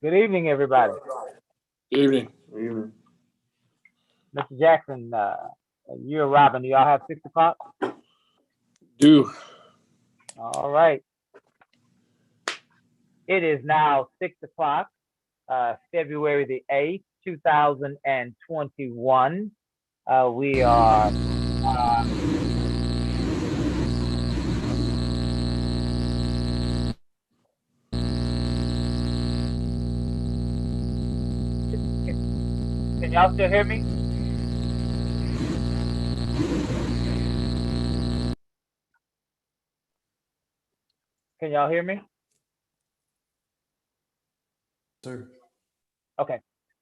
Good evening, everybody. Good evening. Mr. Jackson, you and Robin, do y'all have 6 o'clock? Do. All right. It is now 6 o'clock, February the 8th, 2021. We are can y'all still hear me? Can y'all hear me? Sir. Okay.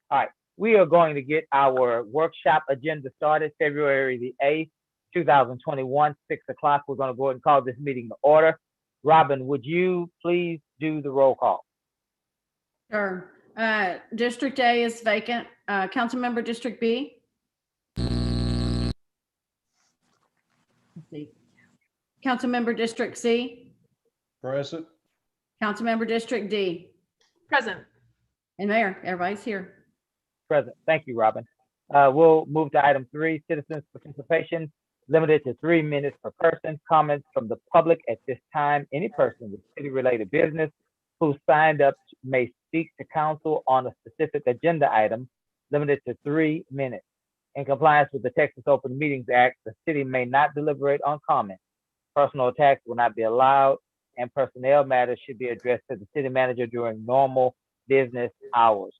All right. We are going to get our workshop agenda started February the 8th, 2021, 6 o'clock. We're going to go ahead and call this meeting to order. Robin, would you please do the roll call? Sure. District A is vacant. Councilmember District B? Let's see. Councilmember District C? Present. Councilmember District D? Present. And Mayor, everybody's here. Present. Thank you, Robin. We'll move to item 3, citizens participation, limited to 3 minutes per person. Comments from the public at this time. Any person with city-related business who signed up may speak to council on a specific agenda item, limited to 3 minutes. In compliance with the Texas Open Meetings Act, the city may not deliberate on comments. Personal attacks will not be allowed, and personnel matters should be addressed to the city manager during normal business hours.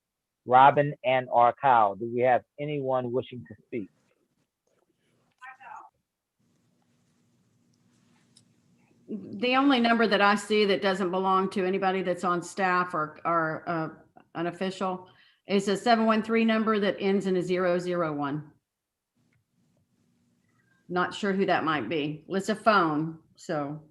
Robin and/or Kyle, do we have anyone wishing to speak? The only number that I see that doesn't belong to anybody that's on staff or an official is a 713 number that ends in a 001. Not sure who that might be. Well, it's a phone, so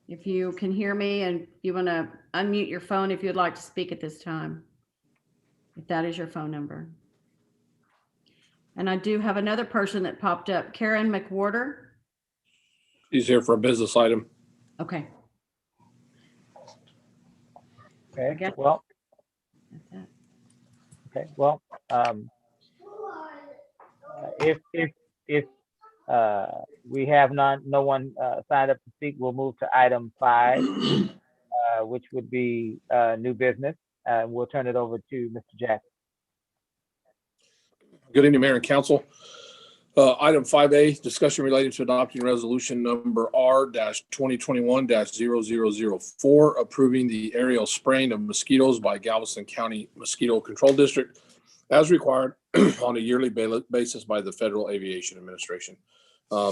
if you can hear me and you want to unmute your phone if you'd like to speak at this time, if that is your phone number. And I do have another person that popped up, Karen McWhorter. He's here for a business item. Okay. Okay, guess- well, That's it. okay, well, if we have no one signed up to speak, we'll move to item 5, which would be new business. We'll turn it over to Mr. Jackson. Good evening, Mayor and Council. Item 5A, discussion related to adopting resolution number R-2021-0004, approving the aerial spraying of mosquitoes by Galveston County Mosquito Control District as required on a yearly basis by the Federal Aviation Administration.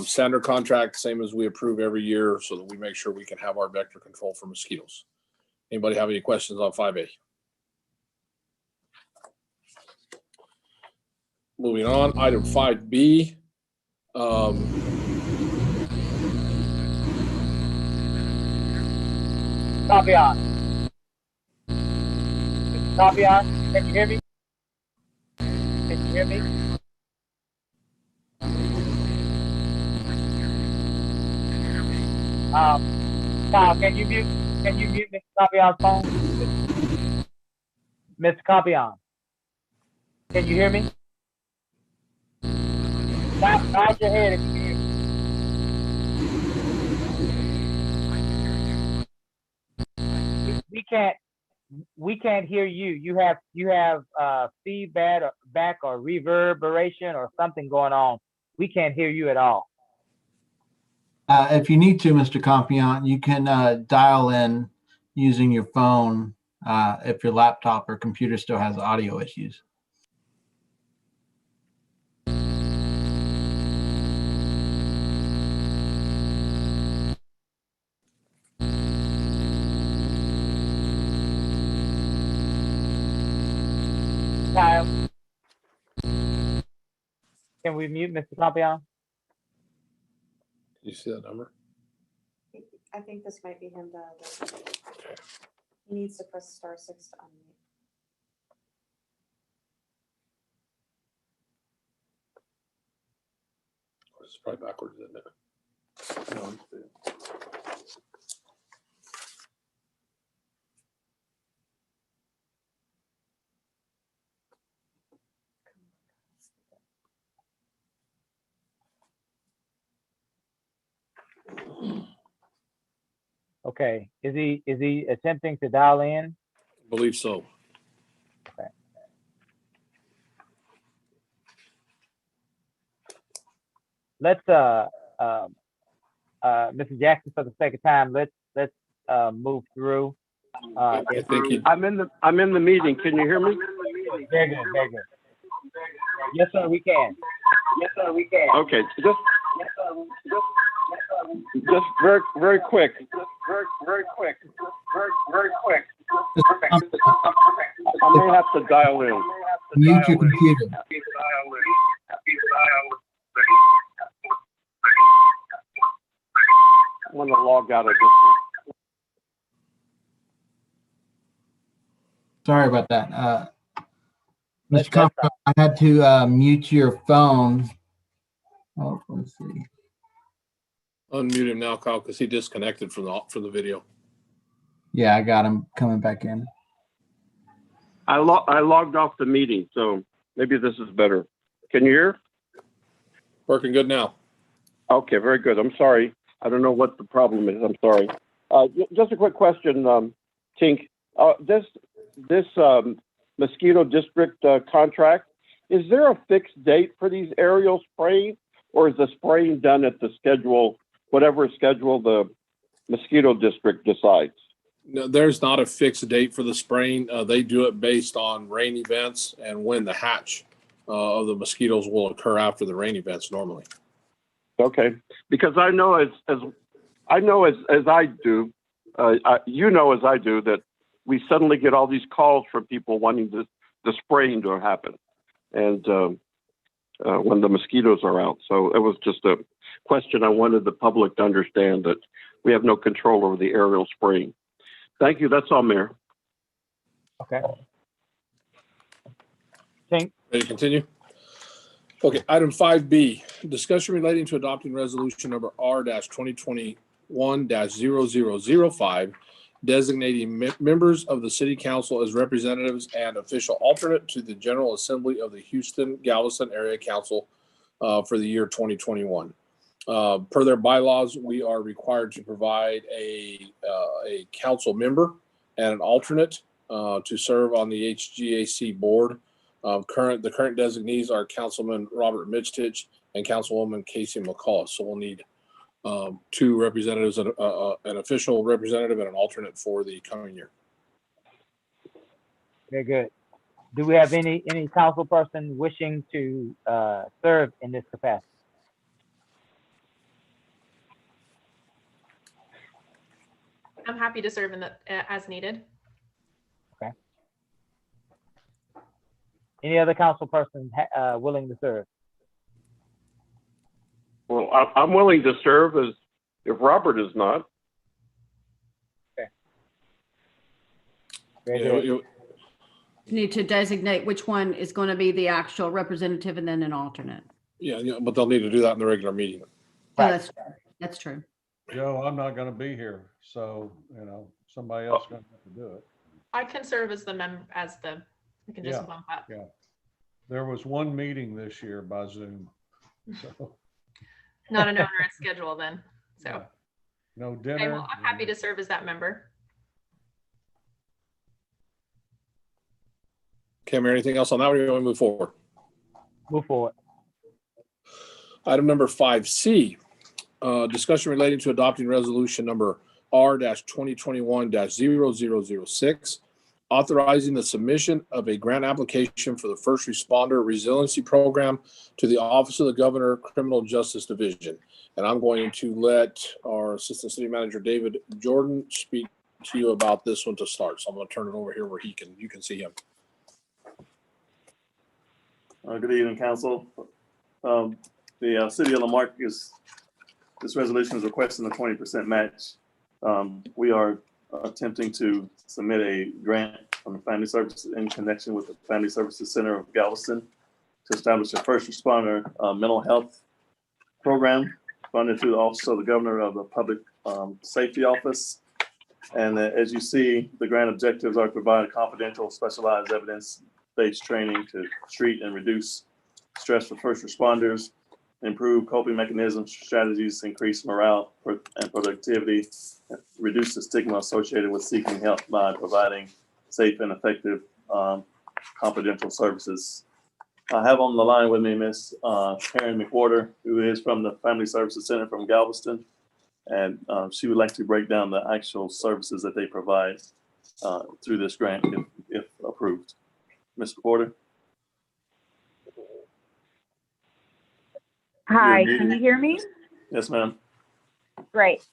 Standard contract, same as we approve every year so that we make sure we can have our vector control for mosquitoes. Anybody have any questions on 5A? Moving on, item 5B. Copy on. Copy on. Can you hear me? Can you hear me? Kyle, can you mute Mr. Copion's phone? Mr. Copion, can you hear me? Nod your head if you can hear me. We can't hear you. You have feedback or reverberation or something going on. We can't hear you at all. If you need to, Mr. Compion, you can dial in using your phone if your laptop or computer still has audio issues. Kyle, can we mute Mr. Compion? You see that number? I think this might be him dialed in. He needs to press *6 to unmute. It's probably backwards, isn't it? No, Okay, is he attempting to dial in? Believe so. Let's Mr. Jackson, for the sake of time, let's move through. I think he, I'm in the meeting. Can you hear me? Very good, very good. Yes, sir, we can. Okay, just very quick. I may have to dial in. Mute your computer. I want to log out of this. Sorry about that. That's Mr. Compa, I had to mute your phone. Oh, let's see. unmute him now, Kyle, because he disconnected from the video. Yeah, I got him coming back in. I logged off the meeting, so maybe this is better. Can you hear? Working good now. Okay, very good. I'm sorry. I don't know what the problem is. I'm sorry. Just a quick question, Tink. This mosquito district contract, is there a fixed date for these aerial spraying, or is the spraying done at the schedule, whatever schedule the mosquito district decides? No, there's not a fixed date for the spraying. They do it based on rain events and when the hatch of the mosquitoes will occur after the rain events normally. Okay, because I know as I do, you know as I do, that we suddenly get all these calls from people wanting the spraying to happen, and when the mosquitoes are out. So it was just a question I wanted the public to understand, that we have no control over the aerial spraying. Thank you. That's all, Mayor. Okay. Tink, Ready to continue? Okay, item 5B, discussion relating to adopting resolution number R-2021-0005, designating members of the city council as representatives and official alternate to the General Assembly of the Houston Galveston Area Council for the year 2021. Per their bylaws, we are required to provide a council member and an alternate to serve on the HGAC board. The current designees are Councilman Robert Michtich and Councilwoman Casey McCullough. So we'll need two representatives, an official representative and an alternate for the coming year. very good. Do we have any council person wishing to serve in this capacity? I'm happy to serve in the as needed. Any other council person willing to serve? Well, I'm willing to serve as if Robert is not. Very Yeah, good. you Need to designate which one is going to be the actual representative and then an alternate. but they'll need to do that in the regular meeting. Right. Oh, that's true. Joe, I'm not going to be here, so, somebody else is going to have to do it. I can serve as we can just Yeah, bump up. yeah. There was one meeting this year by Zoom, so. Not an onerous schedule then. So, yeah. No okay, dinner. well, I'm happy to serve as that member. Cam, anything else on that one? Or you want to move forward? Move forward. Item number 5C, discussion relating to adopting resolution number R-2021-0006, authorizing the submission of a grant application for the First Responder Resiliency Program to the Office of the Governor Criminal Justice Division. And I'm going to let our Assistant City Manager, David Jordan, speak to you about this one to start. So I'm going to turn it over here where you can see him. Good evening, Council. The City of Marque this resolution is requesting a 20% match. We are attempting to submit a grant from the Family Services in connection with the Family Services Center of Galveston to establish a first responder mental health program funded through the Office of the Governor of the Public Safety Office. And as you see, the grant objectives are to provide confidential, specialized evidence-based training to treat and reduce stress for first responders, improve coping mechanisms, strategies, increase morale and productivity, reduce the stigma associated with seeking help by providing safe and effective confidential services. I have on the line with me Miss Karen McWhorter, who is from the Family Services Center from Galveston, and she would like to break down the actual services that they provide through this grant if approved. Ms. McWhorter? Hi, You're can muted. you hear me? Yes, ma'am. Great.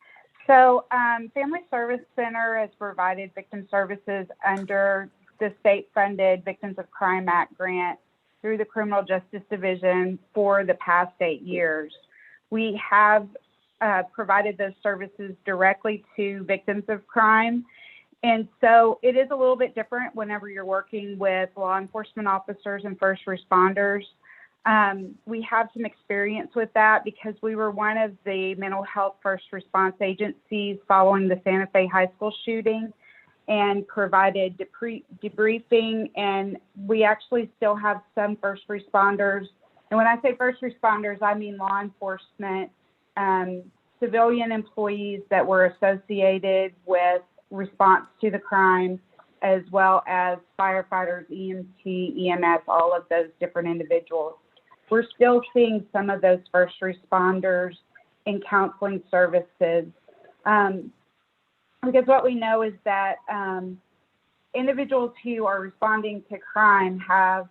So Family Service Center has provided victim services under the state-funded Victims of Crime Act grant through the Criminal Justice Division for the past 8 years. We have provided those services directly to victims of crime. And so it is a little bit different whenever you're working with law enforcement officers and first responders. We have some experience with that because we were one of the mental health first response agencies following the Santa Fe High School shooting and provided debriefing. And we actually still have some first responders. And when I say first responders, I mean law enforcement, civilian employees that were associated with response to the crime, as well as firefighters, EMT, EMS, all of those different individuals. We're still seeing some of those first responders in counseling services. Because what we know is that individuals who are responding to crime have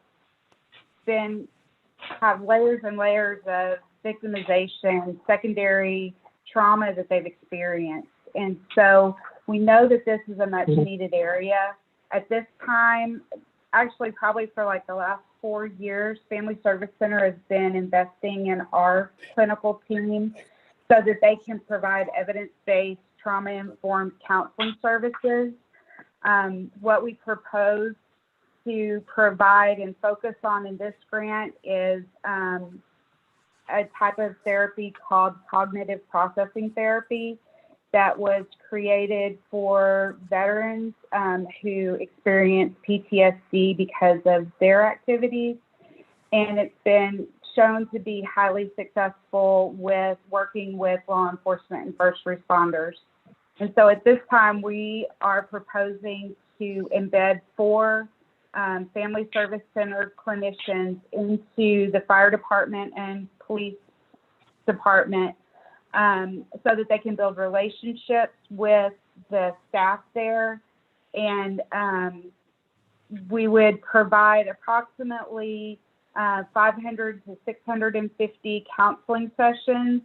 layers and layers of victimization, secondary trauma that they've experienced. And so we know that this is a much needed area. At this time, actually probably for like the last 4 years, Family Service Center has been investing in our clinical team so that they can provide evidence-based, trauma-informed counseling services. What we propose to provide and focus on in this grant is a type of therapy called cognitive processing therapy that was created for veterans who experience PTSD because of their activities. And it's been shown to be highly successful with working with law enforcement and first responders. And so at this time, we are proposing to embed 4 Family Service Center clinicians into the fire department and police department so that they can build relationships with the staff there. And we would provide approximately 500 to 650 counseling sessions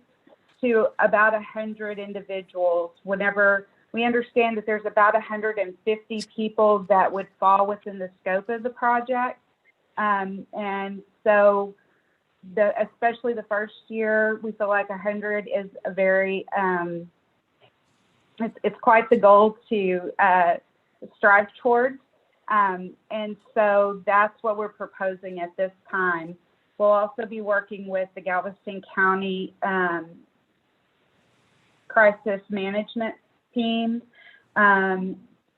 to about 100 individuals. Whenever we understand that there's about 150 people that would fall within the scope of the project. And so especially the first year, we feel like 100 is a very, it's quite the goal to strive towards. And so that's what we're proposing at this time. We'll also be working with the Galveston County Crisis Management Team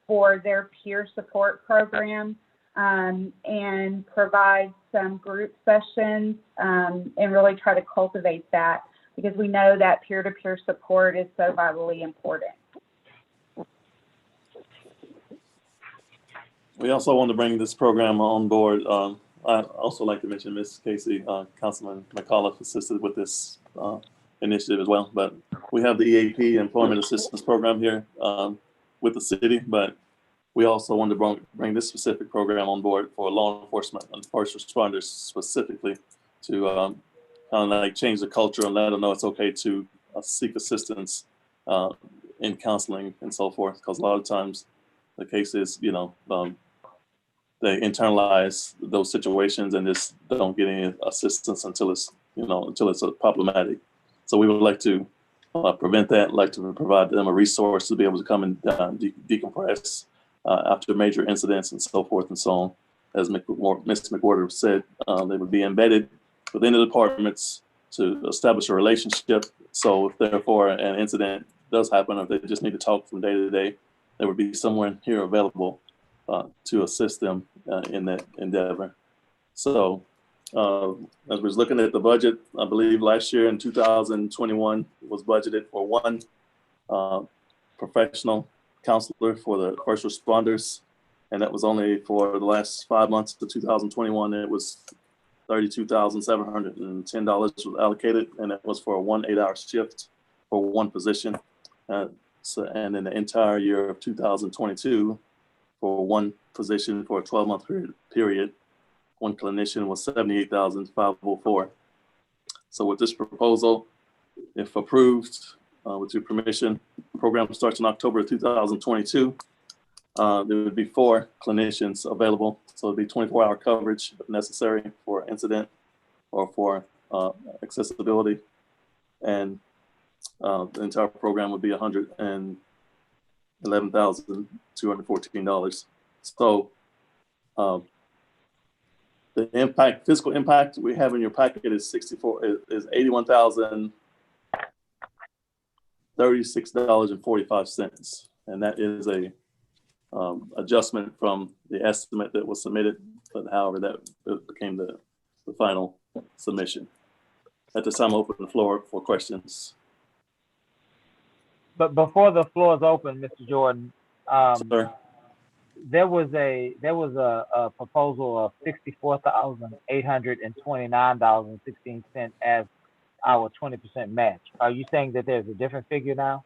for their peer support program and provide some group sessions and really try to cultivate that because we know that peer-to-peer support is so vitally important. We also want to bring this program on board. I'd also like to mention Ms. Casey, Councilman McAuliffe assisted with this initiative as well. But we have the EAP, Employment Assistance Program here with the city, but we also want to bring this specific program on board for law enforcement and first responders specifically to kind of like change the culture and let them know it's okay to seek assistance in counseling and so forth. Because a lot of times the case is, you know, they internalize those situations and just don't get any assistance until it's, you know, until it's problematic. So we would like to prevent that, like to provide them a resource to be able to come and decompress after major incidents and so forth and so on. As Ms. McWhorter said, they would be embedded within the departments to establish a relationship. So if therefore an incident does happen, or if they just need to talk from day to day, there would be someone here available to assist them in that endeavor. So As we was looking at the budget, I believe last year in 2021 was budgeted for one professional counselor for the first responders. And that was only for the last 5 months of 2021. It was $32,710 was allocated, and it was for a 1 8-hour shift for one position. And in the entire year of 2022, for one position for a 12-month period, one clinician was $78,504. So with this proposal, if approved, with your permission, the program starts in October 2022. There would be 4 clinicians available. So it'd be 24-hour coverage if necessary for incident or for accessibility. And the entire program would be $111,214. So the impact, physical impact we have in your packet is $81,036.45. And that is a adjustment from the estimate that was submitted, but however that became the final submission. At this time, I'll open the floor for questions. But before the floor is open, Mr. Jordan, Sir. there was a proposal of $64,829.16 as our 20% match. Are you saying that there's a different figure now?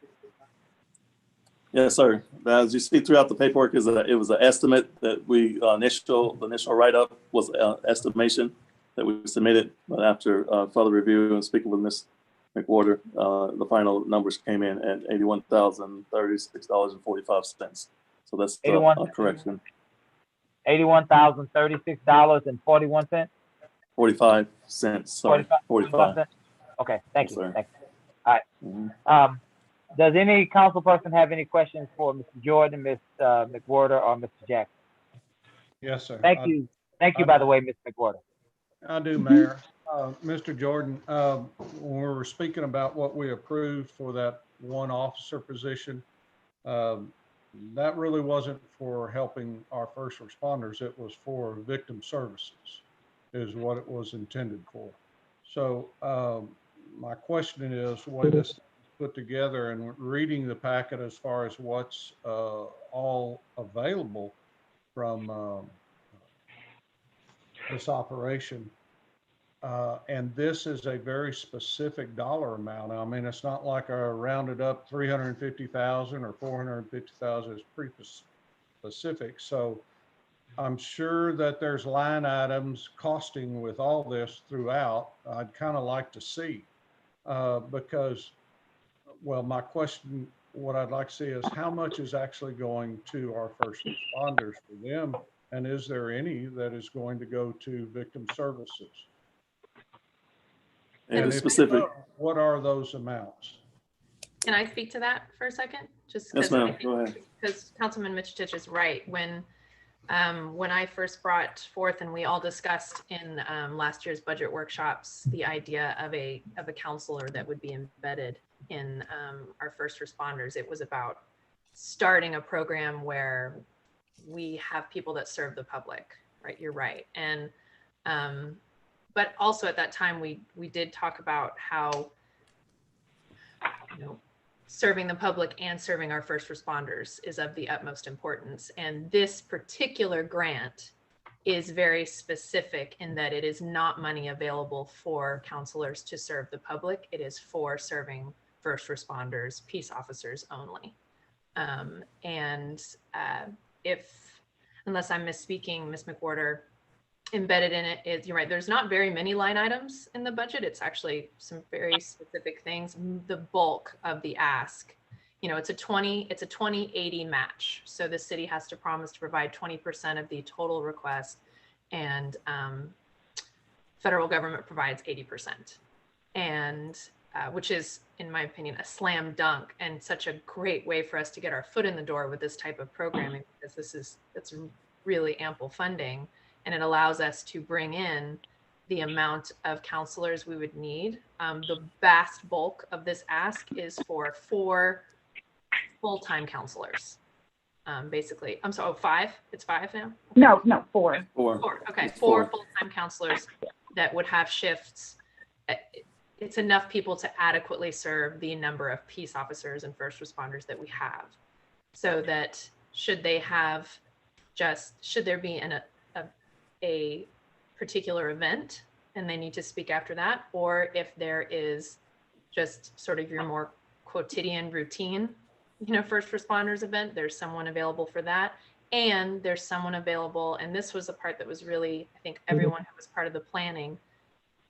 Yes, sir. As you see throughout the paperwork, it was an estimate that we the initial write-up was an estimation that we submitted, but after further review and speaking with Ms. McWhorter, the final numbers came in at $81,036.45. So that's a correction. $81,036.41. 45 cents. Sorry, 45. Okay, thank you. Yes, Thank you. All right. Does any council person have any questions for Mr. Jordan, Ms. McWhorter, or Mr. Jackson? Yes, sir. Thank you. Thank you, by the way, Ms. McWhorter. I do, Mayor. Mr. Jordan, when we were speaking about what we approved for that one officer position, that really wasn't for helping our first responders. It was for victim services is what it was intended for. So my question is, the way this is put together and reading the packet as far as what's all available from this operation, and this is a very specific dollar amount. I mean, it's not like a rounded up 350,000 or 450,000. It's pretty specific. So I'm sure that there's line items costing with all this throughout. I'd kind of like to see because, well, my question, what I'd like to see is how much is actually going to our first responders for them, and is there any that is going to go to victim services? And it's specific. What are those amounts? Can I speak to that for a second? Just Yes, ma'am. Go ahead. because Councilman Mitchell is right. When I first brought forth and we all discussed in last year's budget workshops the idea of a counselor that would be embedded in our first responders, it was about starting a program where we have people that serve the public, right? You're right. And but also at that time we did talk about how, you know, serving the public and serving our first responders is of the utmost importance. And this particular grant is very specific in that it is not money available for counselors to serve the public. It is for serving first responders, peace officers only. Unless I'm misspeaking, Ms. McWhorter, embedded in it is, you're right, there's not very many line items in the budget. It's actually some very specific things. The bulk of the ask, you know, it's a 20-80 match. So the city has to promise to provide 20% of the total request, and federal government provides 80%. And which is, in my opinion, a slam dunk and such a great way for us to get our foot in the door with this type of programming, because that's really ample funding. And it allows us to bring in the amount of counselors we would need. The vast bulk of this ask is for 4 full-time counselors, basically. I'm sorry, 5? It's 5 now? No, 4. 4. Okay, It's 4 4. full-time counselors that would have shifts. It's enough people to adequately serve the number of peace officers and first responders that we have, so that should there be a particular event and they need to speak after that, or if there is just sort of your more quotidian routine, first responders event, there's someone available for that. And there's someone available, and this was the part that was really, I think everyone who was part of the planning,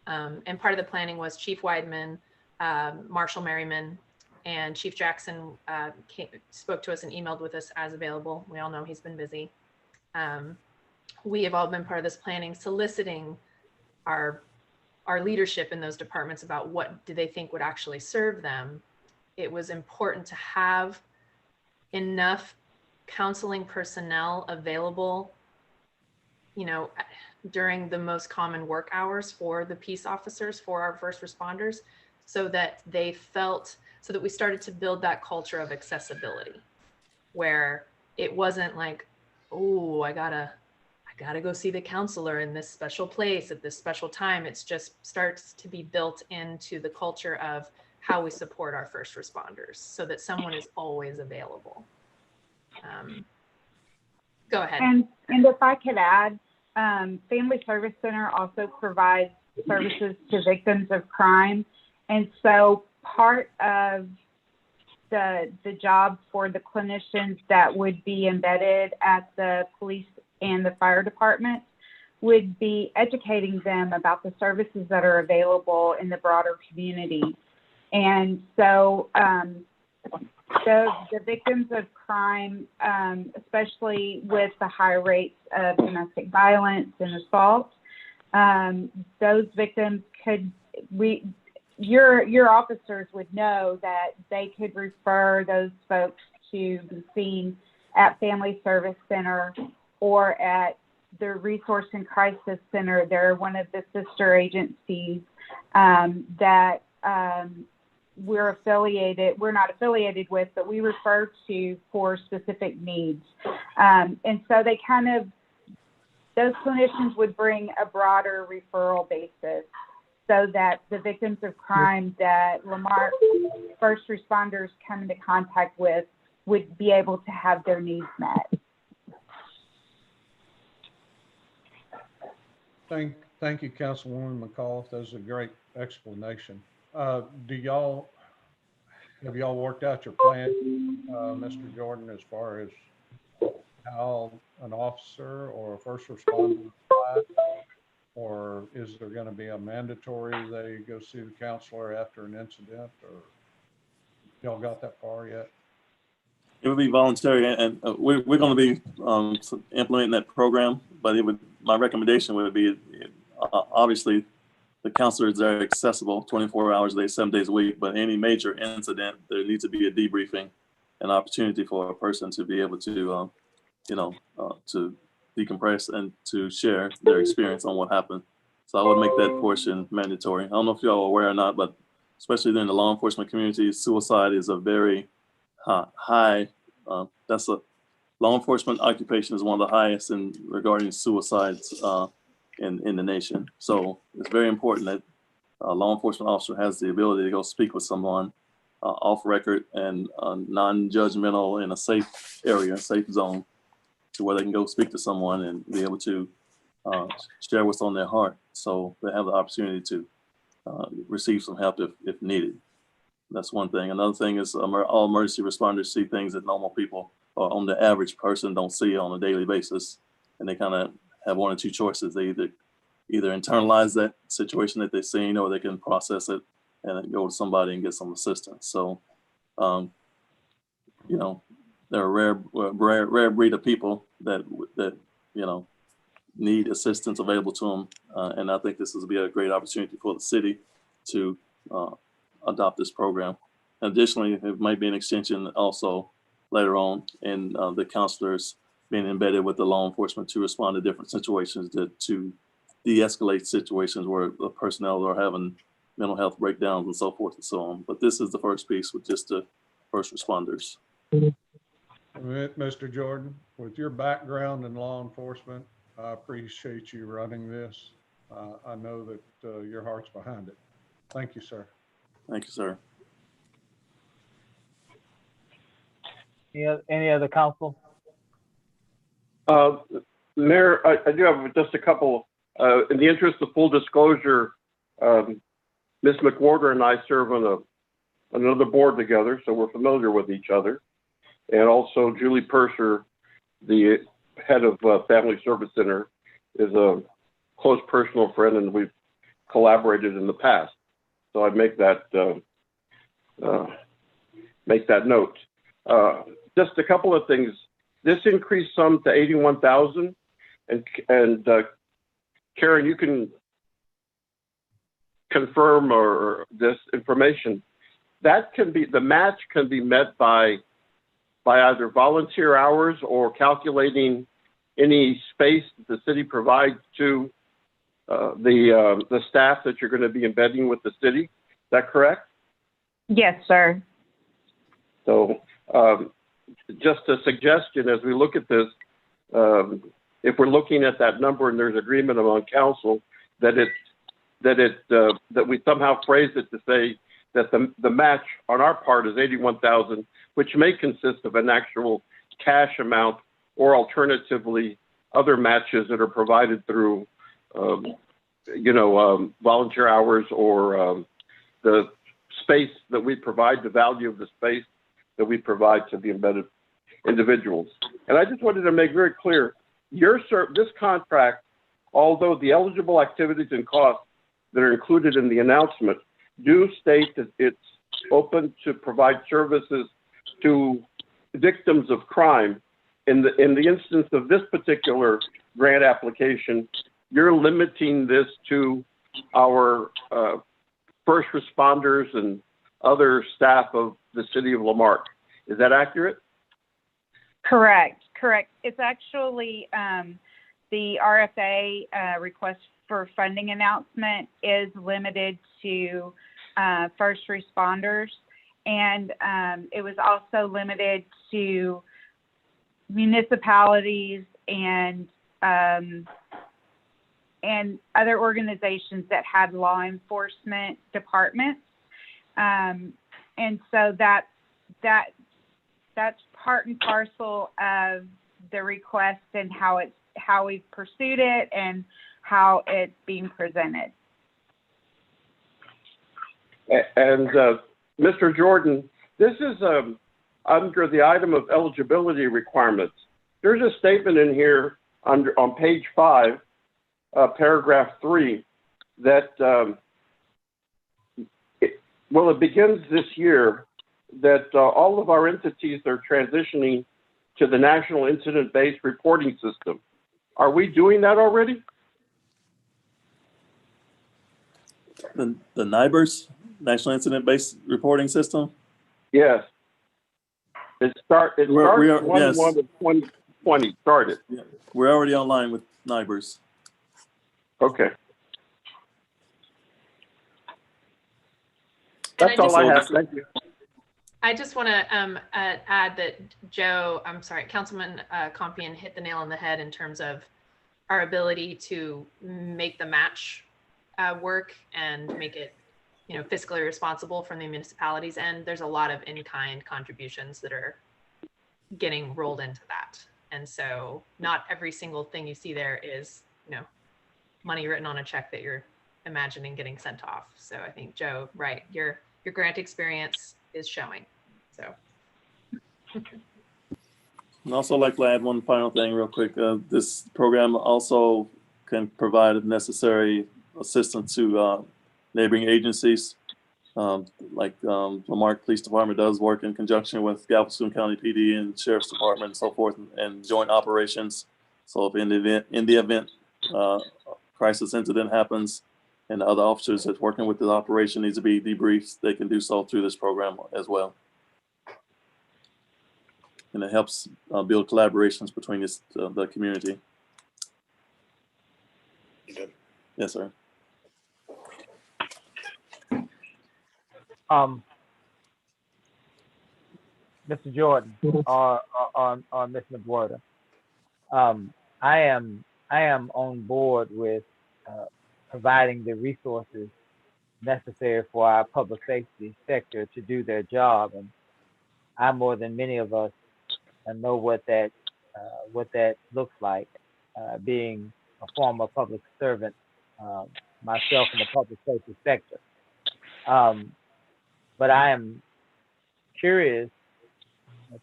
and part of the planning was Chief Weidman, Marshall Merriman, and Chief Jackson spoke to us and emailed with us as available. We all know he's been busy. We have all been part of this planning, soliciting our leadership in those departments about what do they think would actually serve them. It was important to have enough counseling personnel available, during the most common work hours for the peace officers, for our first responders, so that we started to build that culture of accessibility, where it wasn't like, oh, I gotta go see the counselor in this special place at this special time. It's just starts to be built into the culture of how we support our first responders, so that someone is always available. Go ahead. And if I could add, Family Service Center also provides services to victims of crime. And so part of the job for the clinicians that would be embedded at the police and the fire department would be educating them about the services that are available in the broader community. And so the victims of crime, especially with the high rates of domestic violence and assault, those victims your officers would know that they could refer those folks to be seen at Family Service Center or at the Resource and Crisis Center. They're one of the sister agencies that we're not affiliated with, but we refer to for specific needs. And so those clinicians would bring a broader referral basis, so that the victims of crime that Lamarck first responders come into contact with would be able to have their needs met. Thank you, Councilwoman McAuliffe. That was a great explanation. Have y'all worked out your plan, Mr. Jordan, as far as how an officer or a first responder apply? Or is there going to be a mandatory they go see the counselor after an incident? Or y'all got that far yet? It would be voluntary, and we're going to be implementing that program. But my recommendation would be, obviously, the counselors are accessible 24 hours a day, 7 days a week. But any major incident, there needs to be a debriefing, an opportunity for a person to be able to, to decompress and to share their experience on what happened. So I would make that portion mandatory. I don't know if y'all are aware or not, but especially in the law enforcement community, suicide is a very high. Law enforcement occupation is one of the highest regarding suicides in the nation. So it's very important that a law enforcement officer has the ability to go speak with someone off record and non-judgmental in a safe area, safe zone, to where they can go speak to someone and be able to share what's on their heart, so they have the opportunity to receive some help if needed. That's one thing. Another thing is all emergency responders see things that normal people or on the average person don't see on a daily basis, and they kind of have one or two choices. They either internalize that situation that they've seen, or they can process it and then go to somebody and get some assistance. So, they're a rare breed of people that need assistance available to them, and I think this will be a great opportunity for the city to adopt this program. Additionally, it might be an extension also later on in the counselors being embedded with the law enforcement to respond to different situations, to de-escalate situations where the personnel are having mental health breakdowns and so forth and so on. But this is the first piece with just the first responders. Mr. Jordan, with your background in law enforcement, I appreciate you running this. I know that your heart's behind it. Thank you, sir. Thank you, sir. Any other council? Mayor, I do have just a couple. In the interest of full disclosure, Ms. McWhorter and I serve on another board together, so we're familiar with each other. And also Julie Purser, the head of Family Service Center, is a close personal friend, and we've collaborated in the past. So I make that note. Just a couple of things. This increased sum to 81,000, and Karen, you can confirm or this information. That can be, the match can be met by either volunteer hours or calculating any space that the city provides to the staff that you're going to be embedding with the city. Is that correct? Yes, sir. So just a suggestion as we look at this, if we're looking at that number and there's agreement among council that we somehow phrase it to say that the match on our part is 81,000, which may consist of an actual cash amount or alternatively other matches that are provided through volunteer hours or the space that we provide, the value of the space that we provide to the embedded individuals. And I just wanted to make very clear, this contract, although the eligible activities and costs that are included in the announcement do state that it's open to provide services to victims of crime, in the instance of this particular grant application, you're limiting this to our first responders and other staff of the city of Lamarque. Is that accurate? Correct. It's actually the RFA request for funding announcement is limited to first responders, and it was also limited to municipalities and other organizations that had law enforcement departments. And so that's part and parcel of the request and how we've pursued it and how it's being presented. And Mr. Jordan, this is under the item of eligibility requirements. There's a statement in here on page 5, paragraph 3, that it begins this year that all of our entities are transitioning to the National Incident-Based Reporting System. Are we doing that already? The NIBRS, National Incident-Based Reporting System? Yes. It starts Yes. 1/1 of 2020 started. Yeah. We're already online with NIBRS. Okay. And That's all I have. just- Thank you. I just want to add that Councilman Compion hit the nail on the head in terms of our ability to make the match work and make it, fiscally responsible from the municipalities. And there's a lot of in-kind contributions that are getting rolled into that. And so not every single thing you see there is, money written on a check that you're imagining getting sent off. So I think, Joe, right, your grant experience is showing. So. And also like to add one final thing real quick. This program also can provide necessary assistance to neighboring agencies. Lamarque Police Department does work in conjunction with Galveston County PD and Sheriff's Department and so forth, and joint operations. So if in the event crisis incident happens and the other officers that's working with the operation needs to be debriefed, they can do so through this program as well. And it helps build collaborations between the community. Yes, sir. Mr. Jordan or Ms. McWhorter, I am on board with providing the resources necessary for our public safety sector to do their job. And I, more than many of us, know what that looks like, being a former public servant myself in the public safety sector. But I am curious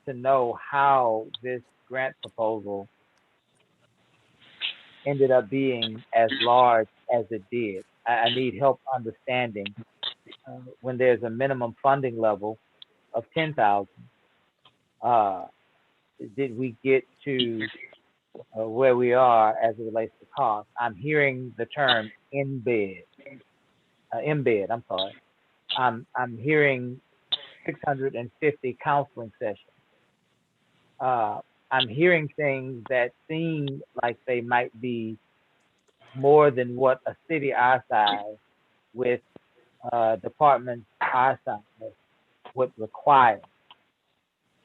to know how this grant proposal ended up being as large as it did. I need help understanding when there's a minimum funding level of 10,000. Did we get to where we are as it relates to cost? I'm hearing the term embed. I'm sorry. I'm hearing 650 counseling sessions. I'm hearing things that seem like they might be more than what a city our size with departments our size would require.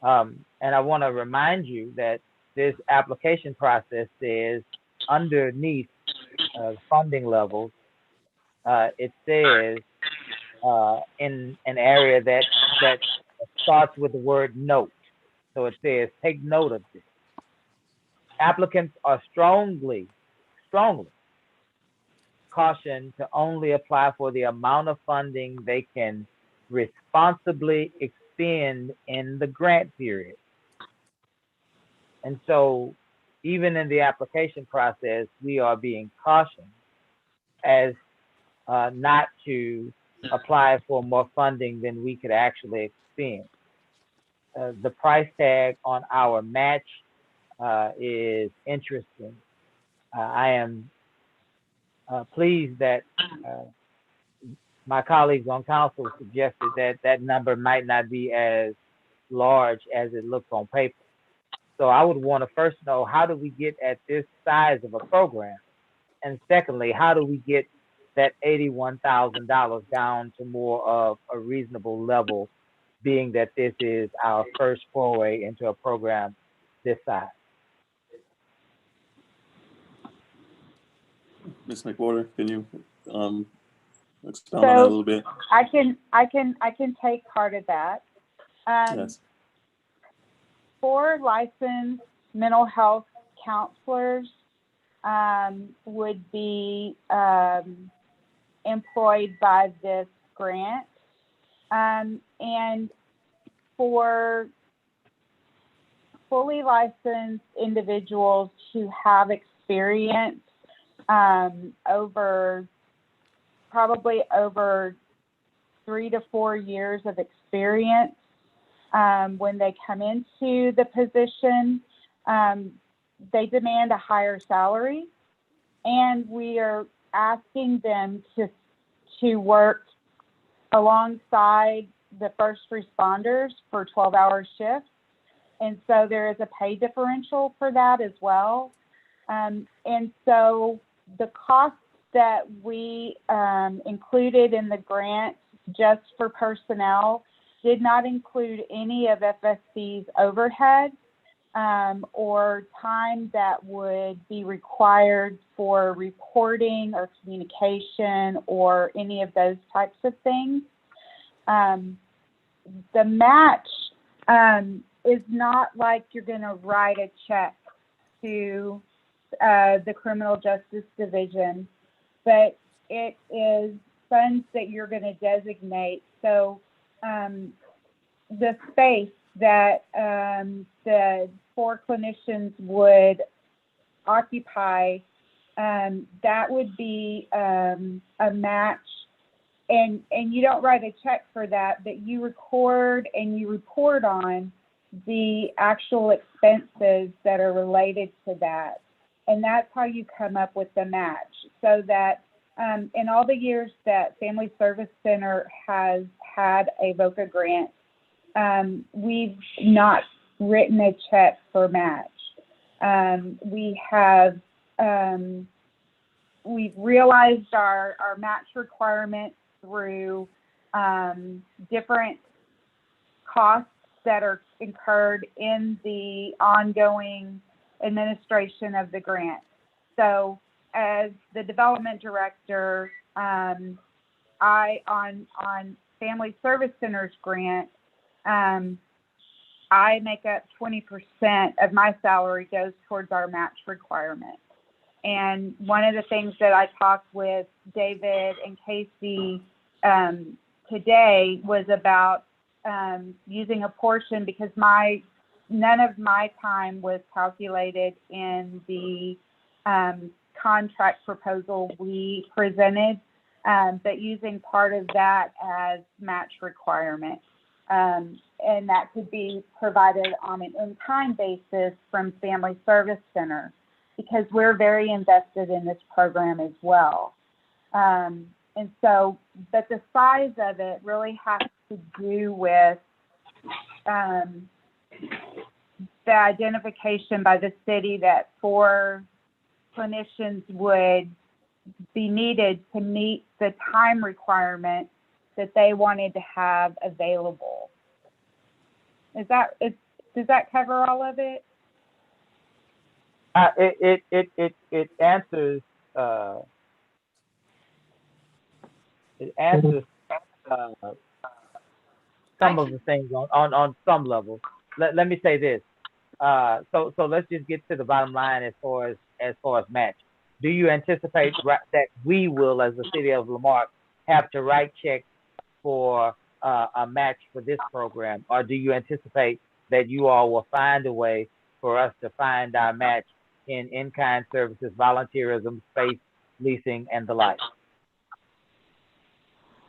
And I want to remind you that this application process says underneath funding levels, it says in an area that starts with the word note. So it says, take note of this. Applicants are strongly cautioned to only apply for the amount of funding they can responsibly expend in the grant period. And so even in the application process, we are being cautioned as not to apply for more funding than we could actually expend. The price tag on our match is interesting. I am pleased that my colleagues on council suggested that that number might not be as large as it looks on paper. So I would want to first know, how do we get at this size of a program? And secondly, how do we get that $81,000 down to more of a reasonable level, being that this is our first foray into a program this size? Ms. McWhorter, can you expound on that a little bit? I can take part of that. Yes. For licensed mental health counselors would be employed by this grant. And for fully licensed individuals who have experience probably over 3 to 4 years of experience when they come into the position, they demand a higher salary, and we are asking them to work alongside the first responders for 12-hour shifts. And so there is a pay differential for that as well. And so the costs that we included in the grant just for personnel did not include any of FSC's overhead or time that would be required for reporting or communication or any of those types of things. The match is not like you're going to write a check to the Criminal Justice Division, but it is funds that you're going to designate. So the space that the 4 clinicians would occupy, that would be a match. And you don't write a check for that, but you record and you report on the actual expenses that are related to that. And that's how you come up with the match. So that in all the years that Family Service Center has had a VOCA grant, we've not written a check for match. We've realized our match requirements through different costs that are incurred in the ongoing administration of the grant. So as the development director, I on Family Service Centers grant, I make up 20% of my salary goes towards our match requirement. And one of the things that I talked with David and Casey today was about using a portion, because none of my time was calculated in the contract proposal we presented, but using part of that as match requirement. And that could be provided on an in-kind basis from Family Service Center, because we're very invested in this program as well. And so, but the size of it really has to do with the identification by the city that 4 clinicians would be needed to meet the time requirement that they wanted to have available. Does that cover all of it? It answers some of the things on some level. Let me say this. So let's just get to the bottom line as far as match. Do you anticipate that we will, as the city of Lamarque, have to write checks for a match for this program, or do you anticipate that you all will find a way for us to find our match in in-kind services, volunteerism, space leasing, and the like?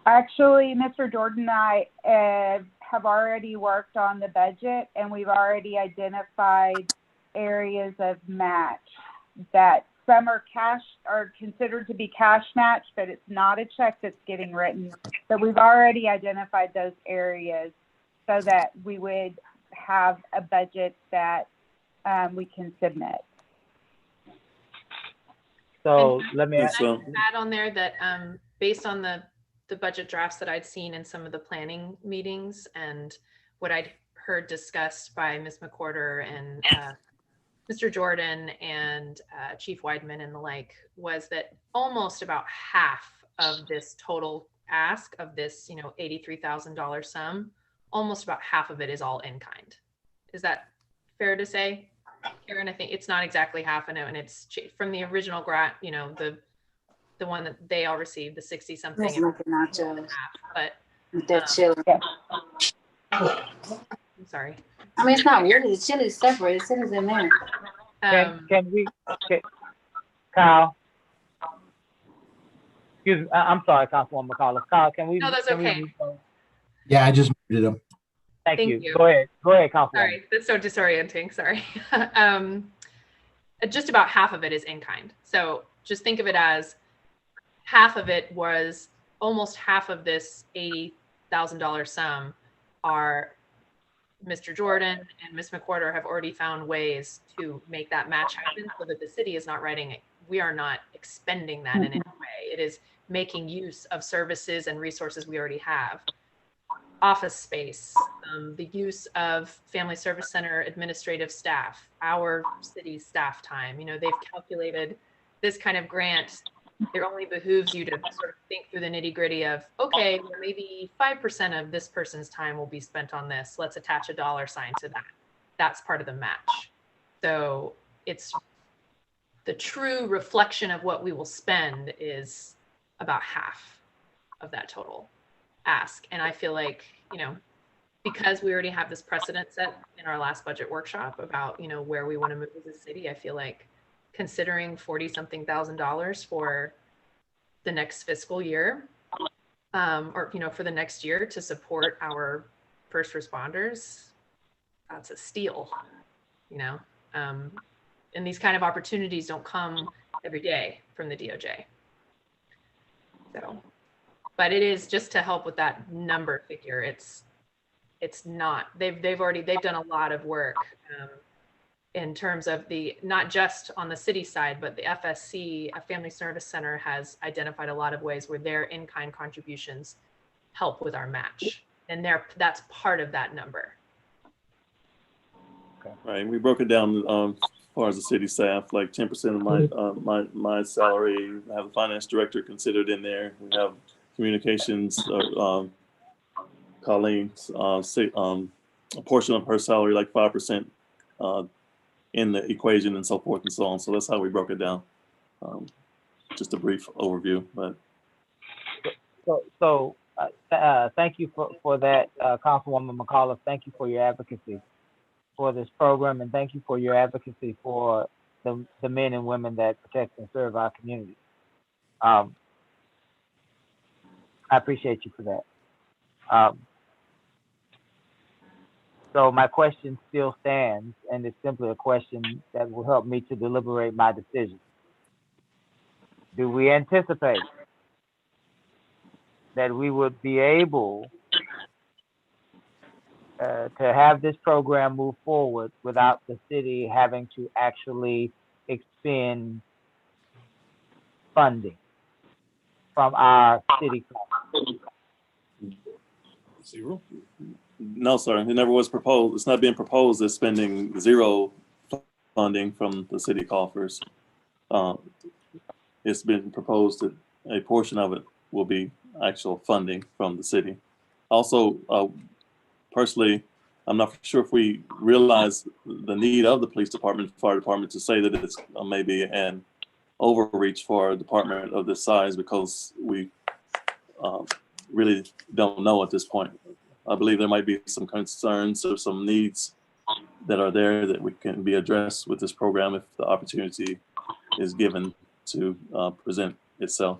Actually, Mr. Jordan and I have already worked on the budget, and we've already identified areas of match that some are considered to be cash match, but it's not a check that's getting written. But we've already identified those areas so that we would have a budget that we can submit. So let me add on there that based on the budget drafts that I'd seen in some of the planning meetings and what I'd heard discussed by Ms. McWhorter and Mr. Jordan and Chief Weidman and the like, was that almost about half of this total ask of this, $83,000 sum, almost about half of it is all in kind. Is that fair to say, Karen? I think it's not exactly half, I know, and it's from the original grant, the one that they all received, the 60 something. But that chili. I'm sorry. I mean, it's not weird. The chili's separate. The chili's in there. Kyle? Excuse me. I'm sorry, Councilwoman McCullough. Kyle, can we? No, that's okay. Yeah, I just muted him. Thank you. Go ahead, Councilwoman. Sorry, that's so disorienting. Sorry. Just about half of it is in kind. So just think of it as half of it was almost half of this $80,000 sum are Mr. Jordan and Ms. McWhorter have already found ways to make that match happen so that the city is not writing it. We are not expending that in any way. It is making use of services and resources we already have. Office space, the use of Family Service Center administrative staff, our city staff time. They've calculated this kind of grant. It only behooves you to sort of think through the nitty gritty of, okay, well, maybe 5% of this person's time will be spent on this. Let's attach a dollar sign to that. That's part of the match. So it's the true reflection of what we will spend is about half of that total ask. And I feel like, because we already have this precedent set in our last budget workshop about, where we want to move as a city, I feel like considering $40-something thousand for the next fiscal year, or for the next year to support our first responders, that's a steal, and these kind of opportunities don't come every day from the DOJ. So, but it is just to help with that number figure. It's not, they've done a lot of work in terms of not just on the city side, but the FSC, a Family Service Center, has identified a lot of ways where their in-kind contributions help with our match. And that's part of that number. Right, we broke it down far as the city staff, like 10% of my salary. I have a finance director considered in there. We have communications, Colleen's, a portion of her salary, like 5%, in the equation and so forth and so on. So that's how we broke it down. Just a brief overview, but. Thank you for that, Councilwoman McAuliffe. Thank you for your advocacy for this program, and thank you for your advocacy for the men and women that protect and serve our community. I appreciate you for that. So my question still stands, and it's simply a question that will help me to deliberate my decision. Do we anticipate that we would be able to have this program move forward without the city having to actually expend funding from our city coffers? Zero? No, sir. It never was proposed. It's not being proposed as spending zero funding from the city coffers. It's been proposed that a portion of it will be actual funding from the city. Also, personally, I'm not sure if we realize the need of the police department, fire department, to say that it's maybe an overreach for a department of this size, because we really don't know at this point. I believe there might be some concerns or some needs that are there that we can be addressed with this program if the opportunity is given to present itself.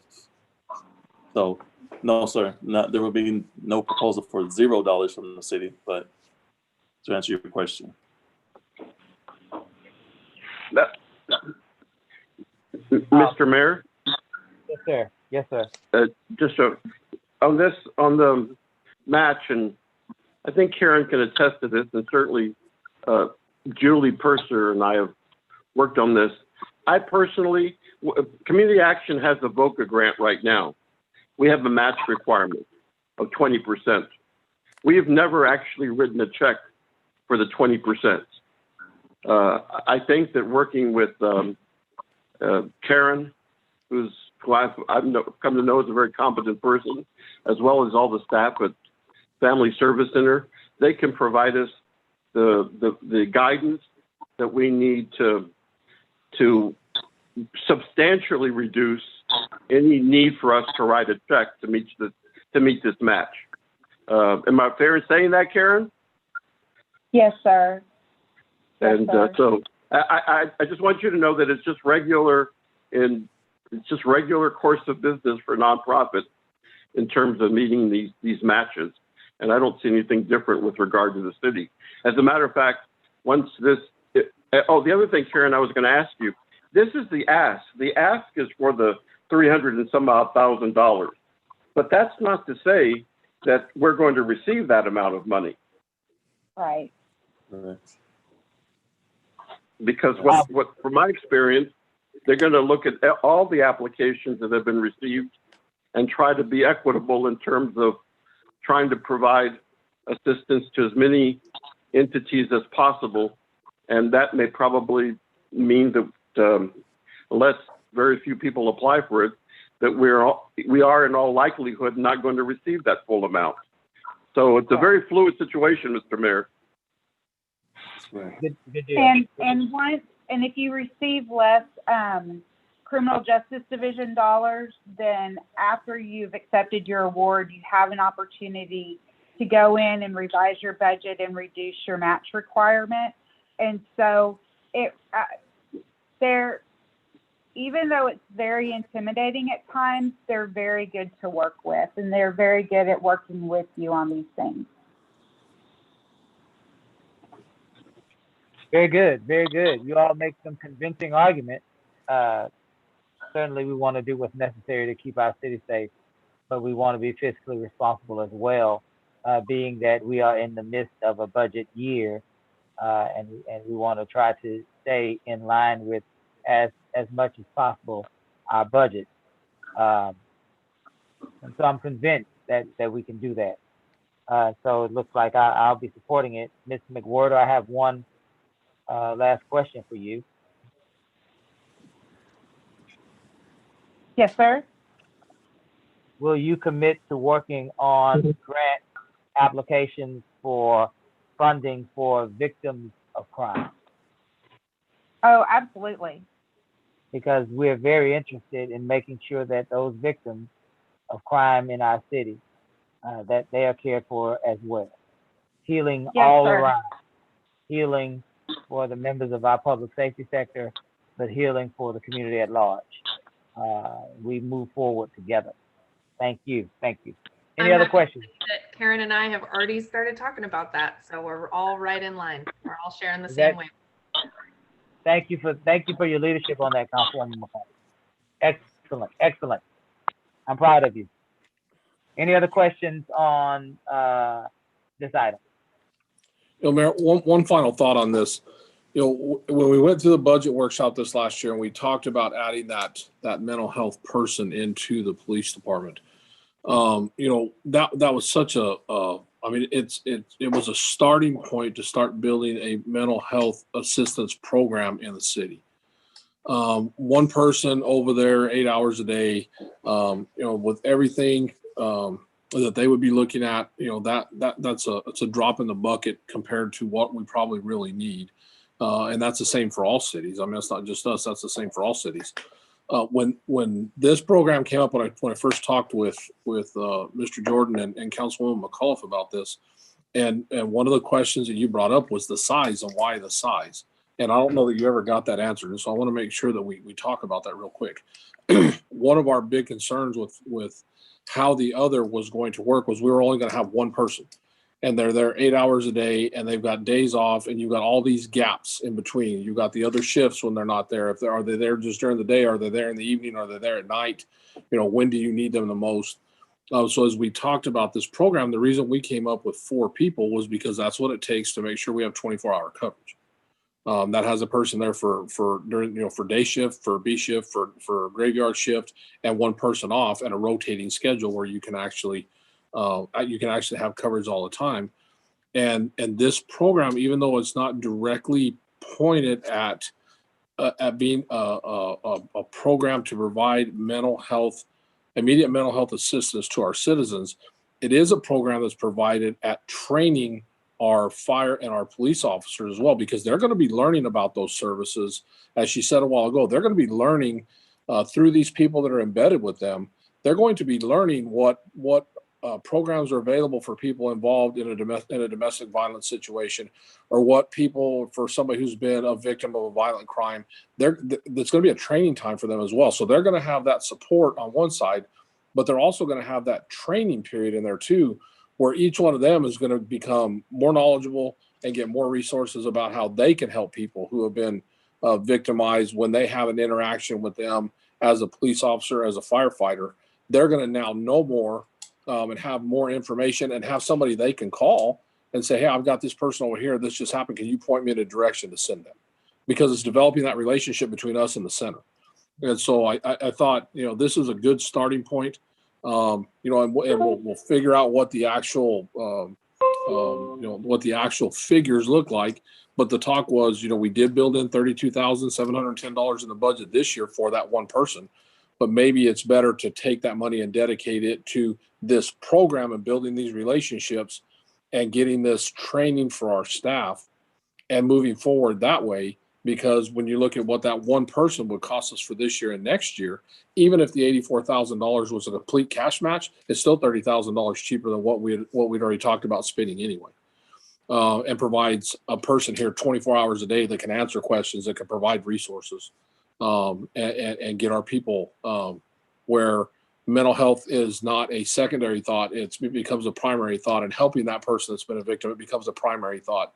So, no, sir, there will be no proposal for $0 from the city, but to answer your question. Mr. Mayor? Yes, sir. Yes, sir. Just on the match, and I think Karen can attest to this, and certainly Julie Purser and I have worked on this. I personally, Community Action has the VOCA grant right now. We have a match requirement of 20%. We have never actually written a check for the 20%. I think that working with Karen, who I've come to know is a very competent person, as well as all the staff at Family Service Center, they can provide us the guidance that we need to substantially reduce any need for us to write a check to meet this match. Am I fair in saying that, Karen? Yes, sir. Yes, And sir. so I just want you to know that it's just regular course of business for nonprofit in terms of meeting these matches. And I don't see anything different with regard to the city. As a matter of fact, once this, the other thing, Karen, I was going to ask you, this is the ask. The ask is for the $300 and some odd $1,000. But that's not to say that we're going to receive that amount of money. Right. Because what from my experience, they're going to look at all the applications that have been received and try to be equitable in terms of trying to provide assistance to as many entities as possible. And that may probably mean that unless very few people apply for it, that we are in all likelihood not going to receive that full amount. So it's a very fluid situation, Mr. Mayor. Good deal. And if you receive less criminal justice division dollars, then after you've accepted your award, you have an opportunity to go in and revise your budget and reduce your match requirement. And so even though it's very intimidating at times, they're very good to work with, and they're very good at working with you on these things. Very good, very good. You all make some convincing arguments. Certainly we want to do what's necessary to keep our city safe, but we want to be fiscally responsible as well, being that we are in the midst of a budget year, and we want to try to stay in line with as much as possible our budget. And so I'm convinced that we can do that. So it looks like I'll be supporting it. Ms. McWhorter, I have one last question for you. Yes, sir. Will you commit to working on grant applications for funding for victims of crime? Oh, absolutely. Because we're very interested in making sure that those victims of crime in our city, that they are cared for as well. Healing Yes, all sir. around. Healing for the members of our public safety sector, but healing for the community at large. We move forward together. Thank you. Thank you. Any I'm other happy questions? that Karen and I have already started talking about that. So we're all right in line. We're all sharing the Is same that- way. Thank you for your leadership on that, Councilwoman McCall. Excellent, excellent. I'm proud of you. Any other questions on this item? Mayor, one final thought on this. When we went through the budget workshop this last year and we talked about adding that mental health person into the police department, that was such it was a starting point to start building a mental health assistance program in the city. One person over there, 8 hours a day, with everything that they would be looking at, that's a drop in the bucket compared to what we probably really need. And that's the same for all cities. I mean, it's not just us, that's the same for all cities. When this program came up, when I first talked with Mr. Jordan and Councilwoman McAuliffe about this, and one of the questions that you brought up was the size and why the size. And I don't know that you ever got that answered. And so I want to make sure that we talk about that real quick. One of our big concerns with how the other was going to work was we were only going to have one person. And they're there 8 hours a day and they've got days off and you've got all these gaps in between. You've got the other shifts when they're not there. Are they there just during the day? Are they there in the evening? Are they there at night? When do you need them the most? So as we talked about this program, the reason we came up with 4 people was because that's what it takes to make sure we have 24-hour coverage. That has a person there for during, for day shift, for B shift, for graveyard shift, and one person off, and a rotating schedule where you can actually have coverage all the time. And this program, even though it's not directly pointed at being a program to provide immediate mental health assistance to our citizens, it is a program that's provided at training our fire and our police officers as well, because they're going to be learning about those services. As she said a while ago, they're going to be learning through these people that are embedded with them. They're going to be learning what programs are available for people involved in a domestic violence situation, or what people, for somebody who's been a victim of a violent crime, there's going to be a training time for them as well. So they're going to have that support on one side, but they're also going to have that training period in there too, where each one of them is going to become more knowledgeable and get more resources about how they can help people who have been victimized when they have an interaction with them as a police officer, as a firefighter. They're going to now know more and have more information and have somebody they can call and say, hey, I've got this person over here. This just happened. Can you point me in a direction to send them? Because it's developing that relationship between us and the center. And so I thought, this is a good starting point. And we'll figure out what the actual, what the actual figures look like. But the talk was, we did build in $32,710 in the budget this year for that one person. But maybe it's better to take that money and dedicate it to this program and building these relationships and getting this training for our staff and moving forward that way. Because when you look at what that one person would cost us for this year and next year, even if the $84,000 was a complete cash match, it's still $30,000 cheaper than what we'd already talked about spending anyway. And provides a person here 24 hours a day that can answer questions, that can provide resources, and get our people where mental health is not a secondary thought. It becomes a primary thought, and helping that person that's been a victim, it becomes a primary thought.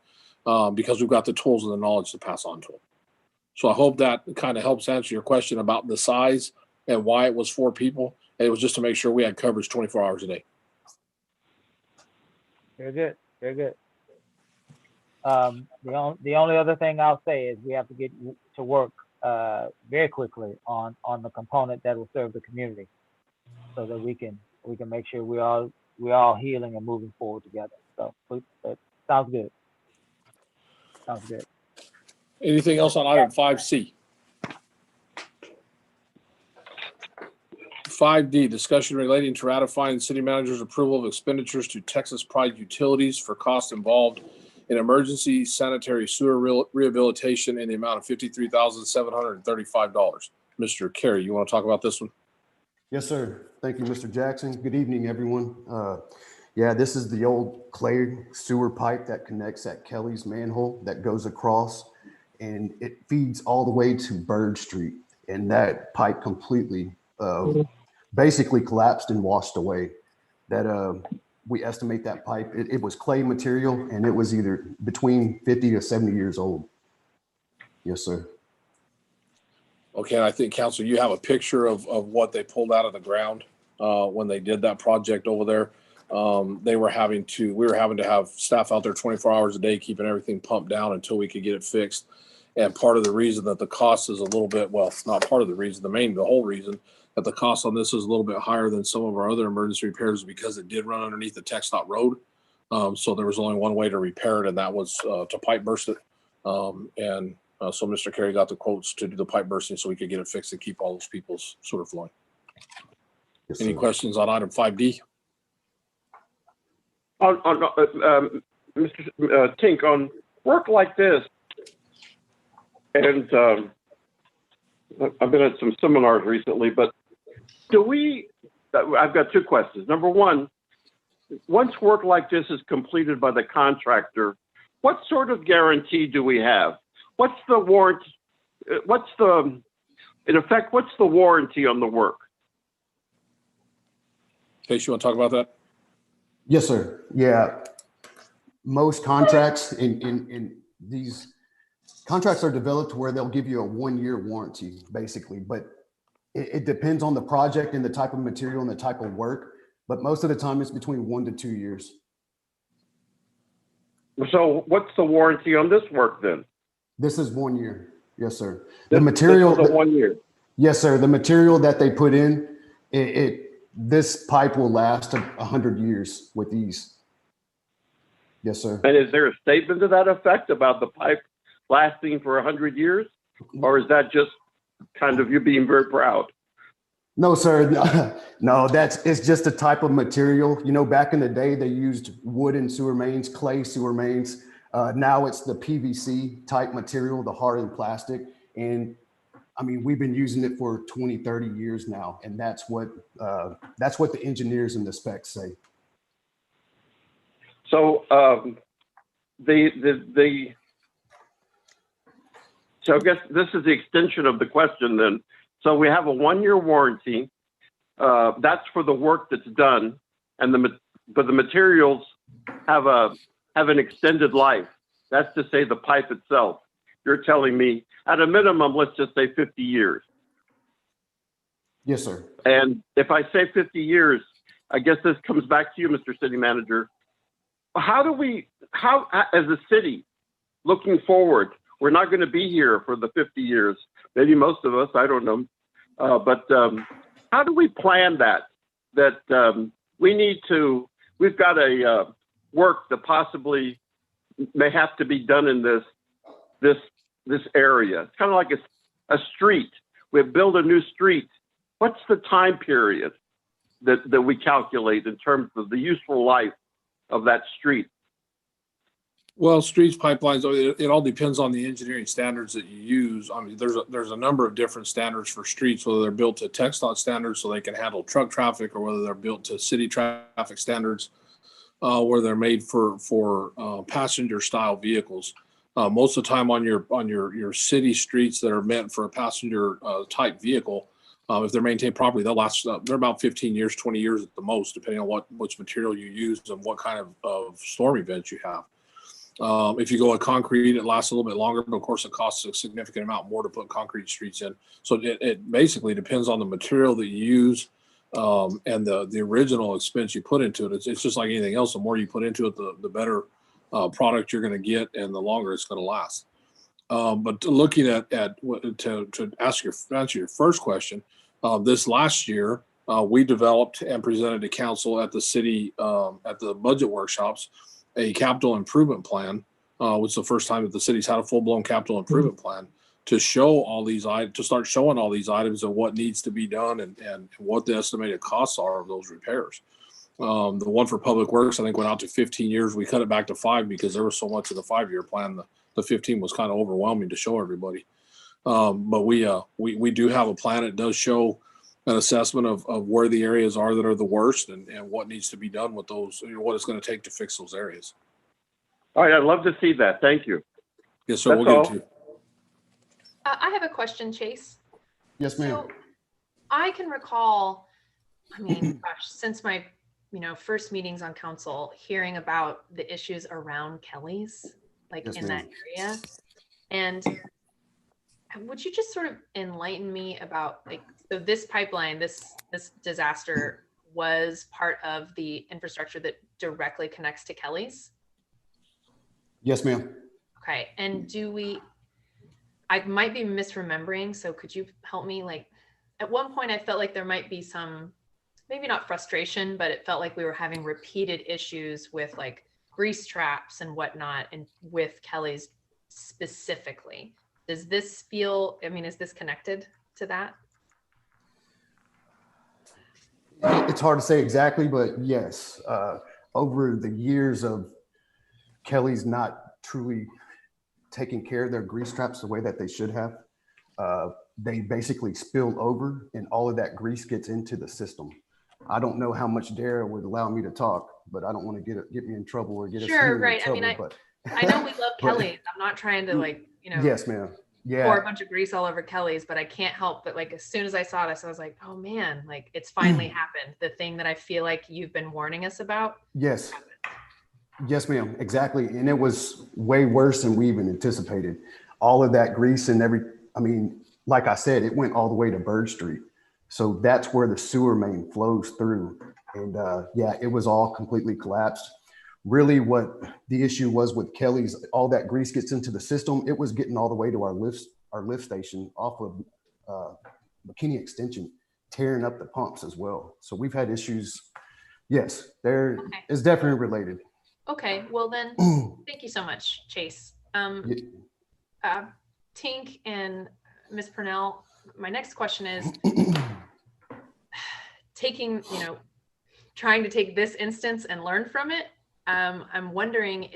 Because we've got the tools and the knowledge to pass on to them. So I hope that kind of helps answer your question about the size and why it was 4 people. And it was just to make sure we had coverage 24 hours a day. Very good. Very good. The only other thing I'll say is we have to get to work very quickly on the component that will serve the community, so that we can make sure we're all healing and moving forward together. So that sounds good. Sounds good. Anything else on item 5C? 5D, discussion relating to ratifying the city manager's approval of expenditures to Texas Pride Utilities for costs involved in emergency sanitary sewer rehabilitation in the amount of $53,735. Mr. Carey, you want to talk about this one? Yes, sir. Thank you, Mr. Jackson. Good evening, everyone. Yeah, this is the old clay sewer pipe that connects at Kelly's manhole that goes across, and it feeds all the way to Bird Street. And that pipe completely basically collapsed and washed away. That we estimate that pipe, it was clay material, and it was either between 50 to 70 years old. Yes, sir. Okay, and I think, Council, you have a picture of what they pulled out of the ground when they did that project over there. We were having to have staff out there 24 hours a day, keeping everything pumped down until we could get it fixed. And part of the reason that the cost is a little bit, well, not part of the reason, the whole reason that the cost on this is a little bit higher than some of our other emergency repairs is because it did run underneath the TxDOT road. So there was only one way to repair it, and that was to pipe burst it. So Mr. Carey got the quotes to do the pipe bursting so we could get it fixed and keep all those people's sewer flowing. Yes, Any sir. questions on item 5D? Mr. Tink, on work like this, and I've been at some seminars recently, but I've got two questions. Number one, once work like this is completed by the contractor, what sort of guarantee do we have? What's the warrant? In effect, what's the warranty on the work? Case, you want to talk about that? Yes, sir. Yeah. Most contracts in these contracts are developed where they'll give you a 1-year warranty, basically, but it depends on the project and the type of material and the type of work. But most of the time it's between 1 to 2 years. So what's the warranty on this work then? This is 1 year. Yes, sir. This is a 1 year. Yes, sir. The material that they put in, this pipe will last 100 years with ease. Yes, sir. And is there a statement to that effect about the pipe lasting for 100 years? Or is that just kind of you being very proud? No, sir. No, it's just a type of material. You know, back in the day, they used wooden sewer mains, clay sewer mains. Now it's the PVC type material, the hardened plastic. And I mean, we've been using it for 20, 30 years now. And that's what the engineers and the specs say. So so I guess this is the extension of the question then. So we have a 1-year warranty. That's for the work that's done, but the materials have an extended life. That's to say the pipe itself. You're telling me at a minimum, let's just say 50 years. Yes, sir. And if I say 50 years, I guess this comes back to you, Mr. City Manager. How as a city, looking forward, we're not going to be here for the 50 years, maybe most of us, I don't know. But how do we plan that we've got a work that possibly may have to be done in this area. It's kind of like a street. We build a new street. What's the time period that we calculate in terms of the useful life of that street? Well, streets, pipelines, it all depends on the engineering standards that you use. I mean, there's a number of different standards for streets, whether they're built to TxDOT standards so they can handle truck traffic, or whether they're built to city traffic standards, where they're made for passenger style vehicles. Most of the time on your city streets that are meant for a passenger type vehicle, if they're maintained properly, they'll last. They're about 15 years, 20 years at the most, depending on which material you use and what kind of storm events you have. If you go with concrete, it lasts a little bit longer, but of course it costs a significant amount more to put concrete streets in. So it basically depends on the material that you use and the original expense you put into it. It's just like anything else. The more you put into it, the better product you're going to get, and the longer it's going to last. But looking at to answer your first question, this last year we developed and presented to council at the city at the budget workshops a capital improvement plan, which is the first time that the city's had a full-blown capital improvement plan to show all these items, to start showing all these items and what needs to be done and what the estimated costs are of those repairs. The one for Public Works, I think, went out to 15 years. We cut it back to 5 because there was so much of the 5-year plan. The 15 was kind of overwhelming to show everybody. But we do have a plan. It does show an assessment of where the areas are that are the worst and what needs to be done with those, what it's going to take to fix those areas. All right, I'd love to see that. Thank you. Yes, sir. That's We'll get all. it to you. I have a question, Chase. Yes, ma'am. So I can recall, I mean, gosh, since my, first meetings on council, hearing about the issues around Kelly's, like Yes, in that area. And would you just sort of enlighten me about, like, so this pipeline, this disaster was part of the infrastructure that directly connects to Kelly's? Yes, ma'am. Okay, and I might be misremembering, so could you help me? Like, at one point I felt like there might be some, maybe not frustration, but it felt like we were having repeated issues with like grease traps and whatnot, and with Kelly's specifically. Does this feel, is this connected to that? It's hard to say exactly, but yes, over the years of Kelly's not truly taking care of their grease traps the way that they should have, they basically spill over and all of that grease gets into the system. I don't know how much Dara would allow me to talk, but I don't want to get me in trouble or get us Sure, in right. trouble. I know we love Kelly's. I'm not trying to Yes, ma'am. Yeah. pour a bunch of grease all over Kelly's, but I can't help but, like, as soon as I saw this, I was like, oh man, like, it's finally happened. The thing that I feel like you've been warning us about. Yes. Happened. Yes, ma'am. Exactly. And it was way worse than we even anticipated. All of that grease and like I said, it went all the way to Bird Street. So that's where the sewer main flows through. And yeah, it was all completely collapsed. Really what the issue was with Kelly's, all that grease gets into the system. It was getting all the way to our lift station off of McKinney Extension, tearing up the pumps as well. So we've had issues. Yes, there is definitely related. Okay, well then, thank you so much, Chase. Tink and Ms. Purnell, my next question is, trying to take this instance and learn from it. I'm wondering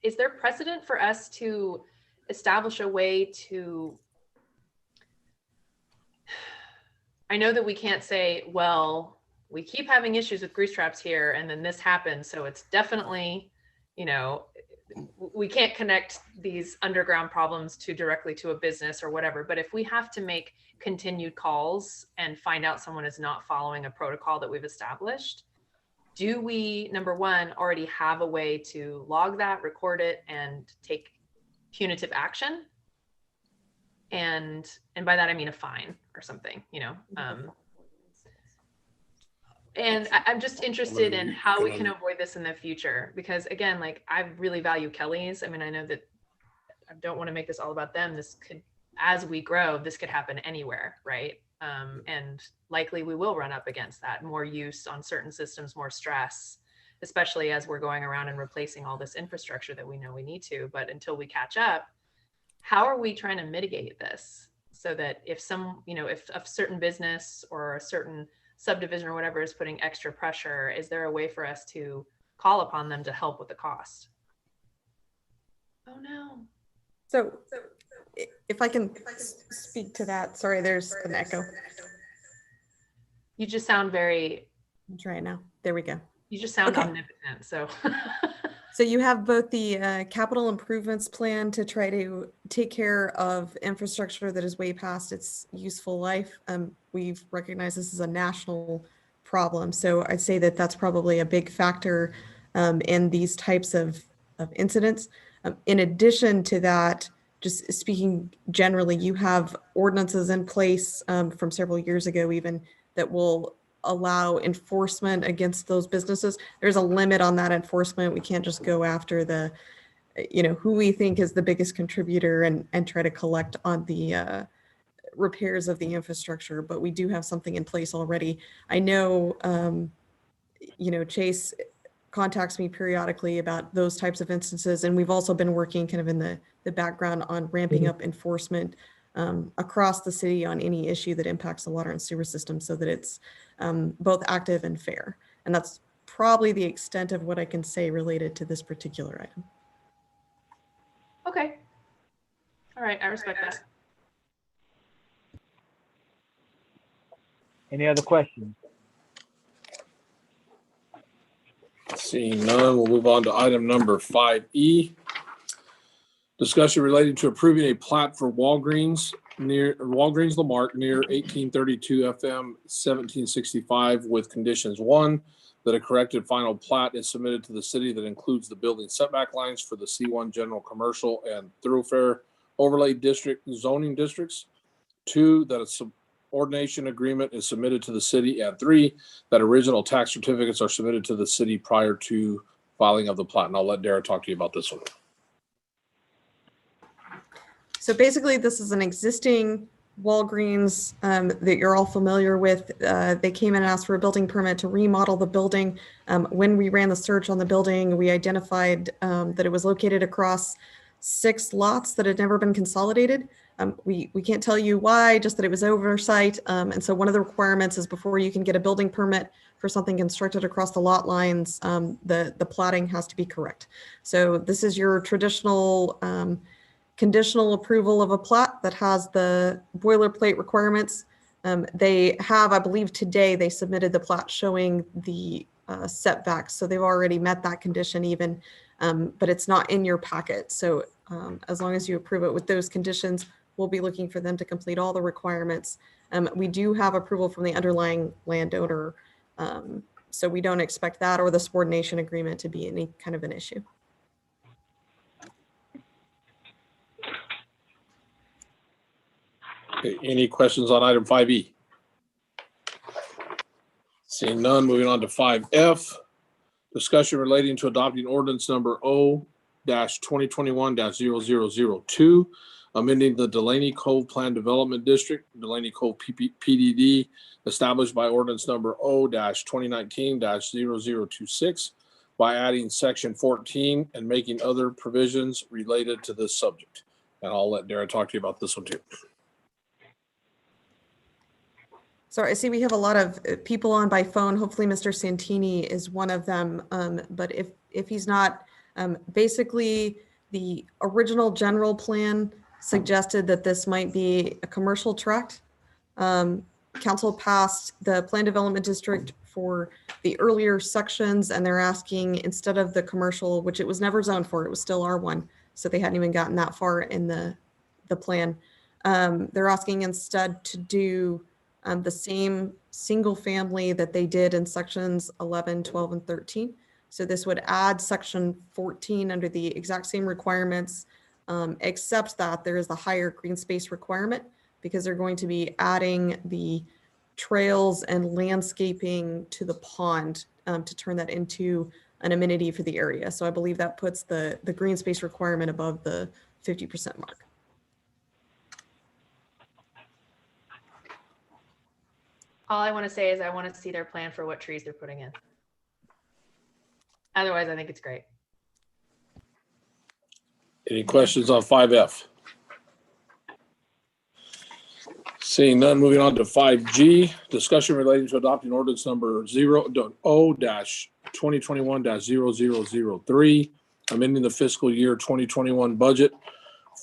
is there precedent for us to establish a way to, I know that we can't say, well, we keep having issues with grease traps here and then this happens. So it's definitely, we can't connect these underground problems directly to a business or whatever. But if we have to make continued calls and find out someone is not following a protocol that we've established, do we, number one, already have a way to log that, record it, and take punitive action? And by that, I mean a fine or something, and I'm just interested in how we can avoid this in the future, because again, like, I really value Kelly's. I know that I don't want to make this all about them. This could, as we grow, this could happen anywhere, right? And likely we will run up against that, more use on certain systems, more stress, especially as we're going around and replacing all this infrastructure that we know we need to. But until we catch up, how are we trying to mitigate this so that if if a certain business or a certain subdivision or whatever is putting extra pressure, is there a way for us to call upon them to help with the cost? Oh no. So if I can speak to that, sorry, there's an echo. You just sound very, I'm trying now. There we go. You just sound Okay. omnipotent. So So you have both the capital improvements plan to try to take care of infrastructure that is way past its useful life. We've recognized this is a national problem. So I'd say that that's probably a big factor in these types of incidents. In addition to that, just speaking generally, you have ordinances in place from several years ago even that will allow enforcement against those businesses. There's a limit on that enforcement. We can't just go after the, who we think is the biggest contributor and try to collect on the repairs of the infrastructure, but we do have something in place already. I know, Chase contacts me periodically about those types of instances, and we've also been working kind of in the the background on ramping up enforcement across the city on any issue that impacts the water and sewer system so that it's both active and fair. And that's probably the extent of what I can say related to this particular item. Okay. All right, I respect that. Any other questions? Seeing none, we'll move on to item number 5E. Discussion relating to approving a plat for Walgreens Lamarque near 1832 FM 1765 with conditions. 1, that a corrected final plat is submitted to the city that includes the building setback lines for the C1 general commercial and thoroughfare overlay district zoning districts. 2, that a subordination agreement is submitted to the city. And 3, that original tax certificates are submitted to the city prior to filing of the plat. And I'll let Dara talk to you about this one. So basically, this is an existing Walgreens that you're all familiar with. They came in and asked for a building permit to remodel the building. When we ran the search on the building, we identified that it was located across 6 lots that had never been consolidated. We can't tell you why, just that it was oversight. And so one of the requirements is before you can get a building permit for something constructed across the lot lines, the platting has to be correct. So this is your traditional conditional approval of a plat that has the boilerplate requirements. They have, I believe today, they submitted the plat showing the setbacks. So they've already met that condition even, but it's not in your packet. So as long as you approve it with those conditions, we'll be looking for them to complete all the requirements. We do have approval from the underlying landowner. So we don't expect that or the subordination agreement to be any kind of an issue. Okay, any questions on item 5E? Seeing none, moving on to 5F. Discussion relating to adopting ordinance number O-2021-0002, amending the Delaney Cove Plan Development District, Delaney Cove PDD, established by ordinance number O-2019-0026 by adding section 14 and making other provisions related to this subject. And I'll let Dara talk to you about this one too. So I see we have a lot of people on by phone. Hopefully Mr. Santini is one of them. But if he's not, basically the original general plan suggested that this might be a commercial tract. Council passed the plan development district for the earlier sections, and they're asking, instead of the commercial, which it was never zoned for, it was still R1. So they hadn't even gotten that far in the plan. They're asking instead to do the same single family that they did in sections 11, 12, and 13. So this would add section 14 under the exact same requirements, except that there is the higher green space requirement because they're going to be adding the trails and landscaping to the pond to turn that into an amenity for the area. So I believe that puts the green space requirement above the 50% mark. All I want to say is I want to see their plan for what trees they're putting in. Otherwise, I think it's great. Any questions on 5F? Seeing none, moving on to 5G, discussion relating to adopting ordinance number O-2021-0003, amending the fiscal year 2021 budget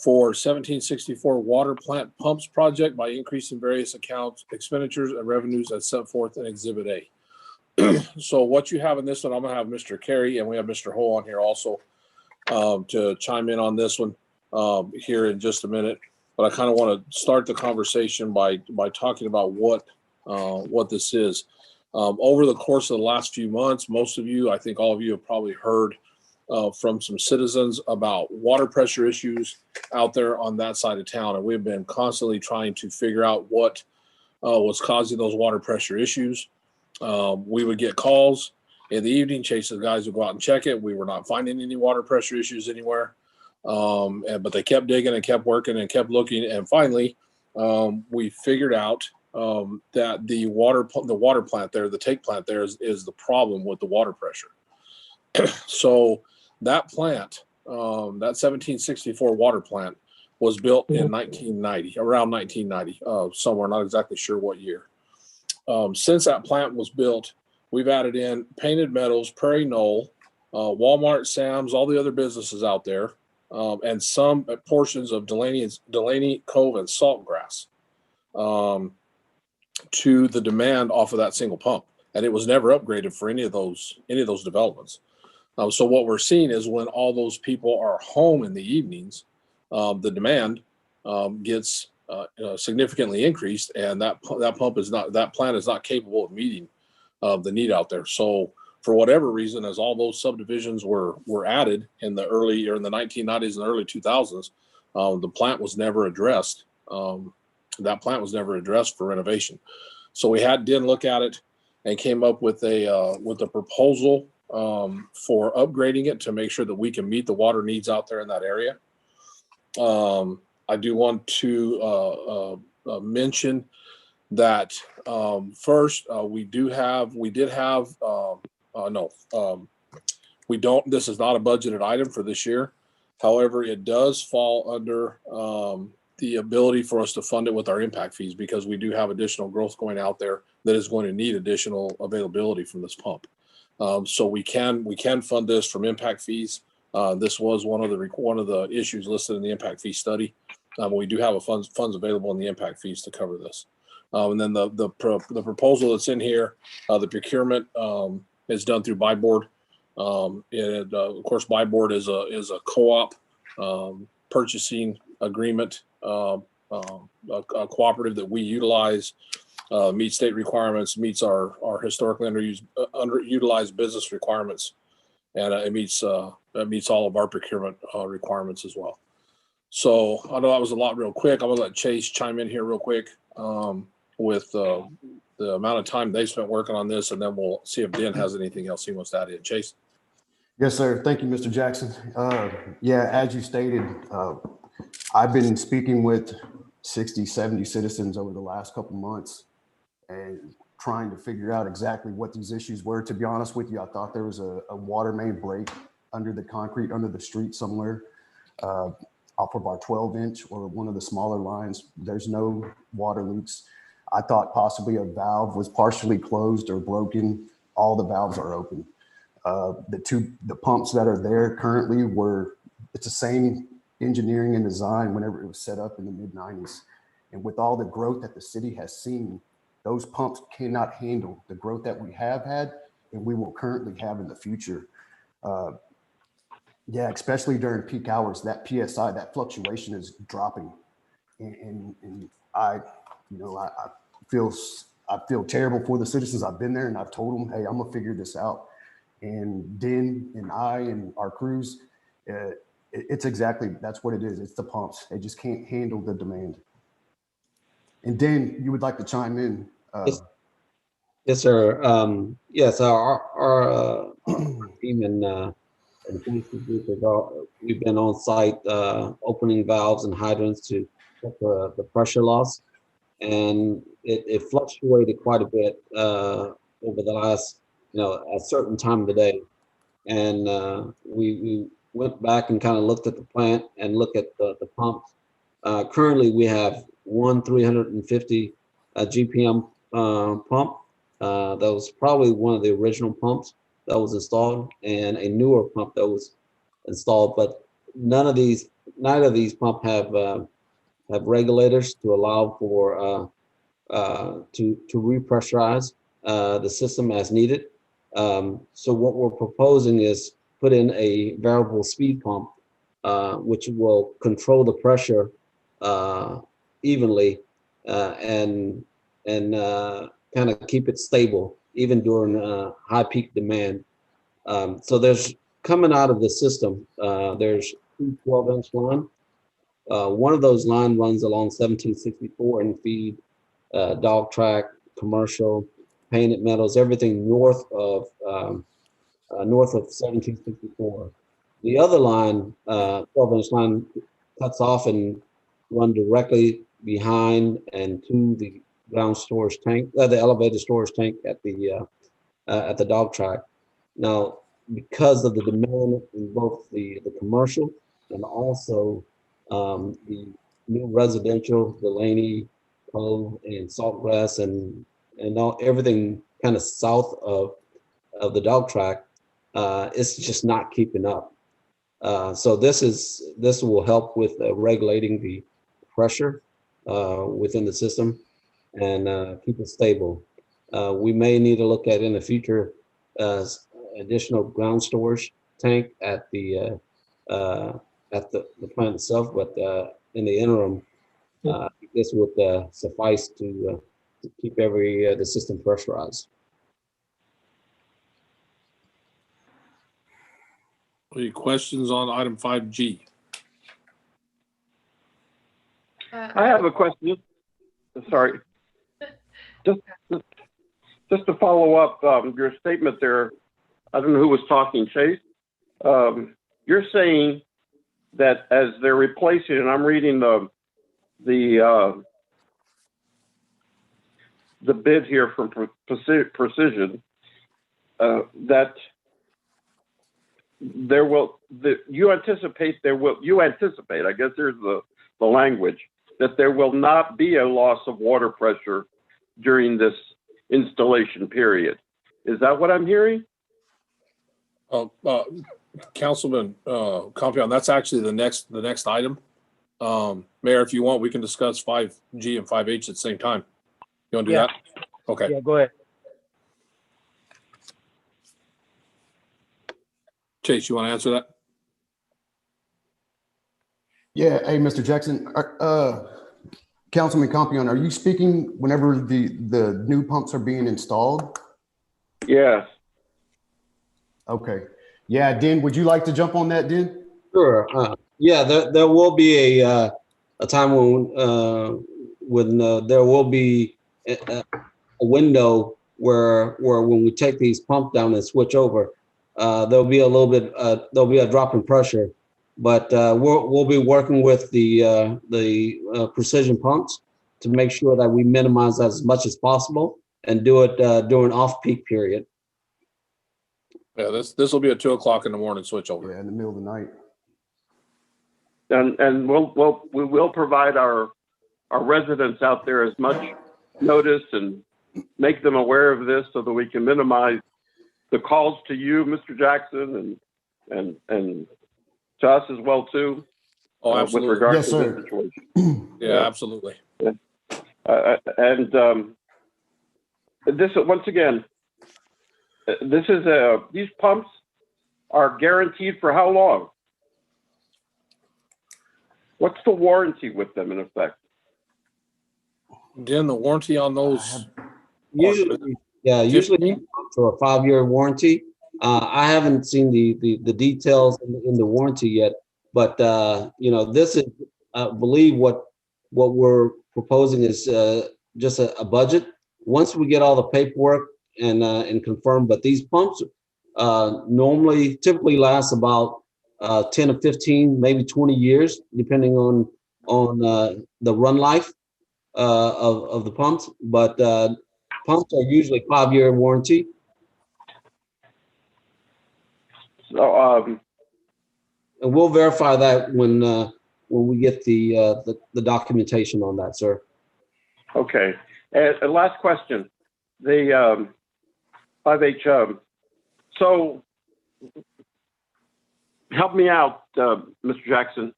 for 1764 water plant pumps project by increasing various accounts, expenditures, and revenues as set forth in Exhibit A. So what you have in this one, I'm going to have Mr. Carey and we have Mr. Ho on here also to chime in on this one here in just a minute. But I kind of want to start the conversation by talking about what this is. Over the course of the last few months, most of you, I think all of you have probably heard from some citizens about water pressure issues out there on that side of town. And we've been constantly trying to figure out what was causing those water pressure issues. We would get calls in the evening. Chase, the guys would go out and check it. We were not finding any water pressure issues anywhere. But they kept digging and kept working and kept looking. And finally, we figured out that the water plant there, the take plant there is the problem with the water pressure. So that plant that 1764 water plant was built in 1990, around 1990, somewhere, not exactly sure what year. Since that plant was built, we've added in Painted Meadows, Prairie Knoll, Walmart, Sam's, all the other businesses out there, and some portions of Delaney Cove and Saltgrass to the demand off of that single pump. And it was never upgraded for any of those developments. So what we're seeing is when all those people are home in the evenings, the demand gets significantly increased, and that plant is not capable of meeting the need out there. So for whatever reason, as all those subdivisions were added in the 1990s and early 2000s, the plant was never addressed. That plant was never addressed for renovation. So we did look at it and came up with a proposal for upgrading it to make sure that we can meet the water needs out there in that area. I do want to mention that first, this is not a budgeted item for this year. However, it does fall under the ability for us to fund it with our impact fees, because we do have additional growth going out there that is going to need additional availability from this pump. So we can fund this from impact fees. This was one of the issues listed in the impact fee study. We do have funds available in the impact fees to cover this. And then the proposal that's in here, the procurement is done through Buy Board. Of course, Buy Board is a co-op purchasing agreement, a cooperative that we utilize, meets state requirements, meets our historically underutilized business requirements, and it meets all of our procurement requirements as well. So I know that was a lot real quick. I'm gonna let Chase chime in here real quick with the amount of time they spent working on this, and then we'll see if Dan has anything else he wants to add in. Chase. Yes, sir. Thank you, Mr. Jackson. Yeah, as you stated, I've been speaking with 60, 70 citizens over the last couple months and trying to figure out exactly what these issues were. To be honest with you, I thought there was a water main break under the concrete, under the street somewhere, off of our 12-inch or one of the smaller lines. There's no water leaks. I thought possibly a valve was partially closed or broken. All the valves are open. The pumps that are there currently it's the same engineering and design whenever it was set up in the mid-90s. And with all the growth that the city has seen, those pumps cannot handle the growth that we have had and we will currently have in the future. Yeah, especially during peak hours, that PSI, that fluctuation is dropping. And I feel terrible for the citizens. I've been there and I've told them, hey, I'm gonna figure this out. And Den and I and our crews, that's what it is. It's the pumps. They just can't handle the demand. And Dan, you would like to chime in? Yes, sir. Yes, our team and we've been on site opening valves and hydrants to check the pressure loss, and it fluctuated quite a bit over the last, a certain time of the day. And we went back and kind of looked at the plant and looked at the pumps. Currently, we have one 350 GPM pump. That was probably one of the original pumps that was installed, and a newer pump that was installed. But neither of these pumps have regulators to allow for to repressurize the system as needed. So what we're proposing is put in a variable speed pump, which will control the pressure evenly and kind of keep it stable even during high peak demand. So there's coming out of the system, there's two 12-inch line. One of those line runs along 1764 and feed dog track, commercial, Painted Meadows, everything north of 1764. The other line, 12-inch line, cuts off and run directly behind and to the ground storage tank, the elevated storage tank at the dog track. Now, because of the demand in both the commercial and also the new residential, Delaney, Cove, and Saltgrass, and everything kind of south of the dog track, it's just not keeping up. So this will help with regulating the pressure within the system and keep it stable. We may need to look at in the future additional ground storage tank at the plant itself, but in the interim, this would suffice to keep the system pressurized. Any questions on item 5G? I have a question. Sorry. Just to follow up your statement there, I don't know who was talking, Chase. You're saying that as they're replacing, and I'm reading the bid here from Precision, that you anticipate, I guess there's the language, that there will not be a loss of water pressure during this installation period. Is that what I'm hearing? Councilman Compion, that's actually the next item. Mayor, if you want, we can discuss 5G and 5H at the same time. You want to do that? Okay. Yeah, go ahead. Chase, you want to answer that? Yeah. Hey, Mr. Jackson, Councilman Compion, are you speaking whenever the new pumps are being installed? Yes. Okay. Yeah, Den, would you like to jump on that, Den? Sure. Yeah, there will be a time when there will be a window where when we take these pumps down and switch over, there'll be a little bit there'll be a drop in pressure, but we'll be working with the precision pumps to make sure that we minimize that as much as possible and do it during off-peak period. Yeah, this will be a 2 o'clock in the morning switch over. Yeah, in the middle of the night. And we will provide our residents out there as much notice and make them aware of this so that we can minimize the calls to you, Mr. Jackson, and to us as well too. Oh, absolutely. With regard Yes, to sir. this situation. Yeah, absolutely. This once again, this is these pumps are guaranteed for how long? What's the warranty with them in effect? Den, the warranty on those. Usually for a 5-year warranty. I haven't seen the details in the warranty yet, but this is, I believe what we're proposing is just a budget. Once we get all the paperwork and confirm, but these pumps typically last about 10 to 15, maybe 20 years, depending on the run life of the pumps. But pumps are usually 5-year warranty. So, and we'll verify that when we get the documentation on that, sir. Okay. And last question, the 5H. So help me out, Mr. Jackson.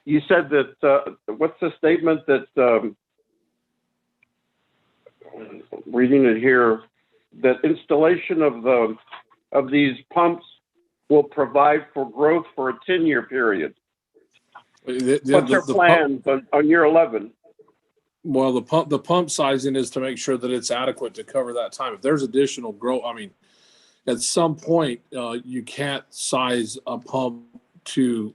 You said that what's the statement that reading it here, that installation of these pumps will provide for growth for a 10-year period. What's their plans on year 11? Well, the pump sizing is to make sure that it's adequate to cover that time. If there's additional growth, I mean, at some point you can't size a pump to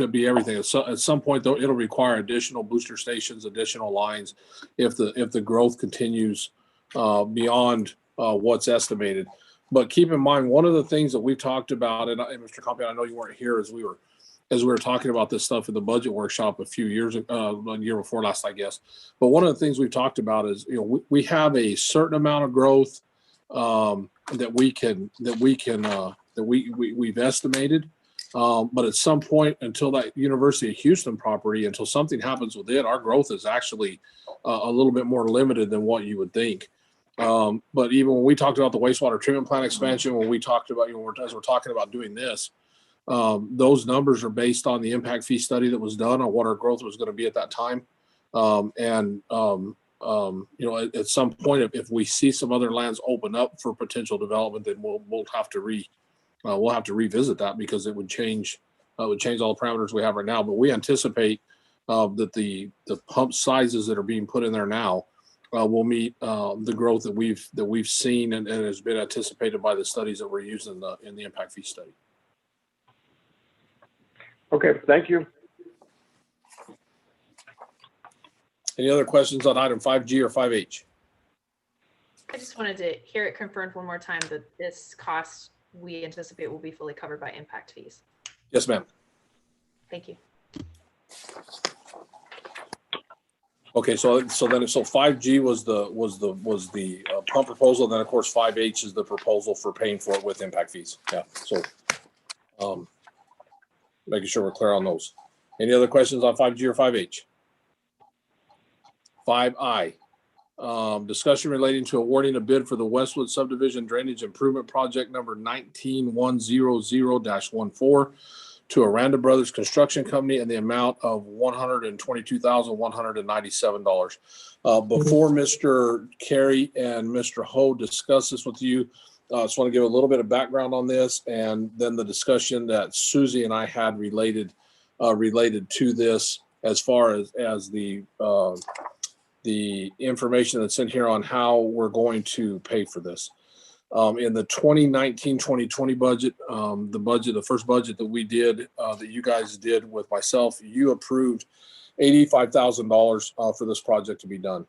be everything. At some point, though, it'll require additional booster stations, additional lines, if the growth continues beyond what's estimated. But keep in mind, one of the things that we've talked about, and Mr. Compion, I know you weren't here as we were talking about this stuff in the budget workshop a year before last, I guess. But one of the things we've talked about is, we have a certain amount of growth that we can that we've estimated. But at some point, until that University of Houston property, until something happens with it, our growth is actually a little bit more limited than what you would think. But even when we talked about the wastewater treatment plant expansion, when we talked about, as we're talking about doing this, those numbers are based on the impact fee study that was done on what our growth was going to be at that time. At some point, if we see some other lands open up for potential development, then we'll have to revisit that, because it would change all the parameters we have right now. But we anticipate that the pump sizes that are being put in there now will meet the growth that we've seen and has been anticipated by the studies that were used in the impact fee study. Okay, thank you. Any other questions on item 5G or 5H? I just wanted to hear it confirmed one more time that this cost we anticipate will be fully covered by impact fees. Yes, ma'am. Thank you. Okay, so 5G was the pump proposal. Then of course 5H is the proposal for paying for it with impact fees. Yeah. So making sure we're clear on those. Any other questions on 5G or 5H? 5I. Discussion relating to awarding a bid for the Westwood Subdivision Drainage Improvement Project number 19100-14 to Aranda Brothers Construction Company in the amount of $122,197. Before Mr. Carey and Mr. Ho discuss this with you, I just want to give a little bit of background on this, and then the discussion that Susie and I had related to this, as far as the information that's in here on how we're going to pay for this. In the 2019-2020 budget, the first budget that we did, that you guys did with myself, you approved $85,000 for this project to be done.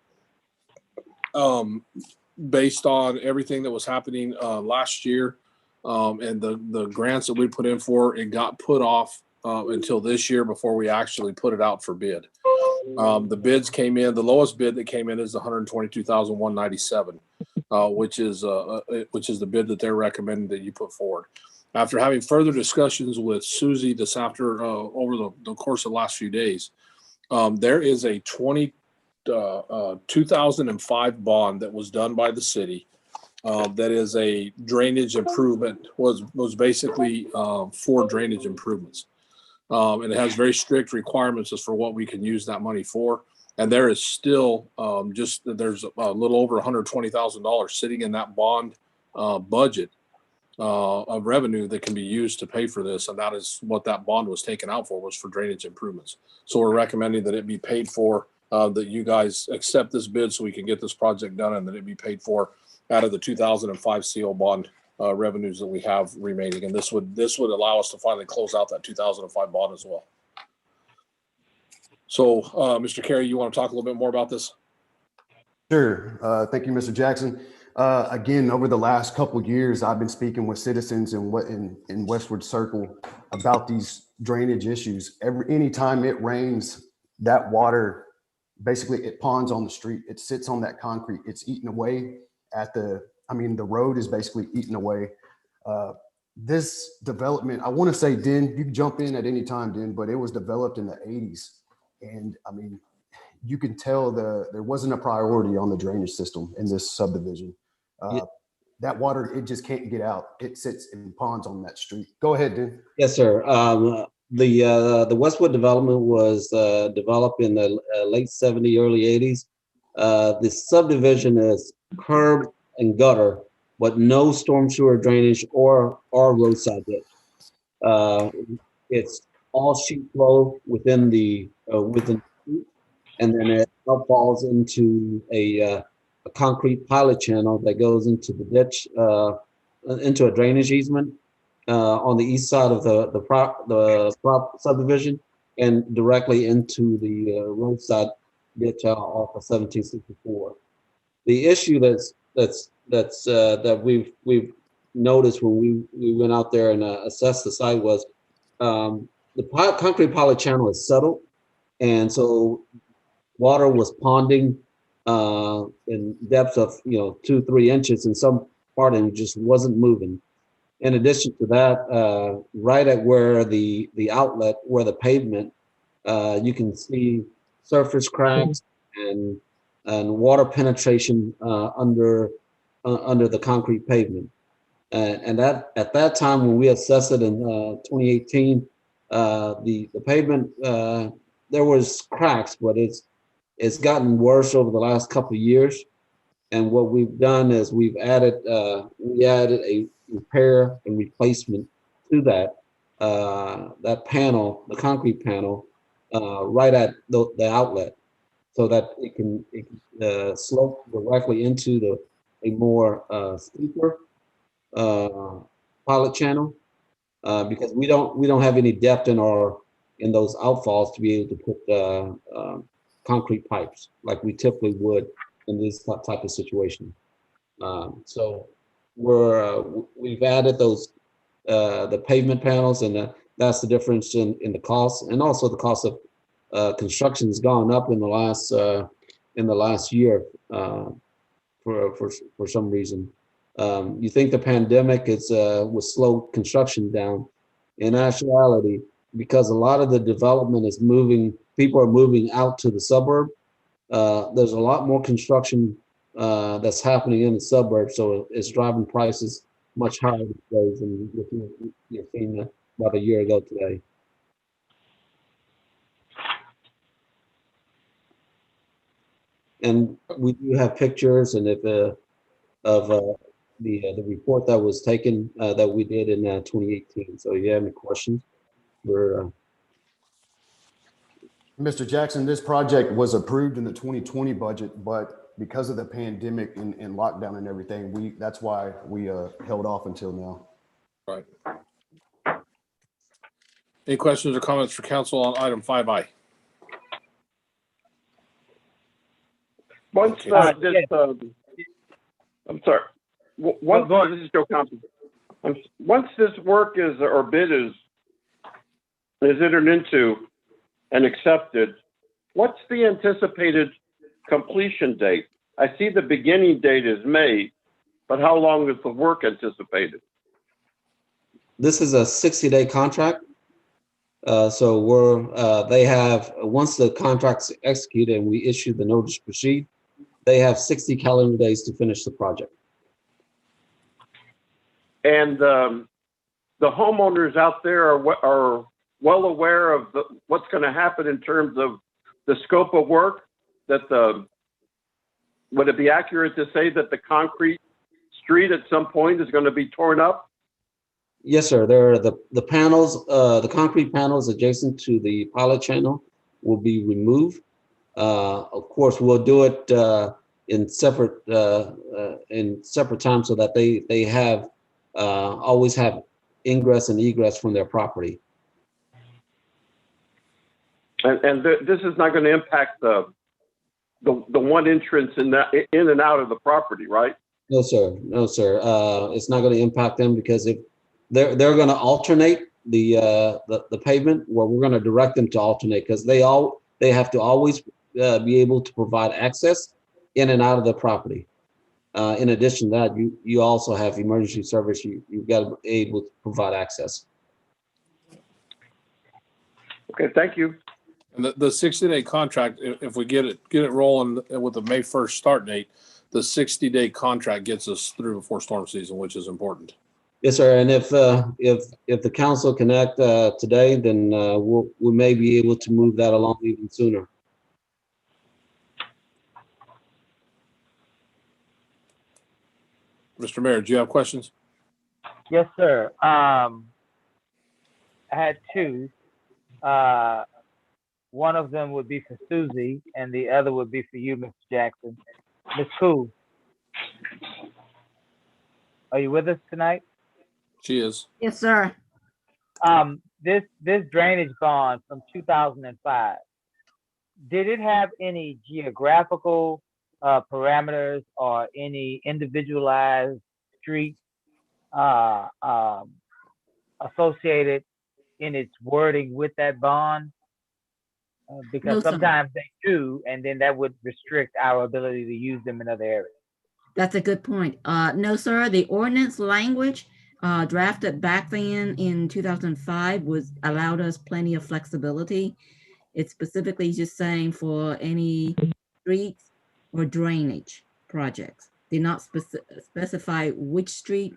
Based on everything that was happening last year and the grants that we put in for, it got put off until this year before we actually put it out for bid. The bids came in. The lowest bid that came in is $122,197, which is the bid that they're recommending that you put forward. After having further discussions with Susie over the course of the last few days, there is a 2005 bond that was done by the city. That is a drainage improvement, was basically for drainage improvements. And it has very strict requirements as for what we can use that money for. And there is still there's a little over $120,000 sitting in that bond budget of revenue that can be used to pay for this. And that is what that bond was taken out for, was for drainage improvements. So we're recommending that it be paid for, that you guys accept this bid so we can get this project done, and that it be paid for out of the 2005 CO bond revenues that we have remaining. And this would allow us to finally close out that 2005 bond as well. So Mr. Carey, you want to talk a little bit more about this? Sure. Thank you, Mr. Jackson. Again, over the last couple of years, I've been speaking with citizens in Westwood Circle about these drainage issues. Anytime it rains, that water, basically it ponds on the street. It sits on that concrete. It's eaten away the road is basically eaten away. This development, I want to say, Den, you can jump in at any time, Den, but it was developed in the 80s. And I mean, you can tell there wasn't a priority on the drainage system in this subdivision. That water, it just can't get out. It sits in ponds on that street. Go ahead, Den. Yes, sir. The Westwood development was developed in the late 70s, early 80s. The subdivision is curb and gutter, but no storm sewer drainage or roadside ditch. It's all sheet flow within the street, and then it falls into a concrete pilot channel that goes into the ditch, into a drainage easement on the east side of the subdivision, and directly into the roadside ditch off of 1764. The issue that we've noticed when we went out there and assessed the site was the concrete pilot channel is settled, and so water was ponding in depths of 2-3 inches in some part, and just wasn't moving. In addition to that, right at where the outlet, where the pavement, you can see surface cracks and water penetration under the concrete pavement. And that at that time when we assessed it in 2018, the pavement, there was cracks, but it's gotten worse over the last couple of years. And what we've done is we added a repair and replacement to that panel, the concrete panel, right at the outlet, so that it can slope directly into a more steeper pilot channel, because we don't have any depth in those outfalls to be able to put concrete pipes like we typically would in this type of situation. So we've added those the pavement panels, and that's the difference in the cost, and also the cost of construction has gone up in the last year for some reason. You think the pandemic was slow construction down. In actuality, because a lot of the development is moving, people are moving out to the suburb. There's a lot more construction that's happening in the suburbs, so it's driving prices much higher these days than you've seen about a year ago today. And we do have pictures, and if of the report that was taken that we did in 2018. So if you have any questions, we're Mr. Jackson, this project was approved in the 2020 budget, but because of the pandemic and lockdown and everything, that's why we held off until now. Right. Any questions or comments for council on item 5I? Once I'm sorry. Once this is Joe Compton. Once this work is or bid is entered into and accepted, what's the anticipated completion date? I see the beginning date is May, but how long is the work anticipated? This is a 60-day contract. So they have, once the contract's executed and we issue the notice to proceed, they have 60 calendar days to finish the project. And the homeowners out there are well aware of what's going to happen in terms of the scope of work. Would it be accurate to say that the concrete street at some point is going to be torn up? Yes, sir. There are the panels, the concrete panels adjacent to the pilot channel will be removed. Of course, we'll do it in separate times so that they have always have ingress and egress from their property. And this is not going to impact the one entrance in and out of the property, right? No, sir. No, sir. It's not going to impact them, because if they're going to alternate the pavement, where we're going to direct them to alternate, because they have to always be able to provide access in and out of the property. In addition to that, you also have emergency service. You've got to be able to provide access. Okay, thank you. And the 60-day contract, if we get it rolling with the May 1st start date, the 60-day contract gets us through before storm season, which is important. Yes, sir. And if the council can act today, then we may be able to move that along even sooner. Mr. Mayor, do you have questions? Yes, sir. I had two. One of them would be for Susie, and the other would be for you, Mr. Jackson. Ms. Koo, are you with us tonight? She is. Yes, sir. This drainage bond from 2005, did it have any geographical parameters or any individualized street associated in its wording with that bond? Because No, sir. sometimes they do, and then that would restrict our ability to use them in other areas. That's a good point. No, sir, the ordinance language drafted back then in 2005 was allowed us plenty of flexibility. It's specifically just saying for any streets or drainage projects. Did not specify which street,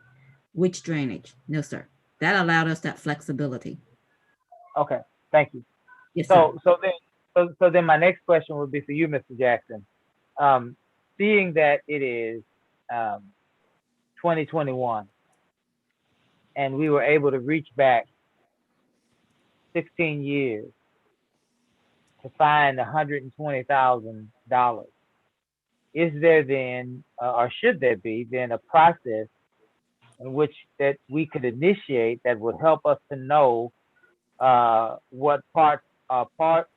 which drainage. No, sir. That allowed us that flexibility. Okay, thank you. Yes, sir. So then my next question would be for you, Mr. Jackson. Seeing that it is 2021 and we were able to reach back 16 years to find $120,000, is there then, or should there be then a process in which that we could initiate that would help us to know what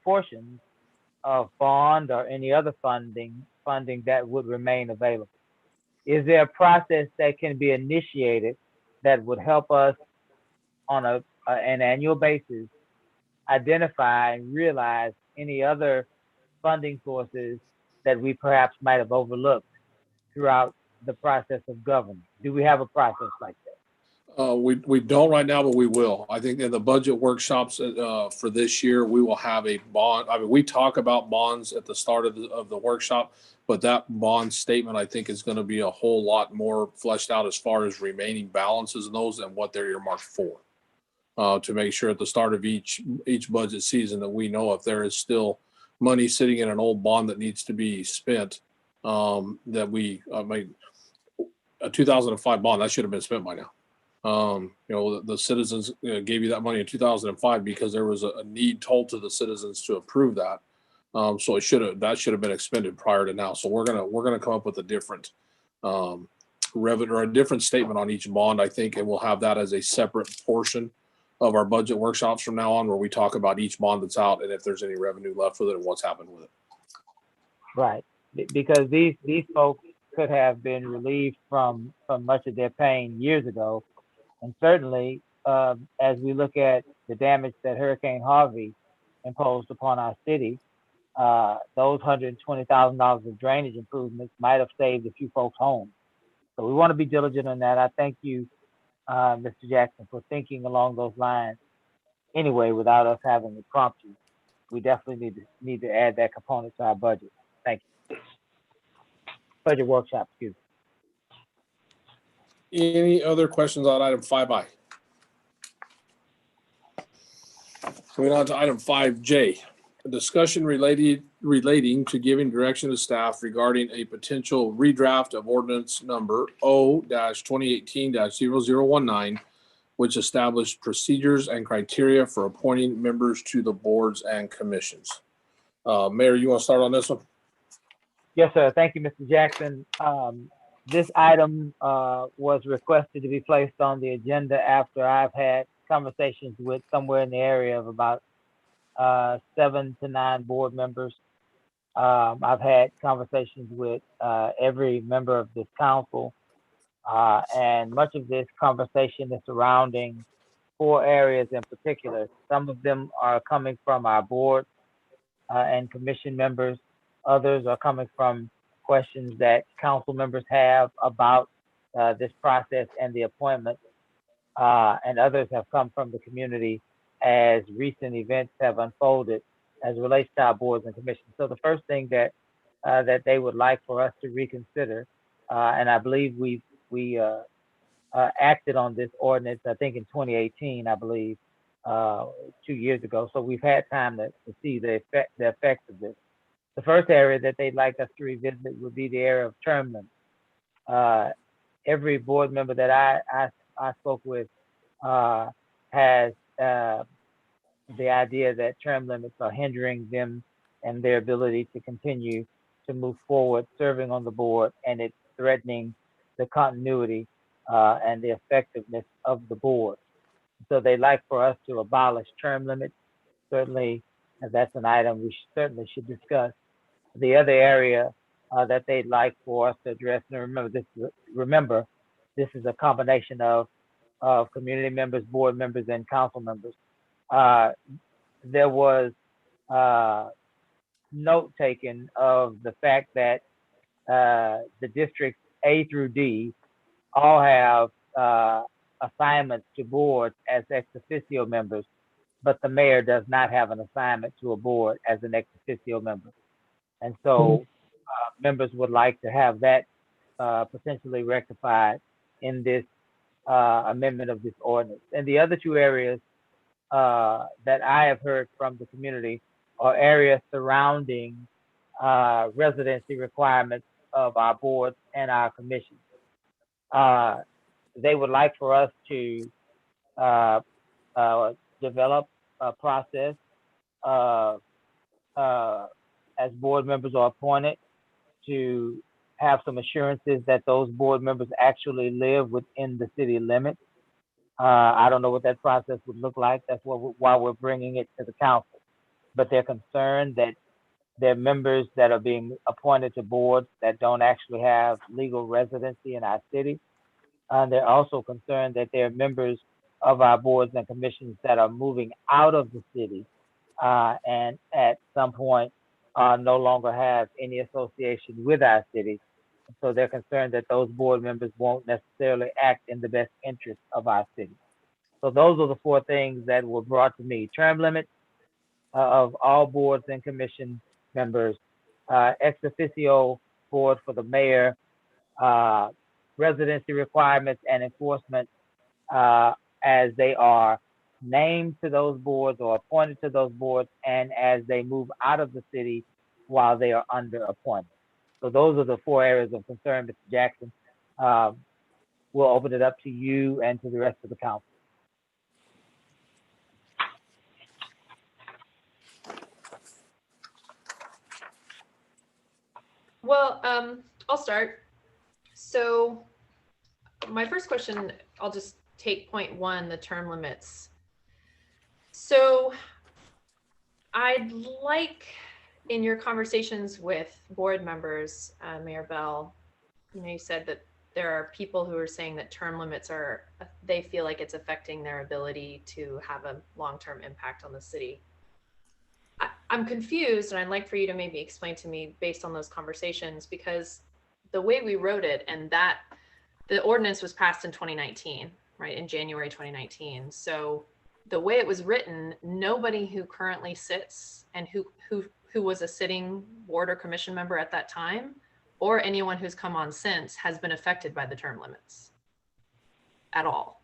portions of bond or any other funding that would remain available? Is there a process that can be initiated that would help us on an annual basis identify and realize any other funding sources that we perhaps might have overlooked throughout the process of governing? Do we have a process like that? We don't right now, but we will. I think in the budget workshops for this year, we will have a bond. I mean, we talk about bonds at the start of the workshop, but that bond statement, I think, is going to be a whole lot more fleshed out as far as remaining balances in those and what they're earmarked for. To make sure at the start of each budget season that we know if there is still money sitting in an old bond that needs to be spent, a 2005 bond, that should have been spent by now. The citizens gave you that money in 2005 because there was a need told to the citizens to approve that. So that should have been expended prior to now. So we're gonna come up with a different revenue or a different statement on each bond, I think, and we'll have that as a separate portion of our budget workshops from now on, where we talk about each bond that's out and if there's any revenue left with it and what's happened with it. Right, because these folks could have been relieved from much of their pain years ago. And certainly, as we look at the damage that Hurricane Harvey imposed upon our city, those $120,000 of drainage improvements might have saved a few folks' homes. So we want to be diligent on that. I thank you, Mr. Jackson, for thinking along those lines. Anyway, without us having to prompt you, we definitely need to add that component to our budget. Thank you. Budget workshop, excuse me. Any other questions on item 5I? Moving on to item 5J, a discussion relating to giving direction to staff regarding a potential redraft of ordinance number O-2018-0019, which established procedures and criteria for appointing members to the boards and commissions. Mayor, you want to start on this one? Yes, sir. Thank you, Mr. Jackson. This item was requested to be placed on the agenda after I've had conversations with somewhere in the area of about 7 to 9 board members. I've had conversations with every member of this council, and much of this conversation is surrounding 4 areas in particular. Some of them are coming from our board and commission members. Others are coming from questions that council members have about this process and the appointment, and others have come from the community as recent events have unfolded as it relates to our boards and commissions. So the first thing that they would like for us to reconsider, and I believe we acted on this ordinance, I think in 2018, I believe, 2 years ago. So we've had time to see the effects of this. The first area that they'd like us to revisit would be the area of term limits. Every board member that I spoke with has the idea that term limits are hindering them and their ability to continue to move forward serving on the board, and it's threatening the continuity and the effectiveness of the board. So they'd like for us to abolish term limits. Certainly, that's an item we certainly should discuss. The other area that they'd like for us to address, and remember, this is a combination of community members, board members, and council members. There was note taken of the fact that the districts A through D all have assignments to boards as ex officio members, but the mayor does not have an assignment to a board as an ex officio member. And so members would like to have that potentially rectified in this amendment of this ordinance. And the other two areas that I have heard from the community are areas surrounding residency requirements of our boards and our commissions. They would like for us to develop a process as board members are appointed to have some assurances that those board members actually live within the city limits. I don't know what that process would look like. That's why we're bringing it to the council. But they're concerned that there are members that are being appointed to boards that don't actually have legal residency in our city. They're also concerned that there are members of our boards and commissions that are moving out of the city and at some point no longer have any association with our city. So they're concerned that those board members won't necessarily act in the best interest of our city. So those are the four things that were brought to me. Term limits of all boards and commission members, ex officio board for the mayor, residency requirements and enforcement as they are named to those boards or appointed to those boards, and as they move out of the city while they are under appointment. So those are the four areas of concern, Mr. Jackson. We'll open it up to you and to the rest of the council. Well, I'll start. So my first question, I'll just take point one, the term limits. So I'd like, in your conversations with board members, Mayor Bell, you said that there are people who are saying that term limits they feel like it's affecting their ability to have a long-term impact on the city. I'm confused, and I'd like for you to maybe explain to me based on those conversations, because the way we wrote it, and that the ordinance was passed in 2019, right, in January 2019. So the way it was written, nobody who currently sits and who was a sitting board or commission member at that time, or anyone who's come on since, has been affected by the term limits at all.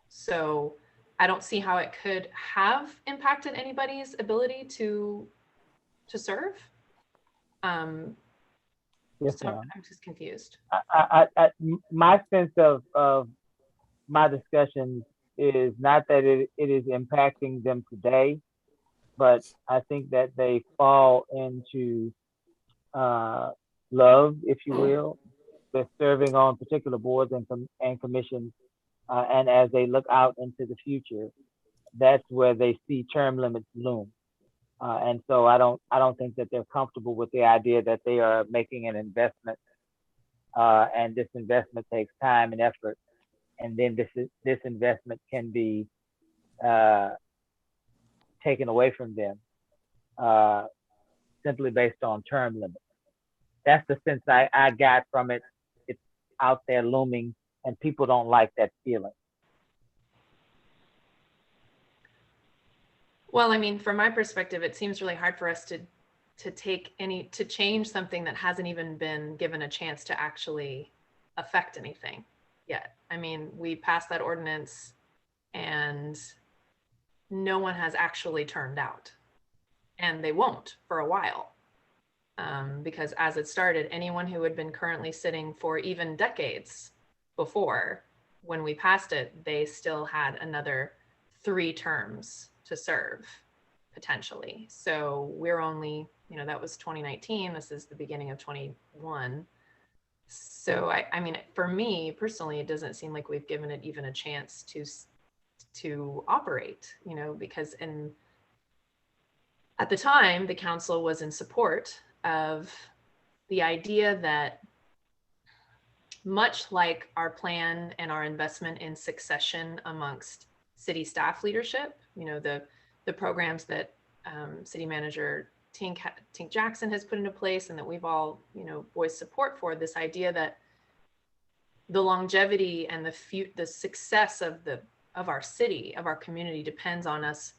So I don't see how it could have impacted anybody's ability to serve. Yes, so ma'am. I'm just confused. My sense of my discussions is not that it is impacting them today, but I think that they fall into love, if you will. They're serving on particular boards and commissions, and as they look out into the future, that's where they see term limits loom. And so I don't think that they're comfortable with the idea that they are making an investment, and this investment takes time and effort, and then this investment can be taken away from them simply based on term limits. That's the sense I got from it. It's out there looming, and people don't like that feeling. Well, I mean, from my perspective, it seems really hard for us to change something that hasn't even been given a chance to actually affect anything yet. I mean, we passed that ordinance and no one has actually turned out, and they won't for a while. Because as it started, anyone who had been currently sitting for even decades before when we passed it, they still had another 3 terms to serve potentially. So we're only, that was 2019. This is the beginning of 21. So I mean, for me personally, it doesn't seem like we've given it even a chance to operate, because at the time, the council was in support of the idea that, much like our plan and our investment in succession amongst city staff leadership, the programs that City Manager Tink Jackson has put into place and that we've all, voiced support for, this idea that, the longevity and the success of our city, of our community, depends on us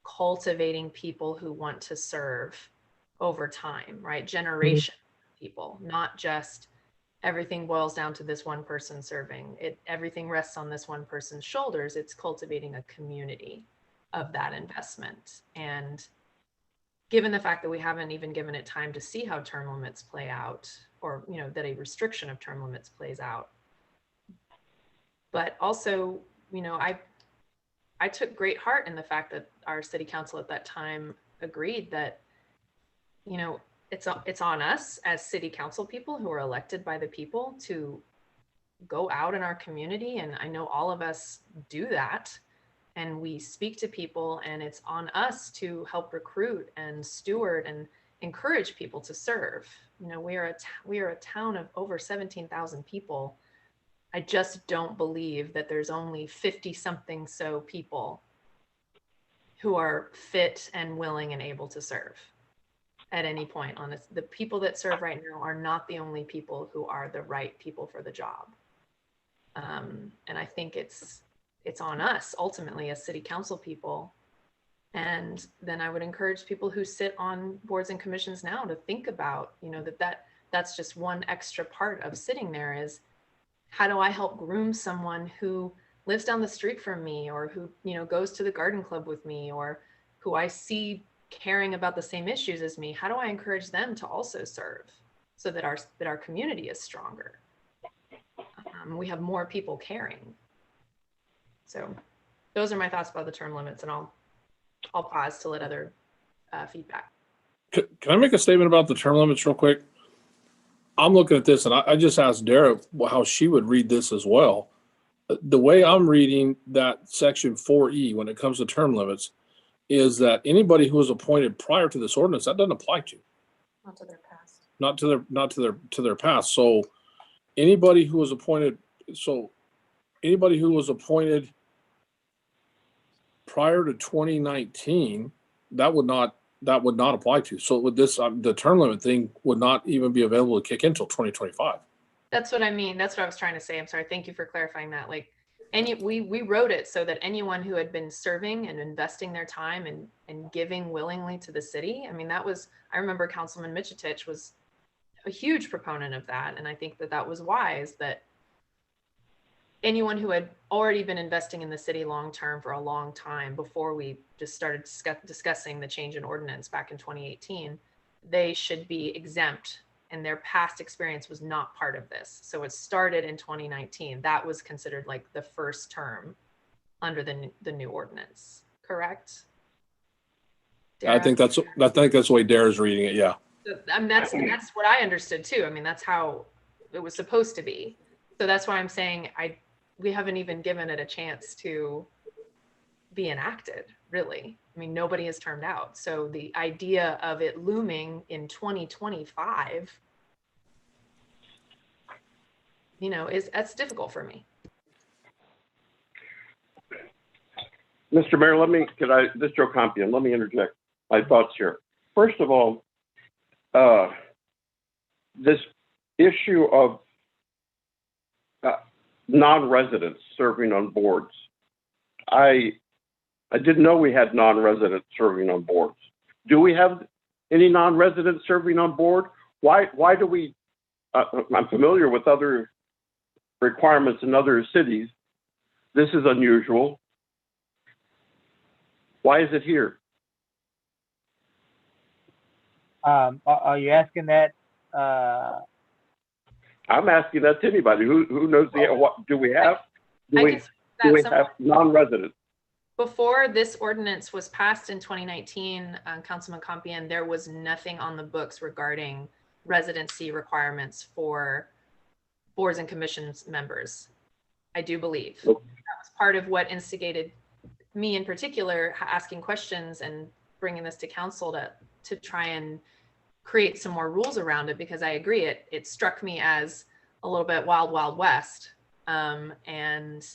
cultivating people who want to serve over time, right? Generation people, not just everything boils down to this one person serving. Everything rests on this one person's shoulders. It's cultivating a community of that investment. And given the fact that we haven't even given it time to see how term limits play out, or that a restriction of term limits plays out. But also, I took great heart in the fact that our city council at that time agreed that, it's on us as city council people who are elected by the people to go out in our community. And I know all of us do that. And we speak to people, and it's on us to help recruit and steward and encourage people to serve. We are a town of over 17,000 people. I just don't believe that there's only 50 something so people who are fit and willing and able to serve at any point on this. The people that serve right now are not the only people who are the right people for the job. And I think it's on us ultimately as city council people. And then I would encourage people who sit on boards and commissions now to think about, that's just one extra part of sitting there is, how do I help groom someone who lives down the street from me, or who, goes to the garden club with me, or who I see caring about the same issues as me? How do I encourage them to also serve so that our community is stronger? We have more people caring. So those are my thoughts about the term limits, and I'll pause to let other feedback. Can I make a statement about the term limits real quick? I'm looking at this, and I just asked Dara how she would read this as well. The way I'm reading that section 4E when it comes to term limits is that anybody who was appointed prior to this ordinance, that doesn't apply to. Not to their past. Not to their past. So anybody who was appointed prior to 2019, that would not apply to. So with this, the term limit thing would not even be available to kick in until 2025. That's what I mean. That's what I was trying to say. I'm sorry. Thank you for clarifying that. Like, we wrote it so that anyone who had been serving and investing their time and giving willingly to the city. I mean, I remember Councilman Michitich was a huge proponent of that. And I think that was wise, that anyone who had already been investing in the city long-term for a long time before we just started discussing the change in ordinance back in 2018, they should be exempt, and their past experience was not part of this. So it started in 2019. That was considered like the first term under the new ordinance, correct? Dara? I think that's the way Dara's reading it. Yeah. I mean, that's what I understood too. I mean, that's how it was supposed to be. So that's why I'm saying we haven't even given it a chance to be enacted, really. I mean, nobody has turned out. So the idea of it looming in 2025, that's difficult for me. Mr. Mayor, this is Joe Compion, let me interject my thoughts here. First of all, this issue of non-residents serving on boards. I didn't know we had non-residents serving on boards. Do we have any non-residents serving on board? Why do we, I'm familiar with other requirements in other cities. This is unusual. Why is it here? Are you asking that? I'm asking that to anybody who knows what do we have? Do we have non-residents? Before this ordinance was passed in 2019, Councilman Compion, there was nothing on the books regarding residency requirements for boards and commissions members. I do believe that was part of what instigated me in particular asking questions and bringing this to council to try and create some more rules around it, because I agree, it struck me as a little bit wild, wild west, and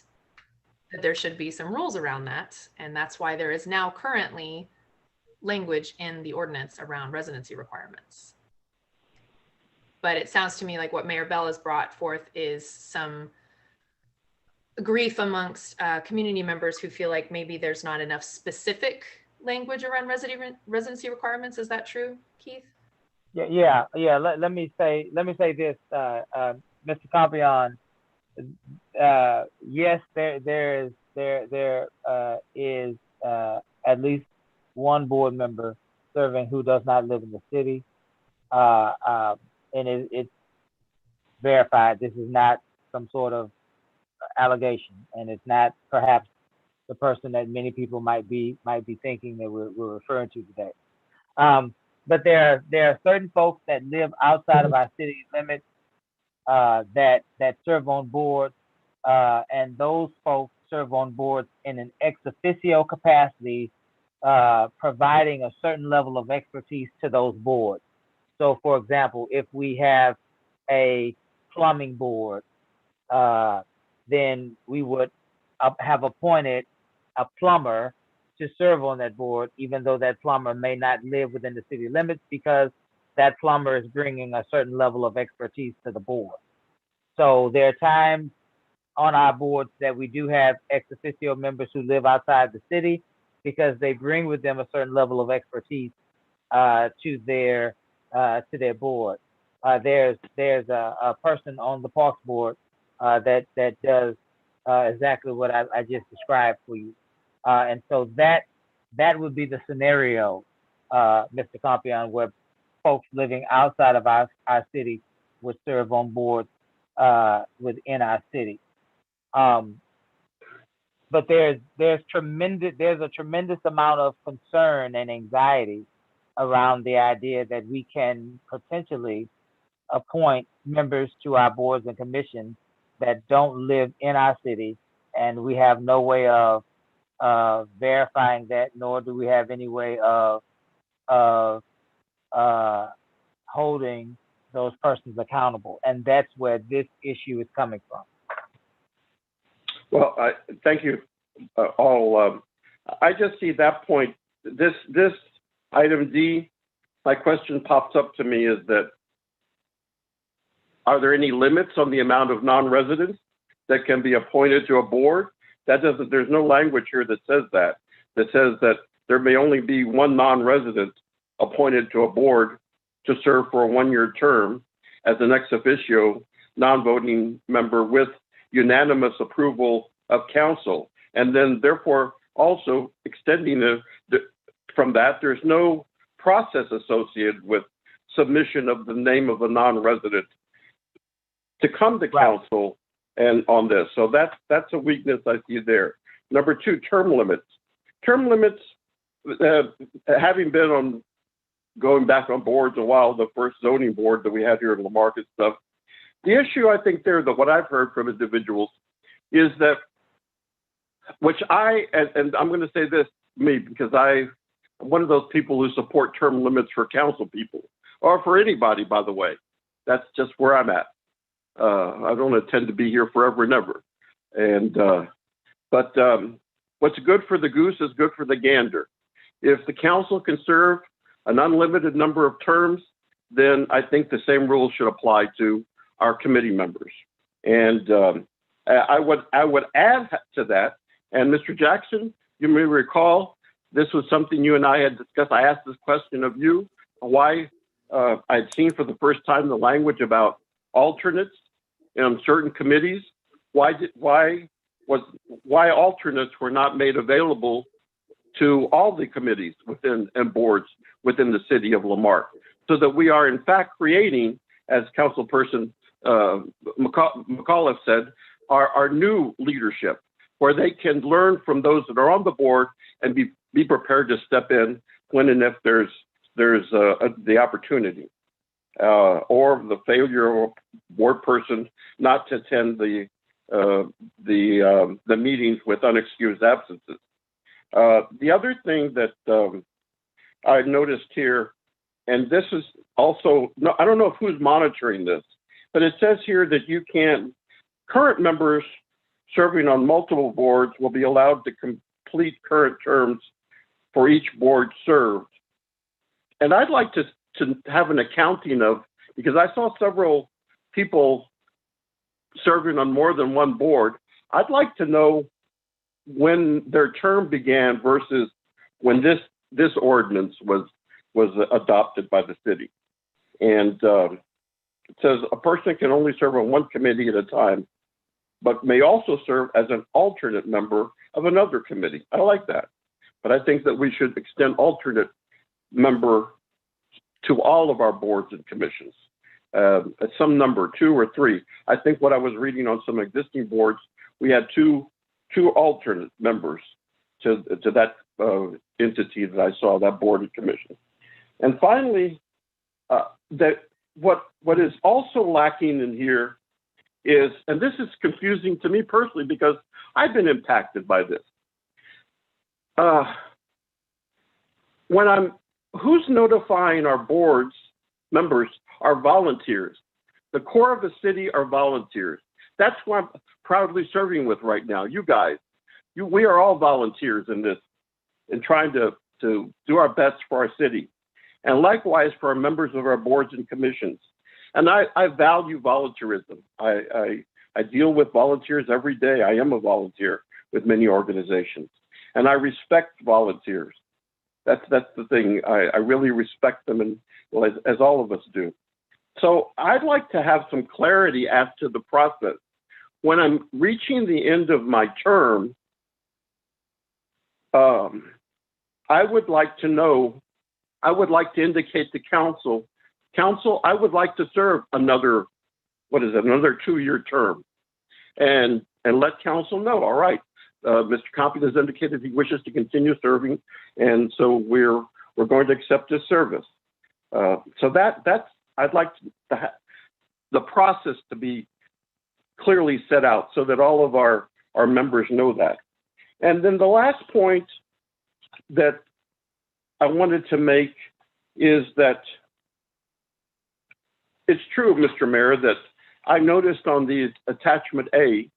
that there should be some rules around that. And that's why there is now currently language in the ordinance around residency requirements. But it sounds to me like what Mayor Bell has brought forth is some grief amongst community members who feel like maybe there's not enough specific language around residency requirements. Is that true, Keith? Yeah. Let me say this, Mr. Campion. Yes, there is at least one board member serving who does not live in the city, and it's verified. This is not some sort of allegation, and it's not perhaps the person that many people might be thinking that we're referring to today. But there are certain folks that live outside of our city limits that serve on boards, and those folks serve on boards in an ex officio capacity, providing a certain level of expertise to those boards. So, for example, if we have a plumbing board, then we would have appointed a plumber to serve on that board, even though that plumber may not live within the city limits, because that plumber is bringing a certain level of expertise to the board. So there are times on our boards that we do have ex officio members who live outside the city because they bring with them a certain level of expertise to their board. There's a person on the Parks Board that does exactly what I just described for you, and so that would be the scenario, Mr. Campion, where folks living outside of our city would serve on boards within our city. But there's a tremendous amount of concern and anxiety around the idea that we can potentially appoint members to our boards and commissions that don't live in our city, and we have no way of verifying that, nor do we have any way of holding those persons accountable, and that's where this issue is coming from. Well, thank you all. I just see that point. This item D, my question pops up to me is that, are there any limits on the amount of non-residents that can be appointed to a board? There's no language here that says that says that there may only be one non-resident appointed to a board to serve for a one-year term as an ex officio non-voting member with unanimous approval of council. And then therefore also extending from that, there's no process associated with submission of the name of a non-resident to come to council and on this. So that's a weakness I see there. Number two, term limits. Term limits, having been going back on boards a while, the first zoning board that we had here in Marque and stuff, the issue I think there, what I've heard from individuals is that, and I'm going to say this, me, because I'm one of those people who support term limits for council people, or for anybody, by the way. That's just where I'm at. I don't intend to be here forever and ever. But what's good for the goose is good for the gander. If the council can serve an unlimited number of terms, then I think the same rules should apply to our committee members. And I would add to that, and Mr. Jackson, you may recall, this was something you and I had discussed. I asked this question of you, why I'd seen for the first time the language about alternates in certain committees. Why alternates were not made available to all the committees and boards within the city of La Marque, so that we are in fact creating, as Councilperson McAuliffe said, our new leadership, where they can learn from those that are on the board and be prepared to step in when and if there's the opportunity, or the failure of a board person not to attend the meetings with unexcused absences. The other thing that I noticed here, and this is also, I don't know who's monitoring this, but it says here that current members serving on multiple boards will be allowed to complete current terms for each board served. And I'd like to have an accounting of because I saw several people serving on more than one board. I'd like to know when their term began versus when this ordinance was adopted by the city. And it says a person can only serve on one committee at a time, but may also serve as an alternate member of another committee. I like that. But I think that we should extend alternate member to all of our boards and commissions. At some number, 2 or 3. I think what I was reading on some existing boards, we had two alternate members to that entity that I saw, that board and commission. And finally, that what is also lacking in here is, and this is confusing to me personally because I've been impacted by this. Who's notifying our boards members are volunteers. The core of the city are volunteers. That's who I'm proudly serving with right now. You guys, we are all volunteers in this, in trying to do our best for our city. And likewise for our members of our boards and commissions. And I value volunteerism. I deal with volunteers every day. I am a volunteer with many organizations. And I respect volunteers. That's the thing. I really respect them, and well, as all of us do. So I'd like to have some clarity as to the process. When I'm reaching the end of my term, I would like to know, I would like to indicate to council, I would like to serve another 2-year term. And let council know, all right, Mr. Compion has indicated he wishes to continue serving, and so we're going to accept his service. So that's, I'd like the process to be clearly set out so that all of our members know that. And then the last point that I wanted to make is that it's true, Mr. Mayor, that I noticed on the attachment A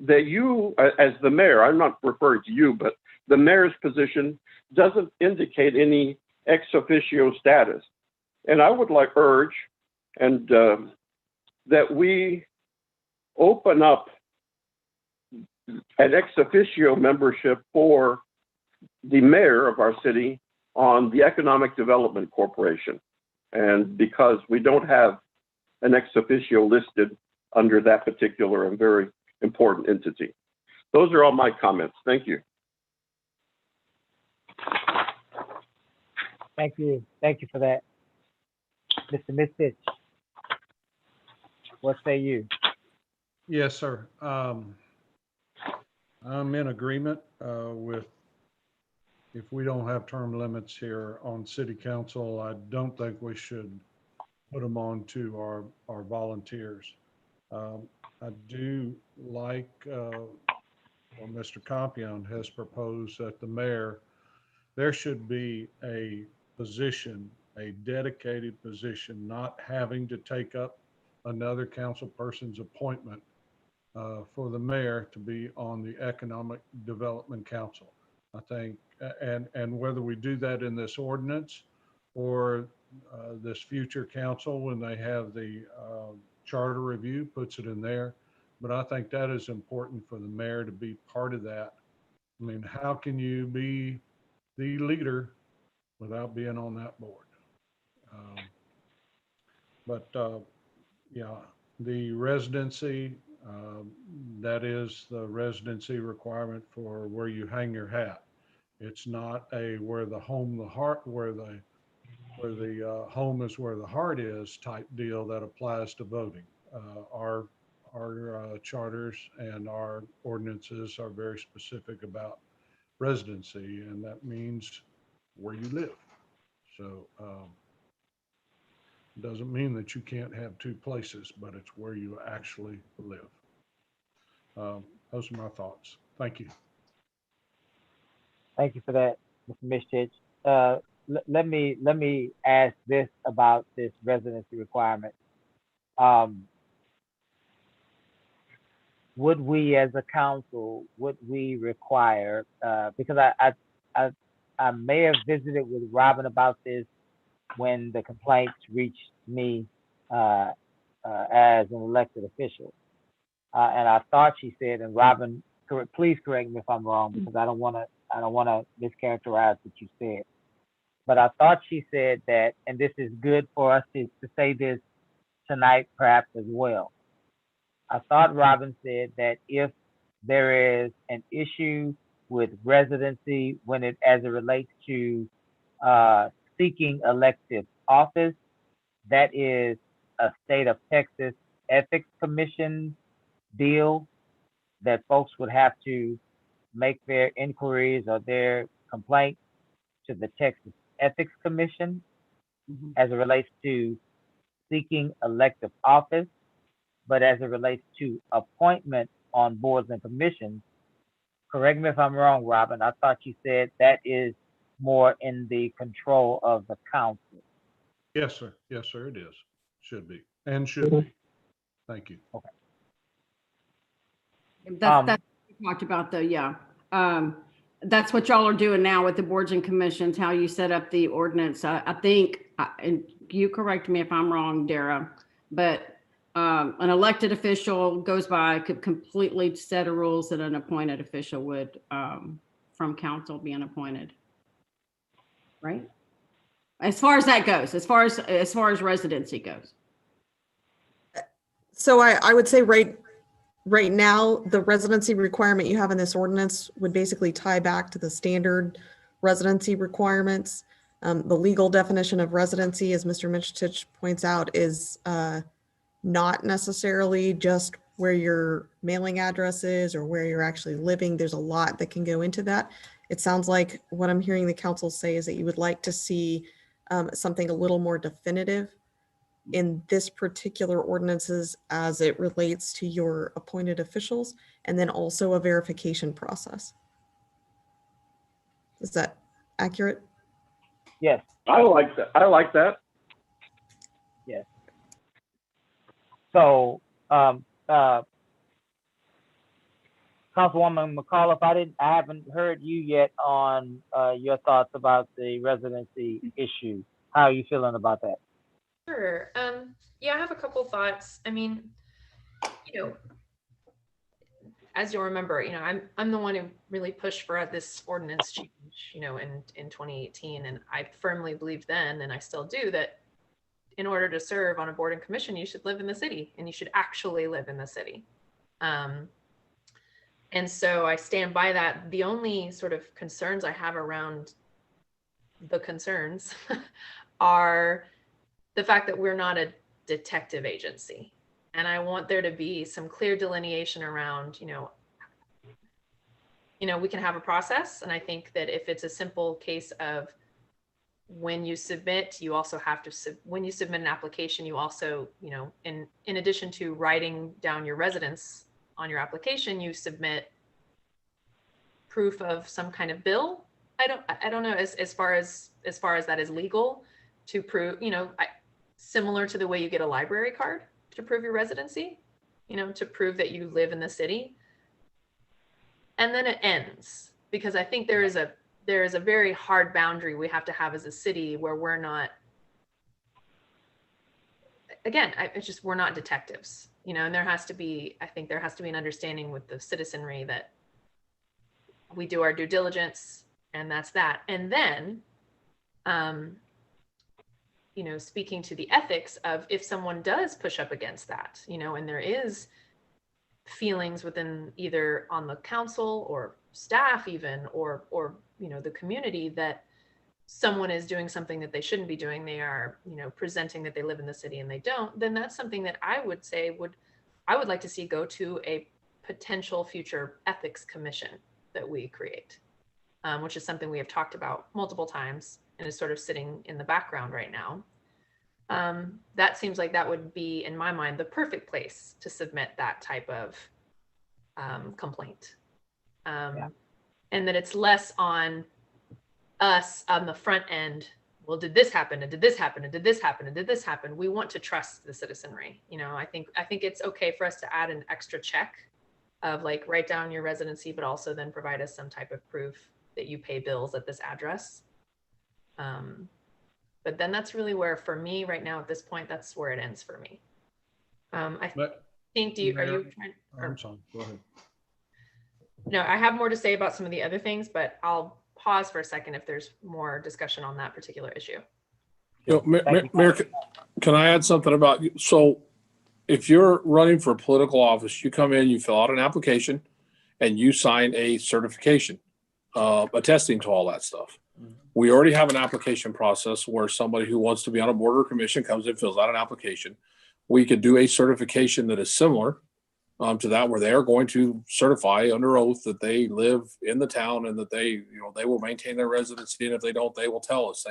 that you, as the mayor, I'm not referring to you, but the mayor's position doesn't indicate any ex officio status. And I would urge that we open up an ex officio membership for the mayor of our city on the Economic Development Corporation. And because we don't have an ex officio listed under that particular and very important entity. Those are all my comments. Thank you. Thank you. Thank you for that. Mr. Mistich, what say you? Yes, sir. I'm in agreement with, if we don't have term limits here on city council, I don't think we should put them on to our volunteers. I do like what Mr. Compion has proposed, that the mayor, there should be a position, a dedicated position, not having to take up another council person's appointment for the mayor to be on the Economic Development Council. I think, and whether we do that in this ordinance or this future council, when they have the charter review, puts it in there. But I think that is important for the mayor to be part of that. I mean, how can you be the leader without being on that board? Yeah, the residency, that is the residency requirement for where you hang your hat. It's not a where the home is where the heart is type deal that applies to voting. Our charters and our ordinances are very specific about residency, and that means where you live. So doesn't mean that you can't have two places, but it's where you actually live. Those are my thoughts. Thank you. Thank you for that, Mr. Mistich. Let me ask this about this residency requirement. Would we, as a council, would we require? Because I may have visited with Robin about this when the complaints reached me as an elected official. And I thought she said, and Robin, please correct me if I'm wrong, because I don't want to mischaracterize what you said. But I thought she said that, and this is good for us to say this tonight, perhaps as well. I thought Robin said that if there is an issue with residency as it relates to seeking elective office, that is a state of Texas Ethics Commission deal that folks would have to make their inquiries or their complaints to the Texas Ethics Commission as it relates to seeking elective office. But as it relates to appointment on boards and commissions, correct me if I'm wrong, Robin, I thought you said that is more in the control of the council. Yes, sir. Yes, sir, it is. Should be, and should be. Thank you. Okay. That's what we talked about though, yeah. That's what y'all are doing now with the boards and commissions, how you set up the ordinance. I think, and you correct me if I'm wrong, Dara, but an elected official goes by, could completely set of rules that an appointed official would from council being appointed. Right? As far as that goes, as far as residency goes. So I would say right now, the residency requirement you have in this ordinance would basically tie back to the standard residency requirements. The legal definition of residency, as Mr. Michitich points out, is not necessarily just where your mailing address is or where you're actually living. There's a lot that can go into that. It sounds like what I'm hearing the council say is that you would like to see something a little more definitive in this particular ordinances as it relates to your appointed officials, and then also a verification process. Is that accurate? Yes. I like that. I like that. Yes. So, Councilwoman McCullough, I haven't heard you yet on your thoughts about the residency issue. How are you feeling about that? Sure. Yeah, I have a couple thoughts. I mean, as you'll remember, I'm the one who really pushed for this ordinance change, in 2018, and I firmly believed then, and I still do, that in order to serve on a board and commission, you should live in the city, and you should actually live in the city. And so I stand by that. The only sort of concerns I have around the concerns are the fact that we're not a detective agency. And I want there to be some clear delineation around, we can have a process. And I think that if it's a simple case of when you submit, you also have to, when you submit an application, you also, in addition to writing down your residence on your application, you submit proof of some kind of bill. I don't know as far as that is legal to prove, similar to the way you get a library card to prove your residency, to prove that you live in the city. And then it ends, because I think there is a very hard boundary we have to have as a city where we're not, again, we're not detectives, and I think there has to be an understanding with the citizenry that we do our due diligence, and that's that. And then, speaking to the ethics of if someone does push up against that, and there is feelings within either on the council or staff even, or the community that someone is doing something that they shouldn't be doing, they are, presenting that they live in the city and they don't, then that's something that I would say I would like to see go to a potential future ethics commission that we create, which is something we have talked about multiple times and is sort of sitting in the background right now. That seems like that would be, in my mind, the perfect place to submit that type of complaint. And that it's less on us on the front end. Well, did this happen? And did this happen? And did this happen? And did this happen? We want to trust the citizenry. I think it's okay for us to add an extra check of write down your residency, but also then provide us some type of proof that you pay bills at this address. But then that's really where, for me right now at this point, that's where it ends for me. I think, are you trying? I'm sorry, go ahead. No, I have more to say about some of the other things, but I'll pause for a second if there's more discussion on that particular issue. You know, Mayor, can I add something about, so if you're running for political office, you come in, you fill out an application, and you sign a certification attesting to all that stuff. We already have an application process where somebody who wants to be on a board or commission comes in, fills out an application. We could do a certification that is similar to that, where they are going to certify under oath that they live in the town and that they, you know, they will maintain their residency. And if they don't, they will tell us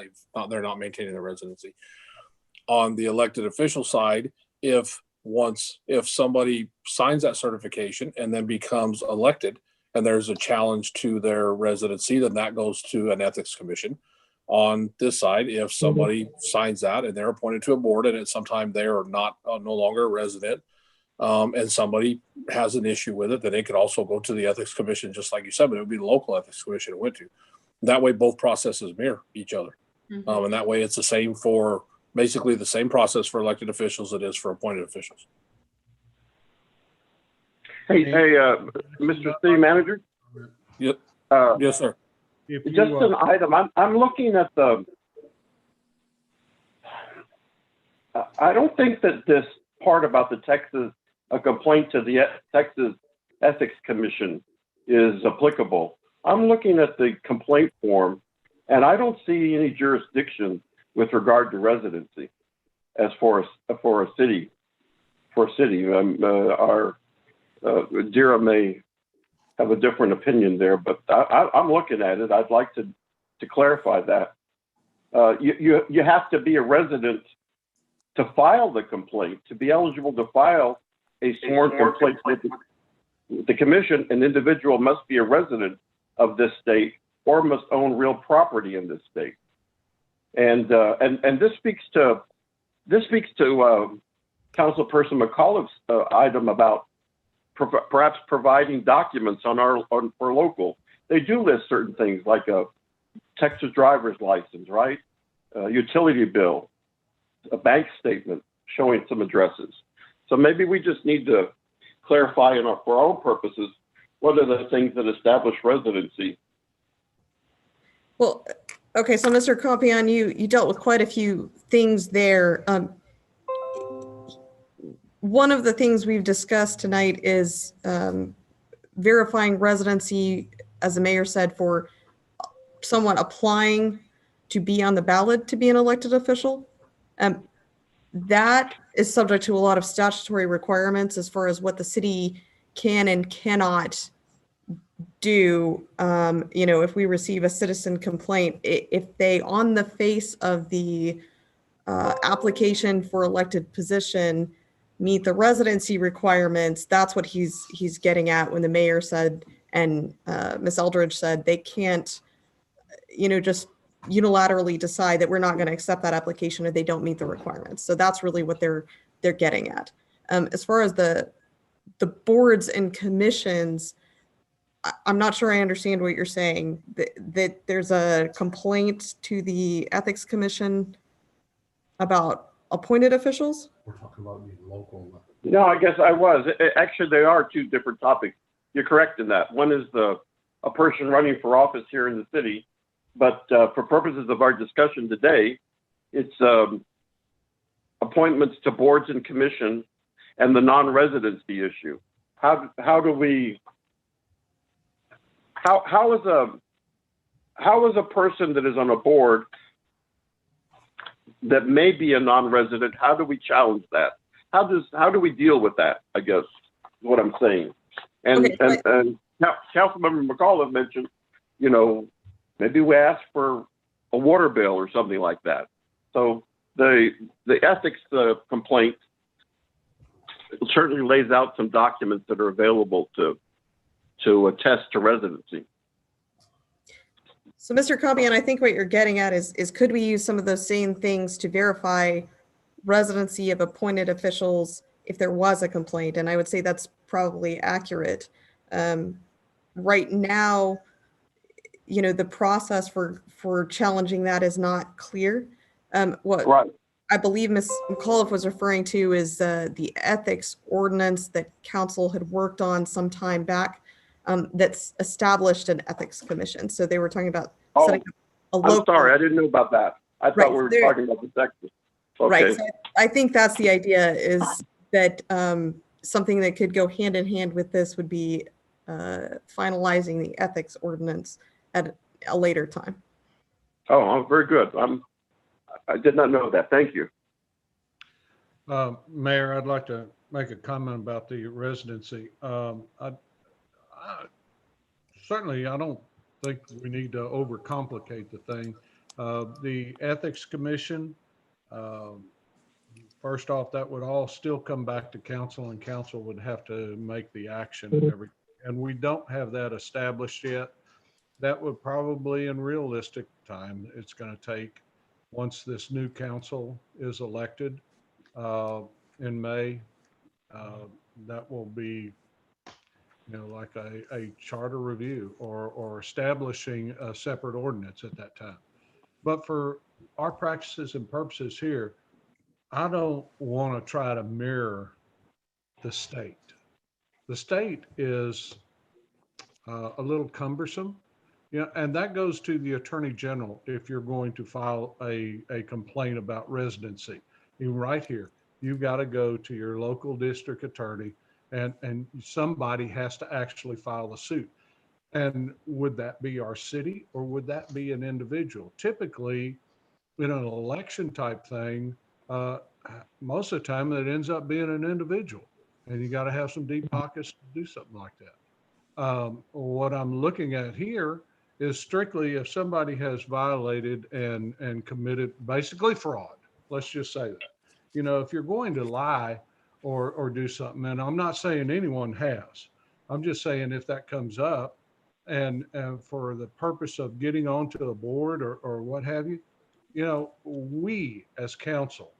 they're not maintaining their residency. On the elected official side, if somebody signs that certification and then becomes elected and there's a challenge to their residency, then that goes to an ethics commission. On this side, if somebody signs that and they're appointed to a board and at some time they are not no longer a resident, and somebody has an issue with it, then it could also go to the ethics commission, just like you said, but it would be the local ethics commission it went to. That way, both processes mirror each other. And that way it's the same for, basically the same process for elected officials it is for appointed officials. Hey, Mr. City Manager? Yep. Yes, sir. Just an item. I'm looking at I don't think that this part about a complaint to the Texas Ethics Commission is applicable. I'm looking at the complaint form, and I don't see any jurisdiction with regard to residency as for a city. Our Dira may have a different opinion there, but I'm looking at it. I'd like to clarify that. You have to be a resident to file the complaint. To be eligible to file a sworn complaint with the commission, an individual must be a resident of this state or must own real property in this state. And this speaks to Councilperson McAuliffe's item about perhaps providing documents for local. They do list certain things like a Texas driver's license, right? Utility bill, a bank statement showing some addresses. So maybe we just need to clarify for our own purposes what are the things that establish residency. Well, okay, so Mr. Compion, you dealt with quite a few things there. One of the things we've discussed tonight is verifying residency, as the mayor said, for someone applying to be on the ballot to be an elected official. That is subject to a lot of statutory requirements as far as what the city can and cannot do. If we receive a citizen complaint, if they on the face of the application for elected position meet the residency requirements, that's what he's getting at when the mayor said, and Ms. Eldridge said, they can't, just unilaterally decide that we're not going to accept that application if they don't meet the requirements. So that's really what they're getting at. As far as the boards and commissions, I'm not sure I understand what you're saying. That there's a complaint to the Ethics Commission about appointed officials? We're talking about the local. No, I guess I was. Actually, they are two different topics. You're correct in that. One is a person running for office here in the city, but for purposes of our discussion today, it's appointments to boards and commission and the non-residency issue. How is a person that is on a board that may be a non-resident, how do we challenge that? How do we deal with that, I guess, is what I'm saying. And Councilmember McAuliffe mentioned, maybe we ask for a water bill or something like that. So the ethics complaint certainly lays out some documents that are available to attest to residency. So Mr. Compion, I think what you're getting at is could we use some of those same things to verify residency of appointed officials if there was a complaint? And I would say that's probably accurate. Right now, the process for challenging that is not clear. What Right. I believe Ms. McAuliffe was referring to is the ethics ordinance that council had worked on some time back, that's established an ethics commission. So they were talking about Oh, setting up a I'm local. sorry, I didn't know about that. I Right, thought we were there- talking about the Texas. Right. Okay. So I think that's the idea, is that something that could go hand in hand with this would be finalizing the ethics ordinance at a later time. Oh, very good. I did not know that. Thank you. Mayor, I'd like to make a comment about the residency. Certainly, I don't think we need to overcomplicate the thing. The Ethics Commission, first off, that would all still come back to council, and council would have to make the action and everything. And we don't have that established yet. That would probably, in realistic time, it's going to take, once this new council is elected in May, that will be, like a charter review or establishing a separate ordinance at that time. But for our practices and purposes here, I don't want to try to mirror the state. The state is a little cumbersome. And that goes to the Attorney General if you're going to file a complaint about residency. Right here, you've got to go to your local district attorney, and somebody has to actually file a suit. And would that be our city, or would that be an individual? Typically, in an election type thing, most of the time it ends up being an individual, and you got to have some deep pockets to do something like that. What I'm looking at here is strictly if somebody has violated and committed basically fraud. Let's just say that. If you're going to lie or do something, and I'm not saying anyone has, I'm just saying if that comes up and for the purpose of getting onto a board or what have you, we as council,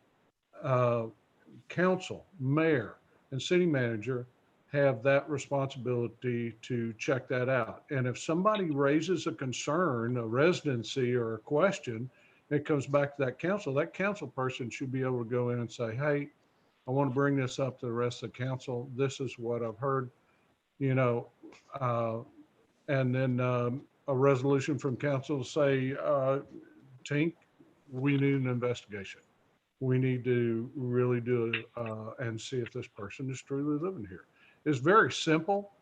mayor, and city manager have that responsibility to check that out. And if somebody raises a concern, a residency, or a question, it comes back to that council person should be able to go in and say, hey, I want to bring this up to the rest of the council. This is what I've heard, and then a resolution from council to say, Tink, we need an investigation. We need to really do it and see if this person is truly living here. It's very simple,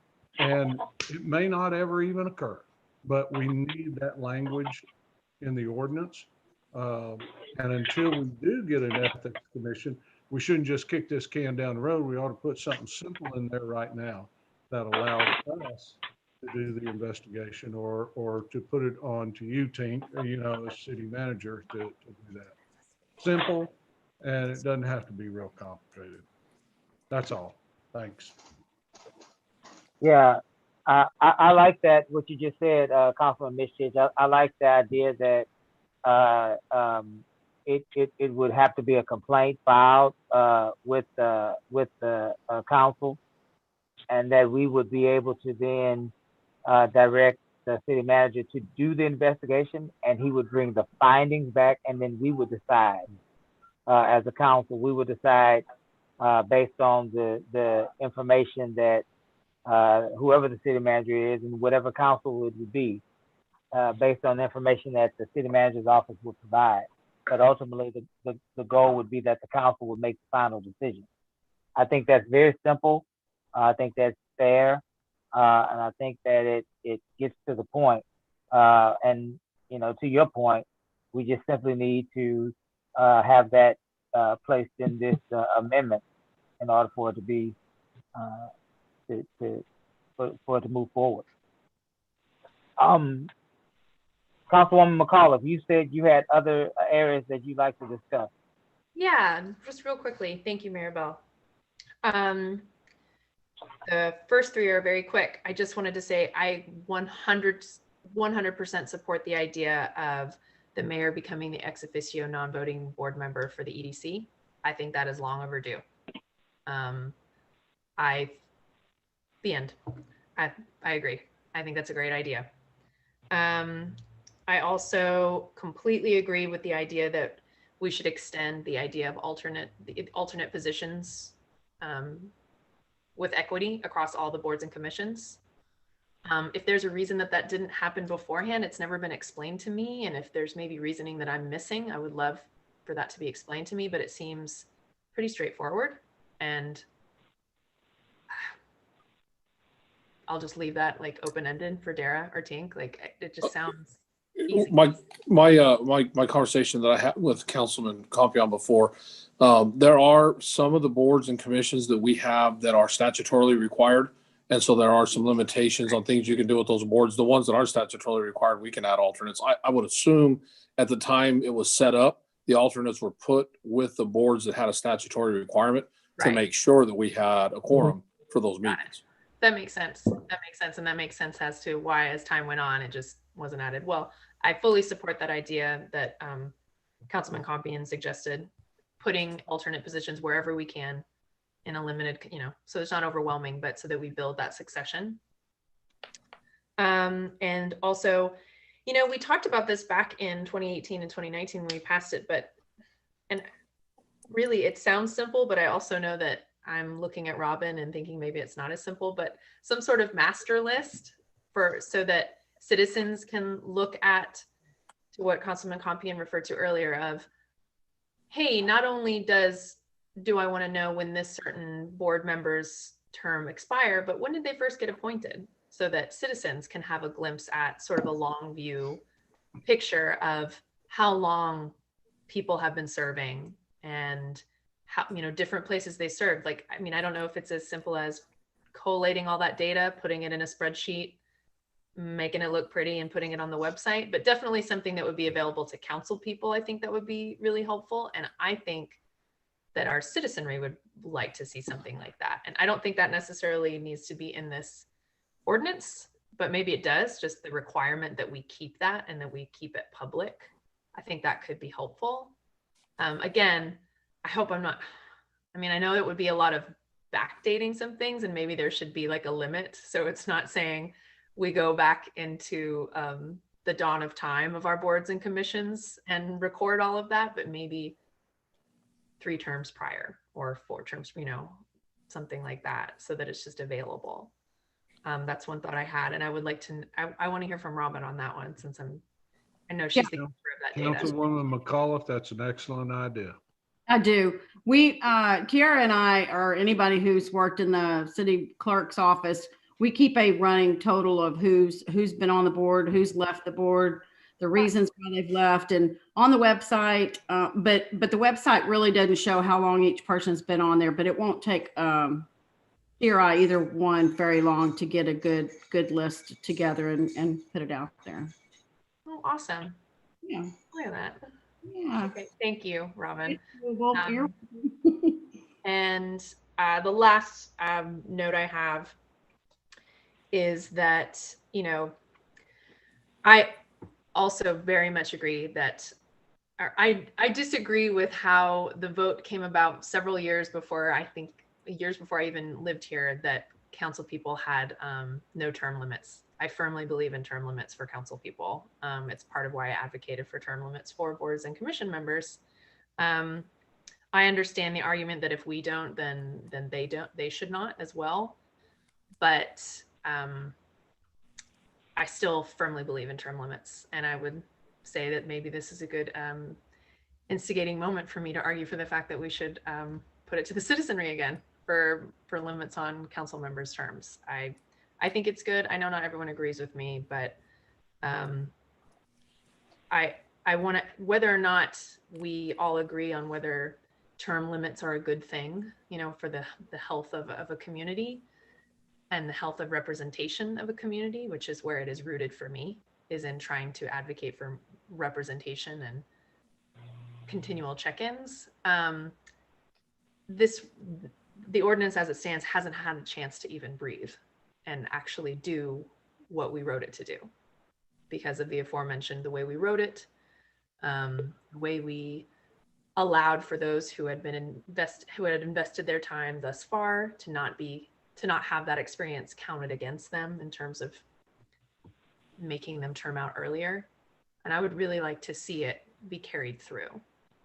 and it may not ever even occur, but we need that language in the ordinance. And until we do get an ethics commission, we shouldn't just kick this can down the road. We ought to put something simple in there right now that allows us to do the investigation, or to put it on to you, Tink, as city manager, to do that. Simple, and it doesn't have to be real complicated. That's all. Thanks. Yeah, I like that, what you just said, Councilman Mishich. I like the idea that it would have to be a complaint filed with the council, and that we would be able to then direct the city manager to do the investigation, and he would bring the findings back, and then we would decide as a council. We would decide based on the information that whoever the city manager is and whatever council would be, based on the information that the city manager's office would provide. But ultimately, the goal would be that the council would make the final decision. I think that's very simple. I think that's fair. And I think that it gets to the point. And, to your point, we just simply need to have that placed in this amendment in order for it to be, for it to move forward. Councilwoman McAuliffe, you said you had other areas that you'd like to discuss. Yeah, just real quickly. Thank you, Maribel. The first three are very quick. I just wanted to say I 100% support the idea of the mayor becoming the ex officio non-voting board member for the EDC. I think that is long overdue. The end. I agree. I think that's a great idea. I also completely agree with the idea that we should extend the idea of alternate positions with equity across all the boards and commissions. If there's a reason that that didn't happen beforehand, it's never been explained to me. And if there's maybe reasoning that I'm missing, I would love for that to be explained to me, but it seems pretty straightforward. And I'll just leave that like open-ended for Dara or Tink. Like it just sounds easy. My conversation that I had with Councilman Compion before, there are some of the boards and commissions that we have that are statutorily required. And so there are some limitations on things you can do with those boards. The ones that aren't statutorily required, we can add alternates. I would assume at the time it was set up, the alternates were put with the boards that had a statutory requirement to make sure that we had a quorum for those meetings. That makes sense. That makes sense. And that makes sense as to why, as time went on, it just wasn't added. Well, I fully support that idea that Councilman Compion suggested, putting alternate positions wherever we can in a limited, so it's not overwhelming, but so that we build that succession. And also, we talked about this back in 2018 and 2019 when we passed it, and really it sounds simple, but I also know that I'm looking at Robin and thinking maybe it's not as simple, but some sort of master list so that citizens can look at, to what Councilman Compion referred to earlier, of, hey, not only do I want to know when this certain board member's term expire, but when did they first get appointed, so that citizens can have a glimpse at sort of a long view picture of how long people have been serving and how, different places they served. Like, I mean, I don't know if it's as simple as collating all that data, putting it in a spreadsheet, making it look pretty and putting it on the website, but definitely something that would be available to council people. I think that would be really helpful. And I think that our citizenry would like to see something like that. And I don't think that necessarily needs to be in this ordinance, but maybe it does, just the requirement that we keep that and that we keep it public. I think that could be helpful. Again, I hope I'm not, I know it would be a lot of backdating some things, and maybe there should be like a limit. So it's not saying we go back into the dawn of time of our boards and commissions and record all of that, but maybe 3 terms prior or 4 terms, something like that, so that it's just available. That's one thought I had, and I would like to, I want to hear from Robin on that one, since I know she's the keeper of that data. Councilwoman McAuliffe, that's an excellent idea. I do. Kiara and I, or anybody who's worked in the city clerk's office, we keep a running total of who's been on the board, who's left the board, the reasons why they've left, and on the website. But the website really doesn't show how long each person's been on there, but it won't take Kiara either one very long to get a good list together and put it out there. Oh, awesome. Yeah. Look at that. Yeah. Okay. Thank you, Robin. Well, And the last note I have is that, I also very much agree that I disagree with how the vote came about several years before, I think years before I even lived here, that council people had no term limits. I firmly believe in term limits for council people. It's part of why I advocated for term limits for boards and commission members. I understand the argument that if we don't, then they should not as well. But I still firmly believe in term limits. And I would say that maybe this is a good instigating moment for me to argue for the fact that we should put it to the citizenry again for limits on council members' terms. I think it's good. I know not everyone agrees with me, but I want to, whether or not we all agree on whether term limits are a good thing, for the health of a community and the health of representation of a community, which is where it is rooted for me, is in trying to advocate for representation and continual check-ins. The ordinance as it stands hasn't had a chance to even breathe and actually do what we wrote it to do, because of the aforementioned, the way we wrote it, the way we allowed for those who had invested their time thus far to not have that experience counted against them in terms of making them term out earlier. And I would really like to see it be carried through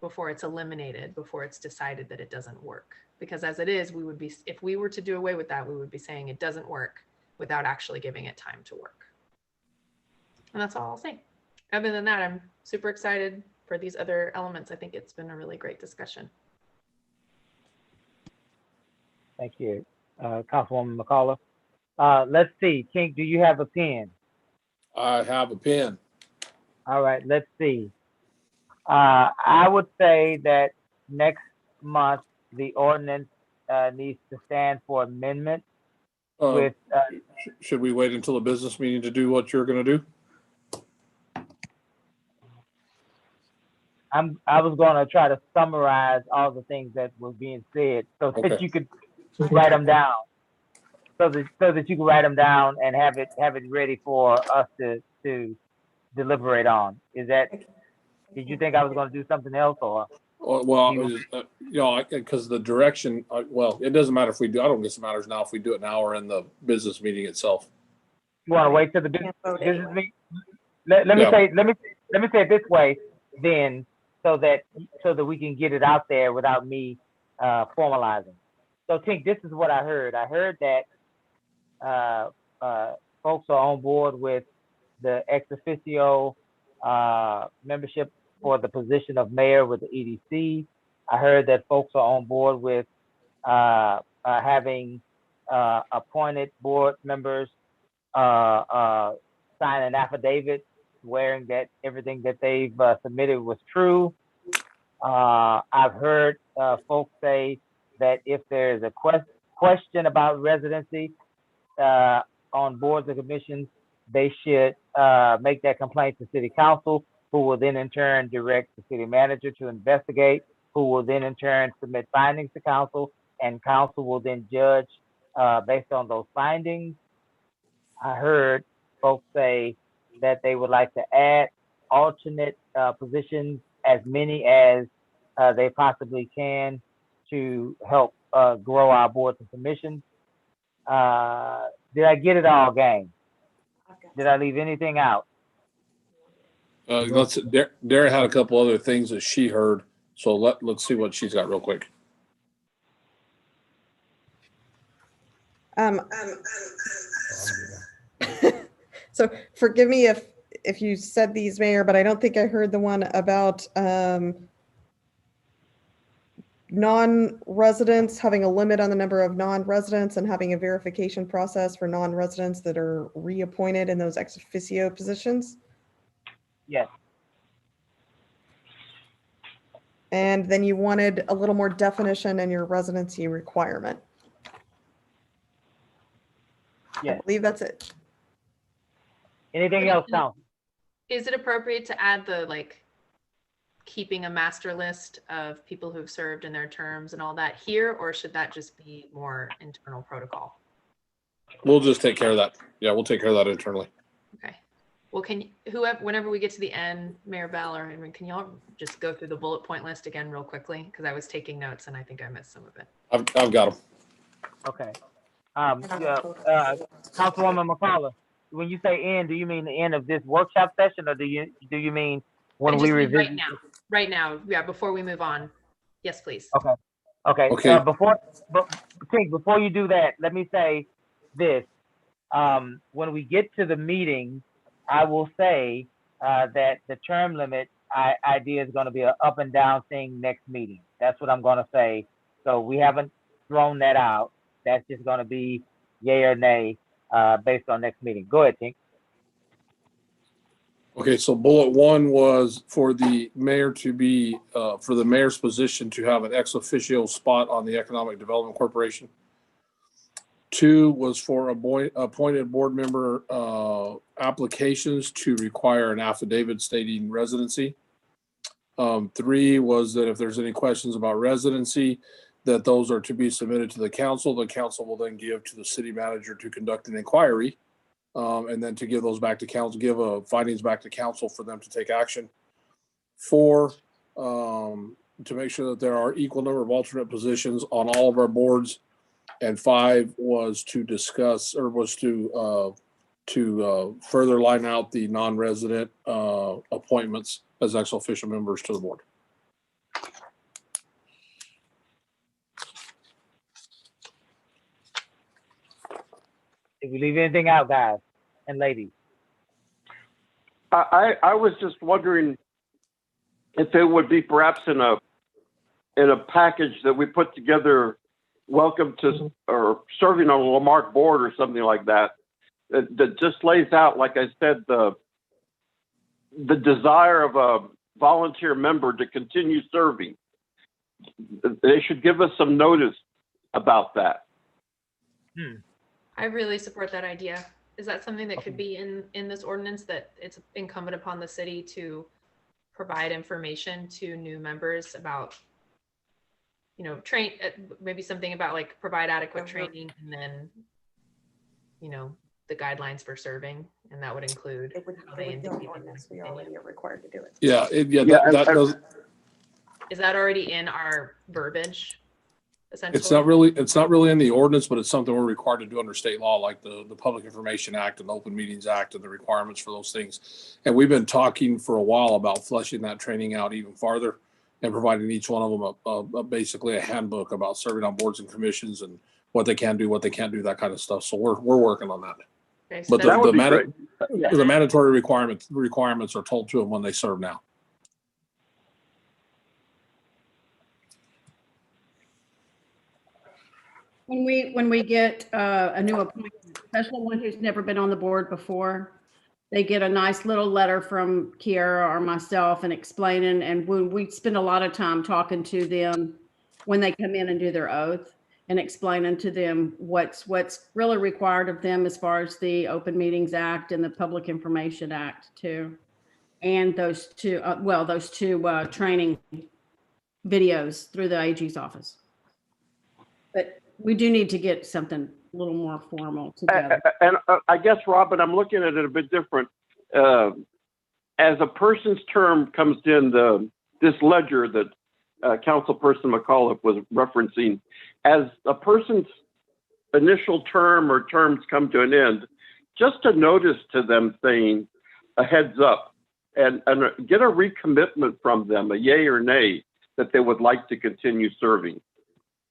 before it's eliminated, before it's decided that it doesn't work. Because as it is, we would be, if we were to do away with that, we would be saying it doesn't work without actually giving it time to work. And that's all I'll say. Other than that, I'm super excited for these other elements. I think it's been a really great discussion. Thank you, Councilwoman McCullough. Let's see, Tink, do you have a pen? I have a pen. All right, let's see. I would say that next month, the ordinance needs to stand for amendment with, Should we wait until the business meeting to do what you're going to do? I was gonna try to summarize all the things that were being said so that Okay. you could write them down. So that you can write them down and have it ready for us to deliberate on. Is that, did you think I was gonna do something else or? Well, because the direction, well, it doesn't matter if we do, I don't guess it matters now if we do it now or in the business meeting itself. You wanna wait till the business meeting? Let me say it this way then, so that we can get it out there without me formalizing. So Tink, this is what I heard. I heard that folks are on board with the ex officio membership for the position of mayor with the EDC. I heard that folks are on board with having appointed board members sign an affidavit swearing that everything that they've submitted was true. I've heard folks say that if there's a question about residency on boards and commissions, they should make that complaint to city council, who will then in turn direct the city manager to investigate, who will then in turn submit findings to council, and council will then judge based on those findings. I heard folks say that they would like to add alternate positions, as many as they possibly can, to help grow our boards and commissions. Did I get it all, gang? Did I leave anything out? Darren had a couple other things that she heard, so let's see what she's got real quick. So forgive me if you said these, Mayor, but I don't think I heard the one about non-residents, having a limit on the number of non-residents and having a verification process for non-residents that are reappointed in those ex officio positions. Yes. And then you wanted a little more definition in your residency requirement. Yes. I believe that's it. Anything else, Council? Is it appropriate to add the keeping a master list of people who've served in their terms and all that here, or should that just be more internal protocol? We'll just take care of that. Yeah, we'll take care of that internally. Okay. Well, whenever we get to the end, Mayor Ballard, can y'all just go through the bullet point list again real quickly? Because I was taking notes and I think I missed some of it. I've got them. Okay. Councilwoman McCullough, when you say end, do you mean the end of this workshop session, or do you mean when we revisit? Right now, yeah, before we move on. Yes, please. Okay. Before you do that, let me say this. When we get to the meeting, I will say that the term limit idea is going to be an up and down thing next meeting. That's what I'm going to say. So we haven't thrown that out. That's just going to be yay or nay based on next meeting. Go ahead, Tink. Okay, so bullet one was for the mayor to be, for the mayor's position to have an ex officio spot on the Economic Development Corporation. 2 was for appointed board member applications to require an affidavit stating residency. 3 was that if there's any questions about residency, that those are to be submitted to the council. The council will then give to the city manager to conduct an inquiry, and then to give those back to council, give findings back to council for them to take action. 4, to make sure that there are equal number of alternate positions on all of our boards. And 5 was to discuss, or was to further line out the non-resident appointments as ex officio members to the board. Did we leave anything out, guys and ladies? I was just wondering if it would be perhaps in a package that we put together, welcome to or serving on a Lamarck board or something like that, that just lays out, like I said, the desire of a volunteer member to continue serving. They should give us some notice about that. I really support that idea. Is that something that could be in this ordinance, that it's incumbent upon the city to provide information to new members about, you know, train, maybe something about like provide adequate training, and then, you know, the guidelines for serving, and that would include how they indicate we already are required to do it. Yeah, that does. Is that already in our verbiage? Essentially, It's not really in the ordinance, but it's something we're required to do under state law, like the Public Information Act and the Open Meetings Act and the requirements for those things. And we've been talking for a while about fleshing that training out even farther and providing each one of them basically a handbook about serving on boards and commissions and what they can do, what they can't do, that kind of stuff. So we're working on that. Okay, so But the mandatory requirements are told to them when they serve now. When we get a new appointment, especially one who's never been on the board before, they get a nice little letter from Kiara or myself and explaining, and we spend a lot of time talking to them when they come in and do their oath and explaining to them what's really required of them as far as the Open Meetings Act and the Public Information Act too. And those two training videos through the AG's office. But we do need to get something a little more formal together. And I guess, Robin, I'm looking at it a bit different. As a person's term comes in, this ledger that Councilperson McAuliffe was referencing, as a person's initial term or terms come to an end, just a notice to them saying a heads up and get a recommitment from them, a yay or nay, that they would like to continue serving.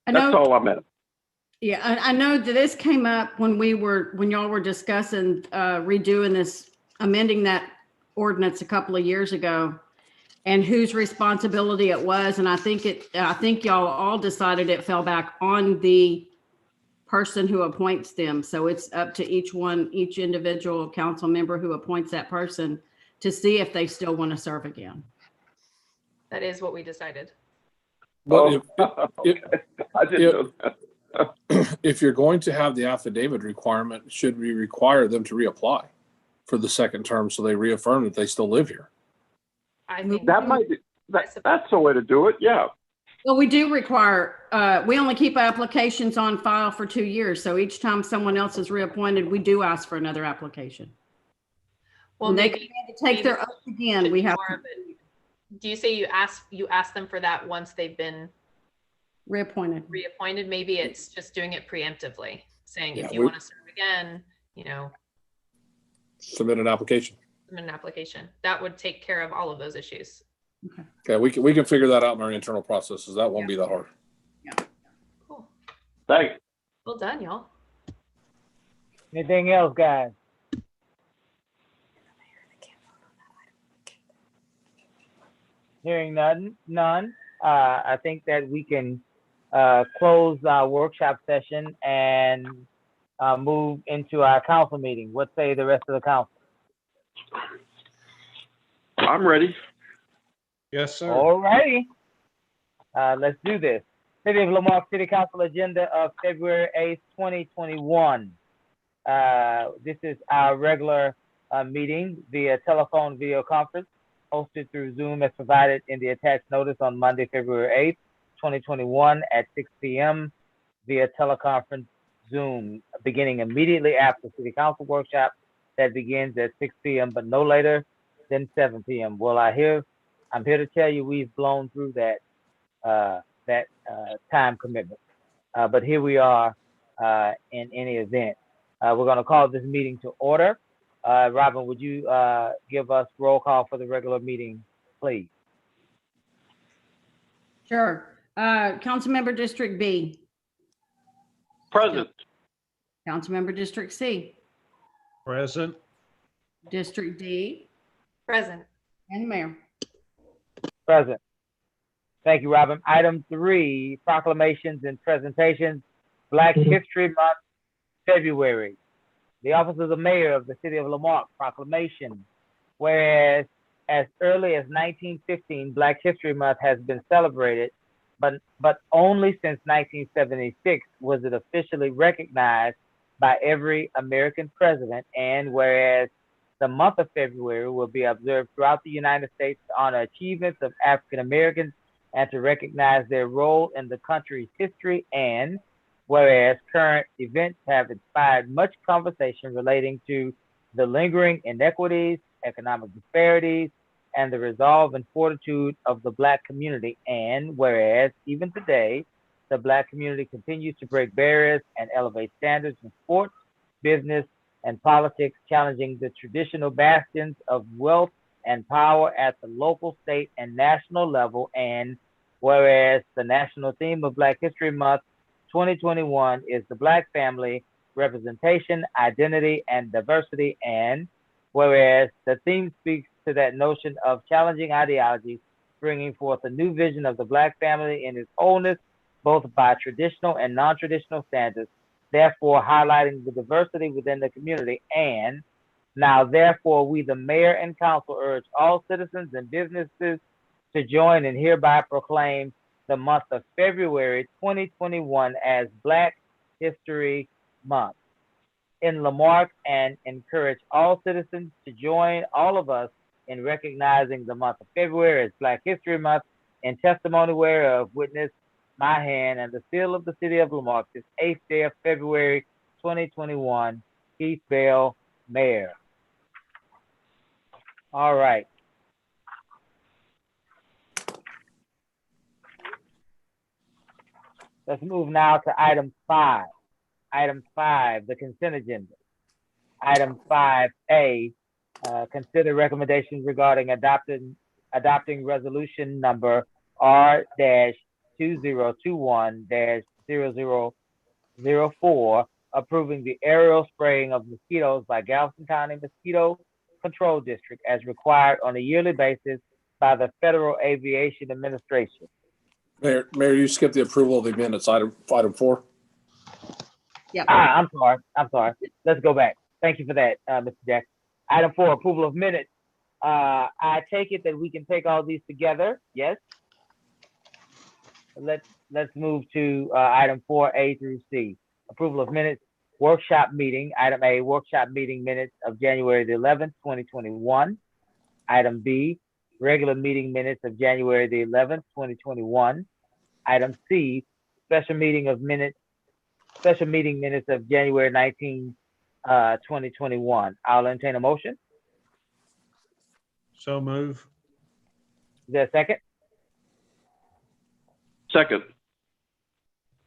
That's all I'm at. Yeah, I know that this came up when y'all were discussing redoing this, amending that ordinance a couple of years ago, and whose responsibility it was. And I think y'all all decided it fell back on the person who appoints them. So it's up to each individual council member who appoints that person to see if they still want to serve again. that is what we decided. But I didn't know that. if you're going to have the affidavit requirement, should we require them to reapply for the second term so they reaffirm that they still live here? I think That might be, that's the way to do it, yeah. Well, we do require, we only keep applications on file for 2 years. So each time someone else is reappointed, we do ask for another application. well, When they maybe take their oath again, we have more of it. Do you say you ask them for that once they've been reappointed? Maybe it's just doing it preemptively, saying if you we- want to serve again, you know, Submit an application. submit an application. That would take care of all of those issues. Okay, we can figure that out in our internal processes. That won't be that hard. Cool. Thanks. Well done, y'all. Anything else, guys? Hearing none. I think that we can close our workshop session and move into our council meeting. What say the rest of the council? I'm ready. Yes, sir. All righty. Let's do this. City of Lamarck City Council agenda of February 8th, 2021. This is our regular meeting via telephone video conference, hosted through Zoom as provided in the attached notice on Monday, February 8th, 2021 at 6 p.m. via teleconference Zoom, beginning immediately after City Council workshop that begins at 6 p.m. but no later than 7 p.m. Well, I'm here to tell you we've blown through that time commitment. But here we are in any event. We're going to call this meeting to order. Robin, would you give us roll call for the regular meeting, please? Sure. Councilmember District B. Present. Councilmember District C, Present. District D, Present. and the mayor. Present. Thank you, Robin. Item 3, proclamations and presentations. Black History Month, February. The office of the mayor of the city of Lamarque proclamation. Whereas as early as 1915, Black History Month has been celebrated, but only since 1976 was it officially recognized by every American president. And whereas the month of February will be observed throughout the United States to honor achievements of African Americans and to recognize their role in the country's history. And whereas current events have inspired much conversation relating to the lingering inequities, economic disparities, and the resolve and fortitude of the Black community. And whereas even today, the Black community continues to break barriers and elevate standards in sports, business, and politics, challenging the traditional bastions of wealth and power at the local, state, and national level. And whereas the national theme of Black History Month 2021 is the Black family, representation, identity, and diversity. And whereas the theme speaks to that notion of challenging ideologies, bringing forth a new vision of the Black family in its wholeness, both by traditional and non-traditional standards, therefore highlighting the diversity within the community. And now, therefore, we, the mayor and council, urge all citizens and businesses to join and hereby proclaim the month of February 2021 as Black History Month in Lamarque, and encourage all citizens to join all of us in recognizing the month of February as Black History Month, in testimony whereof witness my hand and the seal of the city of Lamarque this 8th day of February 2021, Keith Bell, Mayor. All right. Let's move now to item 5. Item 5, the consent agenda. Item 5A, consider recommendations regarding adopting resolution number R-2021-0004, approving the aerial spraying of mosquitoes by Galveston County Mosquito Control District as required on a yearly basis by the Federal Aviation Administration. Mayor, you skipped the approval of the minutes, item 4. Yep. I'm sorry. Let's go back. Thank you for that, Mr. Jackson. Item 4, approval of minutes. I take it that we can take all these together. Yes. Let's move to item 4A through C. Approval of minutes. Workshop meeting. Item A, workshop meeting minutes of January the 11th, 2021. Item B, regular meeting minutes of January the 11th, 2021. Item C, special meeting minutes of January 19, 2021. I'll entertain a motion. So move. Is there a second? Second.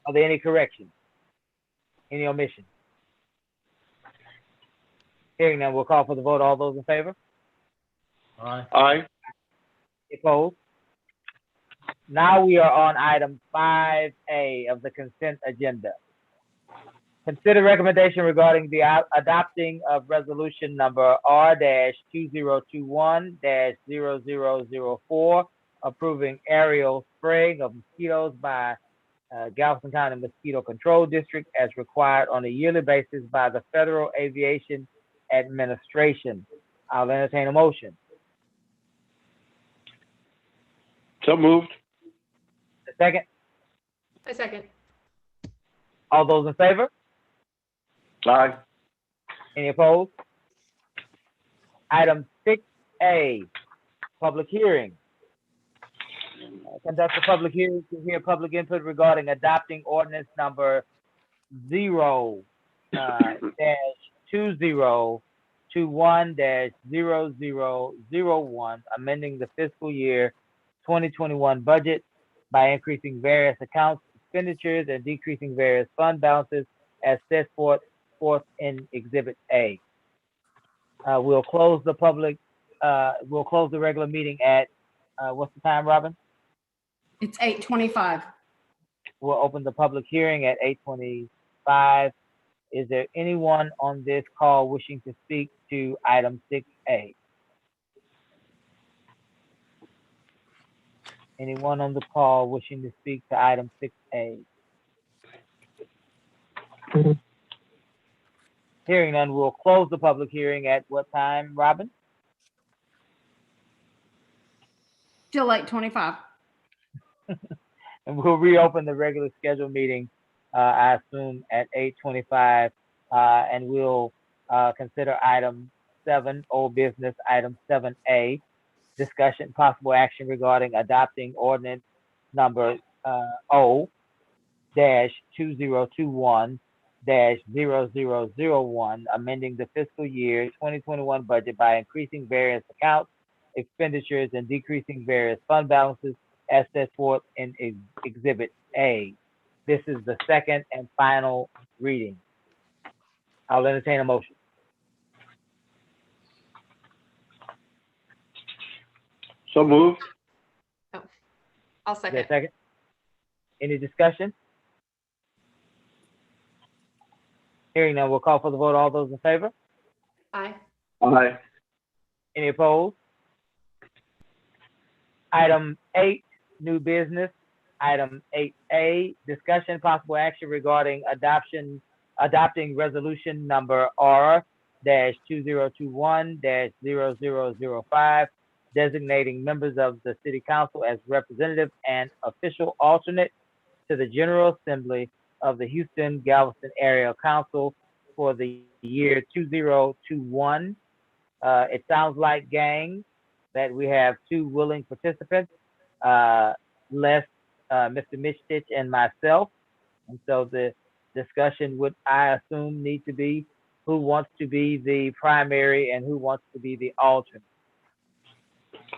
Are there any corrections? Any omissions? Hearing none, we'll call for the vote. All those in favor? Aye. Aye. Opposed? Now we are on item 5A of the consent agenda. Consider recommendation regarding the adopting of resolution number R-2021-0004, approving aerial spraying of mosquitoes by Galveston County Mosquito Control District as required on a yearly basis by the Federal Aviation Administration. I'll entertain a motion. So moved. A second? A second. All those in favor? Aye. Any opposed? Item 6A, public hearing. Conduct a public hearing to hear public input regarding adopting ordinance number 0-2021-0001, amending the fiscal year 2021 budget by increasing various accounts expenditures and decreasing various fund balances as set forth in Exhibit A. We'll close the regular meeting at, what's the time, Robin? It's 8:25. We'll open the public hearing at 8:25. Is there anyone on this call wishing to speak to item 6A? Anyone on the call wishing to speak to item 6A? Hearing none, we'll close the public hearing at what time, Robin? Till 8:25. And we'll reopen the regular scheduled meeting, I assume, at 8:25, and we'll consider item 7, old business, item 7A, discussion possible action regarding adopting ordinance number O-2021-0001, amending the fiscal year 2021 budget by increasing various accounts, expenditures, and decreasing various fund balances as set forth in Exhibit A. This is the second and final reading. I'll entertain a motion. So moved. I'll Is there second. a second? Any discussion? Hearing none, we'll call for the vote. All those in favor? Aye. Aye. Any opposed? Item 8, new business. Item 8A, discussion possible action regarding adopting resolution number R-2021-0005, designating members of the city council as representative and official alternate to the General Assembly of the Houston Galveston Area Council for the year 2021. It sounds like, gang, that we have 2 willing participants, less Mr. Mishtich and myself. And so the discussion would, I assume, need to be who wants to be the primary and who wants to be the alternate.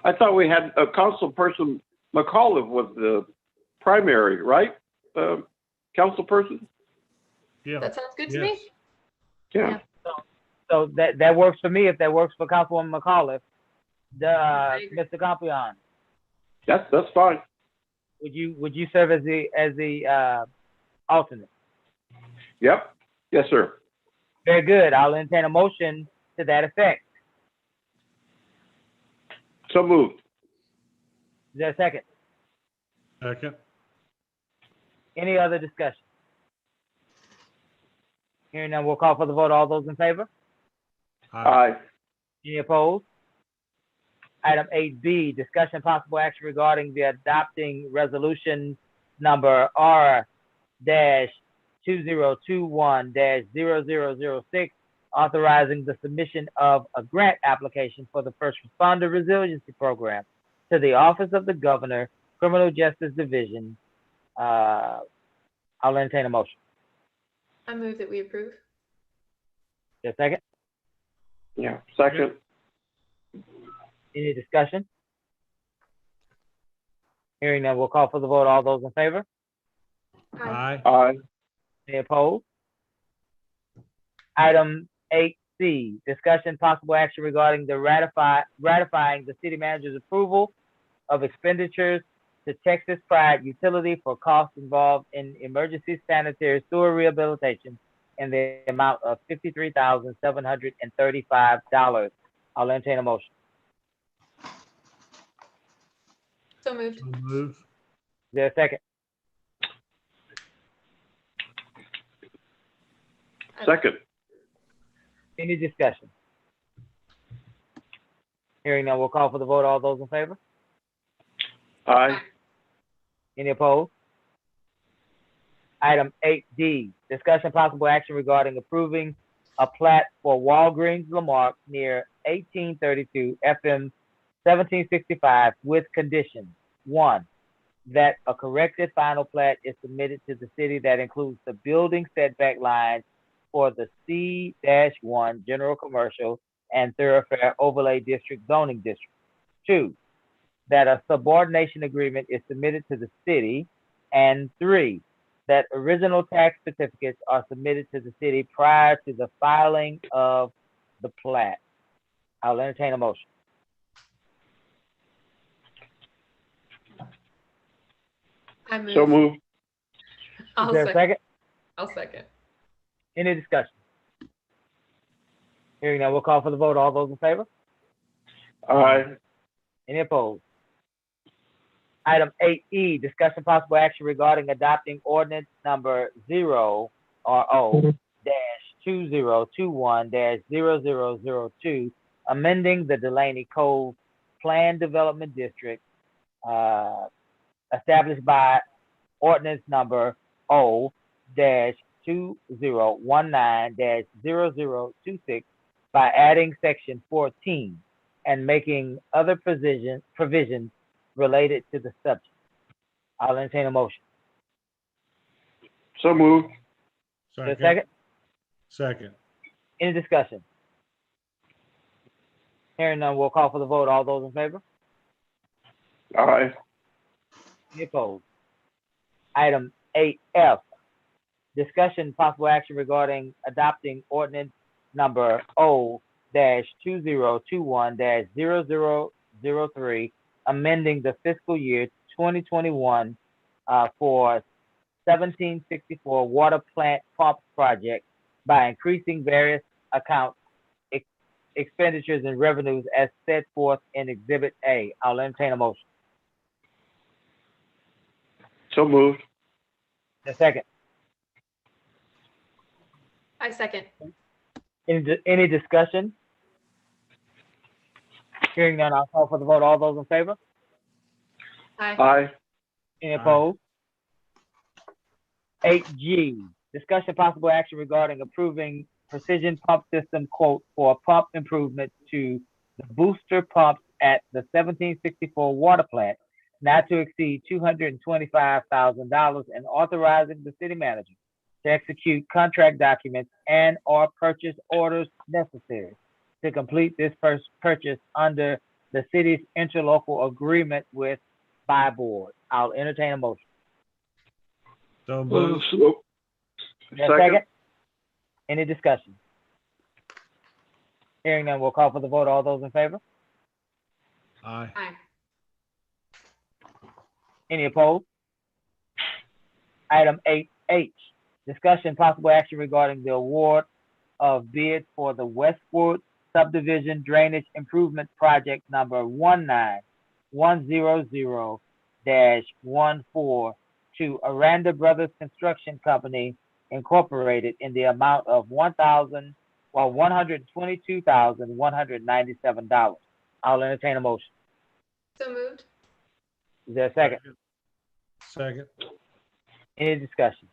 I thought we had a councilperson, McAuliffe was the primary, right? Councilperson? Yeah. That sounds good to me. Yeah. So that works for me if that works for Councilwoman McAuliffe. Mr. Compion, That's fine. would you serve as the alternate? Yep. Yes, sir. Very good. I'll entertain a motion to that effect. So moved. Is there a second? Second. Any other discussion? Hearing none, we'll call for the vote. All those in favor? Aye. Any opposed? Item 8B, discussion possible action regarding the adopting resolution number R-2021-0006, authorizing the submission of a grant application for the First Responder Resiliency Program to the Office of the Governor, Criminal Justice Division. I'll entertain a motion. I move that we approve. Just a second. Yeah. Second. Any discussion? Hearing none, we'll call for the vote. All those in favor? Aye. Aye. Any opposed? Item 8C, discussion possible action regarding the ratifying the city manager's approval of expenditures to Texas Pride Utility for costs involved in emergency sanitary sewer rehabilitation in the amount of $53,735. I'll entertain a motion. So moved. So moved. Is there a second? Second. Any discussion? Hearing none, we'll call for the vote. All those in favor? Aye. Any opposed? Item 8D, discussion possible action regarding approving a plat for Walgreens Lamarque near 1832 FM 1765 with conditions. 1, that a corrected final plat is submitted to the city that includes the building setback lines for the C-1 General Commercial and Thoroughfare Overlay District Zoning District. 2, that a subordination agreement is submitted to the city. And 3, that original tax certificates are submitted to the city prior to the filing of the plat. I'll entertain a motion. I move. So moved. I'll Is there a second? I'll second. Any discussion? Hearing none, we'll call for the vote. All those in favor? Aye. Any opposed? Item 8E, discussion possible action regarding adopting ordinance number 0-2021-0002, amending the Delaney Cove Plan Development District established by ordinance number O-2019-0026 by adding section 14 and making other provisions related to the subject. I'll entertain a motion. So moved. Is there a second? Second. Any discussion? Hearing none, we'll call for the vote. All those in favor? Aye. Any opposed? Item 8F, discussion possible action regarding adopting ordinance number O-2021-0003, amending the fiscal year 2021 for 1764 water plant pump project by increasing various account expenditures and revenues as set forth in Exhibit A. I'll entertain a motion. So moved. A second. I second. Any discussion? Hearing none, I'll call for the vote. All those in favor? Aye. Aye. Any opposed? 8G, discussion possible action regarding approving precision pump system quote for pump improvement to the booster pumps at the 1764 water plant, not to exceed $225,000, and authorizing the city manager to execute contract documents and or purchase orders necessary to complete this purchase under the city's interlocal agreement with by board. I'll entertain a motion. So moved. Second. Any discussion? Hearing none, we'll call for the vote. All those in favor? Aye. Aye. Any opposed? Item 8H, discussion possible action regarding the award of bid for the Westwood Subdivision Drainage Improvement Project number 19100-14 to Aranda Brothers Construction Company Incorporated in the amount of $122,197. I'll entertain a motion. So moved. Is there a second? Second. Any discussion?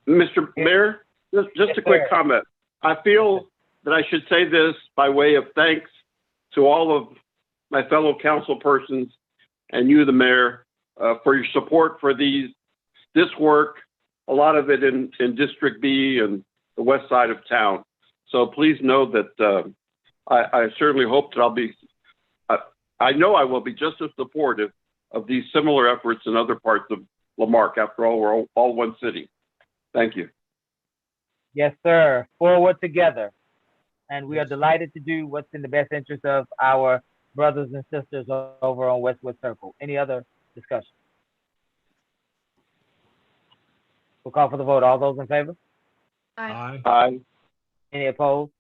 Mr. Mayor, just a quick comment. I feel that I should say this by way of thanks to all of my fellow council persons and you, the mayor, for your support for this work, a lot of it in District B and the west side of town. So please know that I certainly hope that I know I will be just as supportive of these similar efforts in other parts of Lamarck. After all, we're all one city. Thank you. Yes, sir. Forward together. And we are delighted to do what's in the best interest of our brothers and sisters over on Westwood Circle. Any other discussion? We'll call for the vote. All those in favor? Aye. Aye. Any opposed?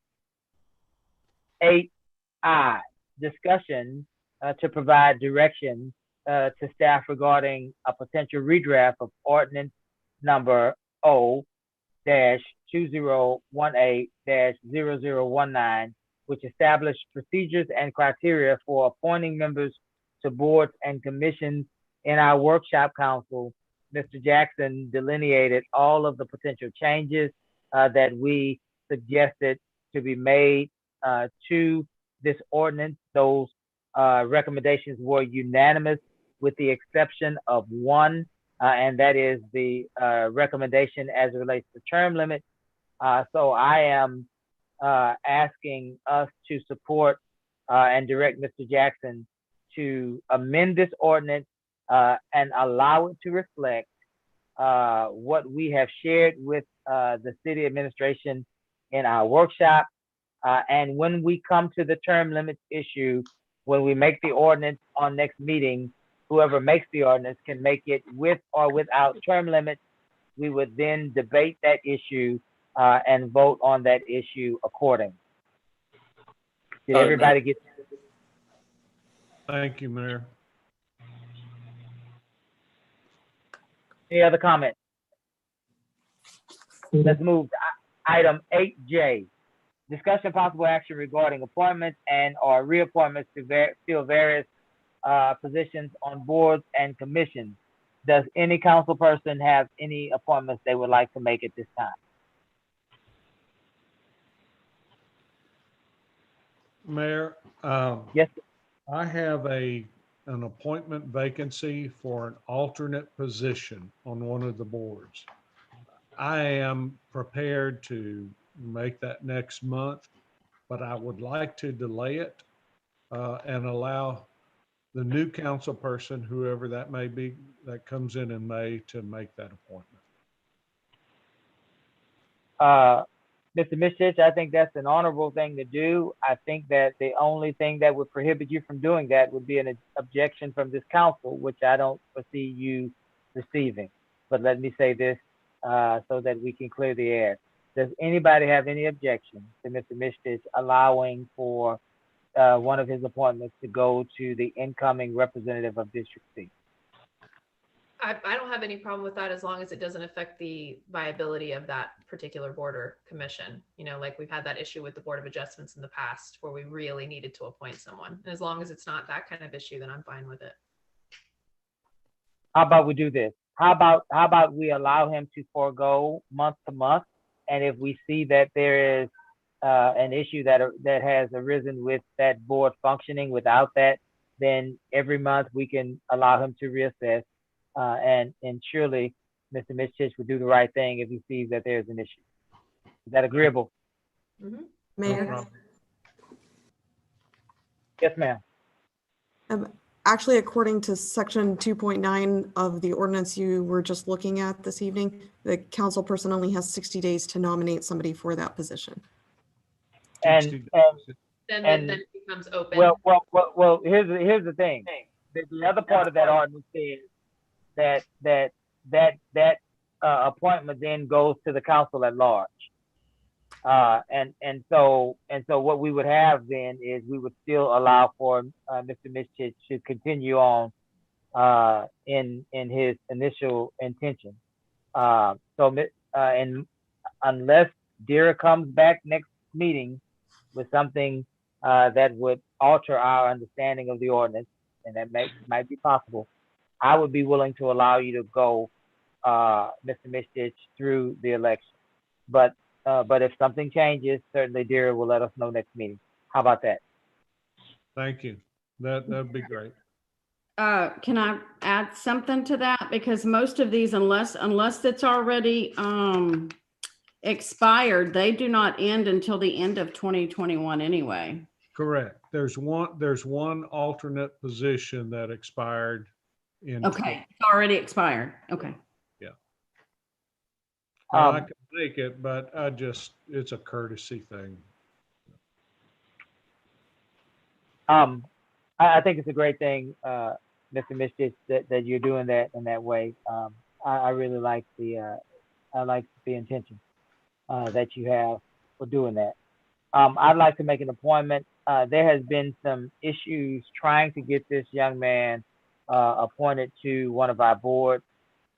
8I, discussion to provide direction to staff regarding a potential redraft of ordinance number O-2018-0019, which established procedures and criteria for appointing members to boards and commissions. In our workshop council, Mr. Jackson delineated all of the potential changes that we suggested to be made to this ordinance. Those recommendations were unanimous with the exception of one, and that is the recommendation as it relates to term limits. So I am asking us to support and direct Mr. Jackson to amend this ordinance and allow it to reflect what we have shared with the city administration in our workshop. And when we come to the term limits issue, when we make the ordinance on next meeting, whoever makes the ordinance can make it with or without term limits. we would then debate that issue and vote on that issue accordingly. Did All right, everybody get? Thank you, Mayor. Any other comments? Let's move to item 8J. Discussion possible action regarding appointments and or reappointments to fill various positions on boards and commissions. Does any council person have any appointments they would like to make at this time? Mayor, Yes. I have an appointment vacancy for an alternate position on one of the boards. I am prepared to make that next month, but I would like to delay it and allow the new council person, whoever that may be, that comes in May, to make that appointment. Mr. Mishich, I think that's an honorable thing to do. I think that the only thing that would prohibit you from doing that would be an objection from this council, which I don't foresee you receiving. But let me say this so that we can clear the air. Does anybody have any objection to Mr. Mishich allowing for one of his appointments to go to the incoming representative of District C? I don't have any problem with that as long as it doesn't affect the viability of that particular board or commission. You know, like we've had that issue with the Board of Adjustments in the past where we really needed to appoint someone. And as long as it's not that kind of issue, then I'm fine with it. How about we do this? How about we allow him to forego month to month? And if we see that there is an issue that has arisen with that board functioning without that, then every month we can allow him to reassess. And surely Mr. Mishich would do the right thing if he sees that there's an issue. Is that agreeable? Mm-hmm. Mayor, Yes, ma'am. actually, according to section 2.9 of the ordinance you were just looking at this evening, the council person only has 60 days to nominate somebody for that position. And Then it becomes open. Well, here's the thing. The other part of that ordinance is that appointment then goes to the council at large. And so what we would have then is we would still allow for Mr. Mishich to continue on in his initial intention. And unless Dira comes back next meeting with something that would alter our understanding of the ordinance, and that might be possible, I would be willing to allow you to go, Mr. Mishich, through the election. But if something changes, certainly Dira will let us know next meeting. How about that? Thank you. That'd be great. Can I add something to that? Because most of these, unless it's already expired, they do not end until the end of 2021 anyway. Correct. There's one alternate position that expired in. Okay, it's already expired. Okay. Yeah. I can make it, but it's a courtesy thing. I think it's a great thing, Mr. Mishich, that you're doing that in that way. I really like the intention that you have for doing that. I'd like to make an appointment. There has been some issues trying to get this young man appointed to one of our boards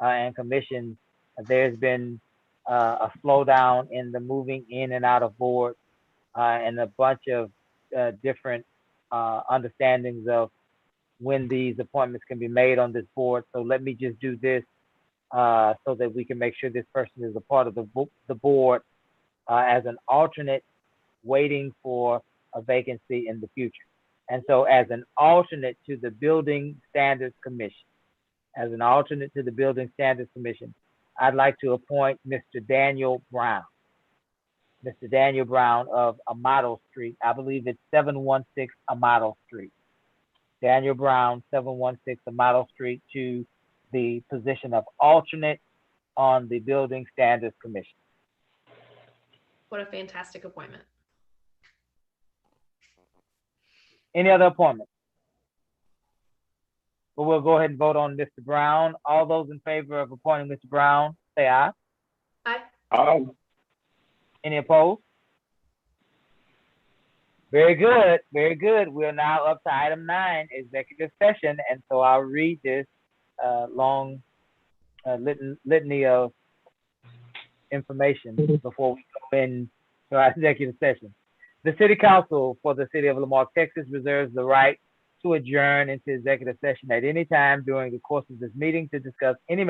and commissions. There's been a slowdown in the moving in and out of boards and a bunch of different understandings of when these appointments can be made on this board. So let me just do this so that we can make sure this person is a part of the board as an alternate waiting for a vacancy in the future. And so as an alternate to the Building Standards Commission, I'd like to appoint Mr. Daniel Brown. Mr. Daniel Brown of Amato Street. I believe it's 716 Amato Street. Daniel Brown, 716 Amato Street, to the position of alternate on the Building Standards Commission. What a fantastic appointment. Any other appointments? Well, we'll go ahead and vote on Mr. Brown. All those in favor of appointing Mr. Brown, say aye. Aye. Any opposed? Very good, very good. We're now up to item 9, executive session, and so I'll read this long litany of information before we go into our executive session. The City Council for the City of Lamarque, Texas reserves the right to adjourn into executive session at any time during the course of this meeting to discuss any of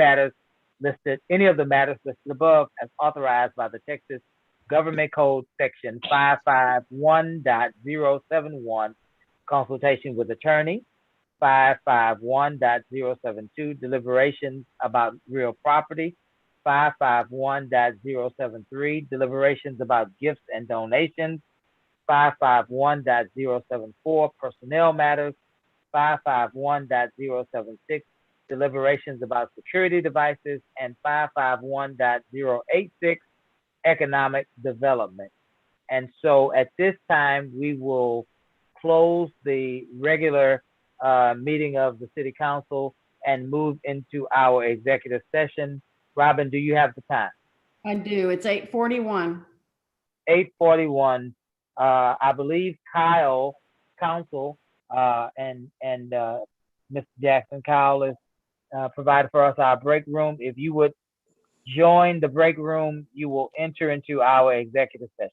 the matters listed above as authorized by the Texas Government Code Section 551.071, consultation with attorney, 551.072, deliberations about real property, 551.073, deliberations about gifts and donations, 551.074, personnel matters, 551.076, deliberations about security devices, and 551.086, economic development. And so at this time, we will close the regular meeting of the City Council and move into our executive session. Robin, do you have the time? I do. It's 8:41. 8:41. I believe Kyle, council, and Mr. Jackson, Kyle is provided for us our break room. If you would join the break room, you will enter into our executive session.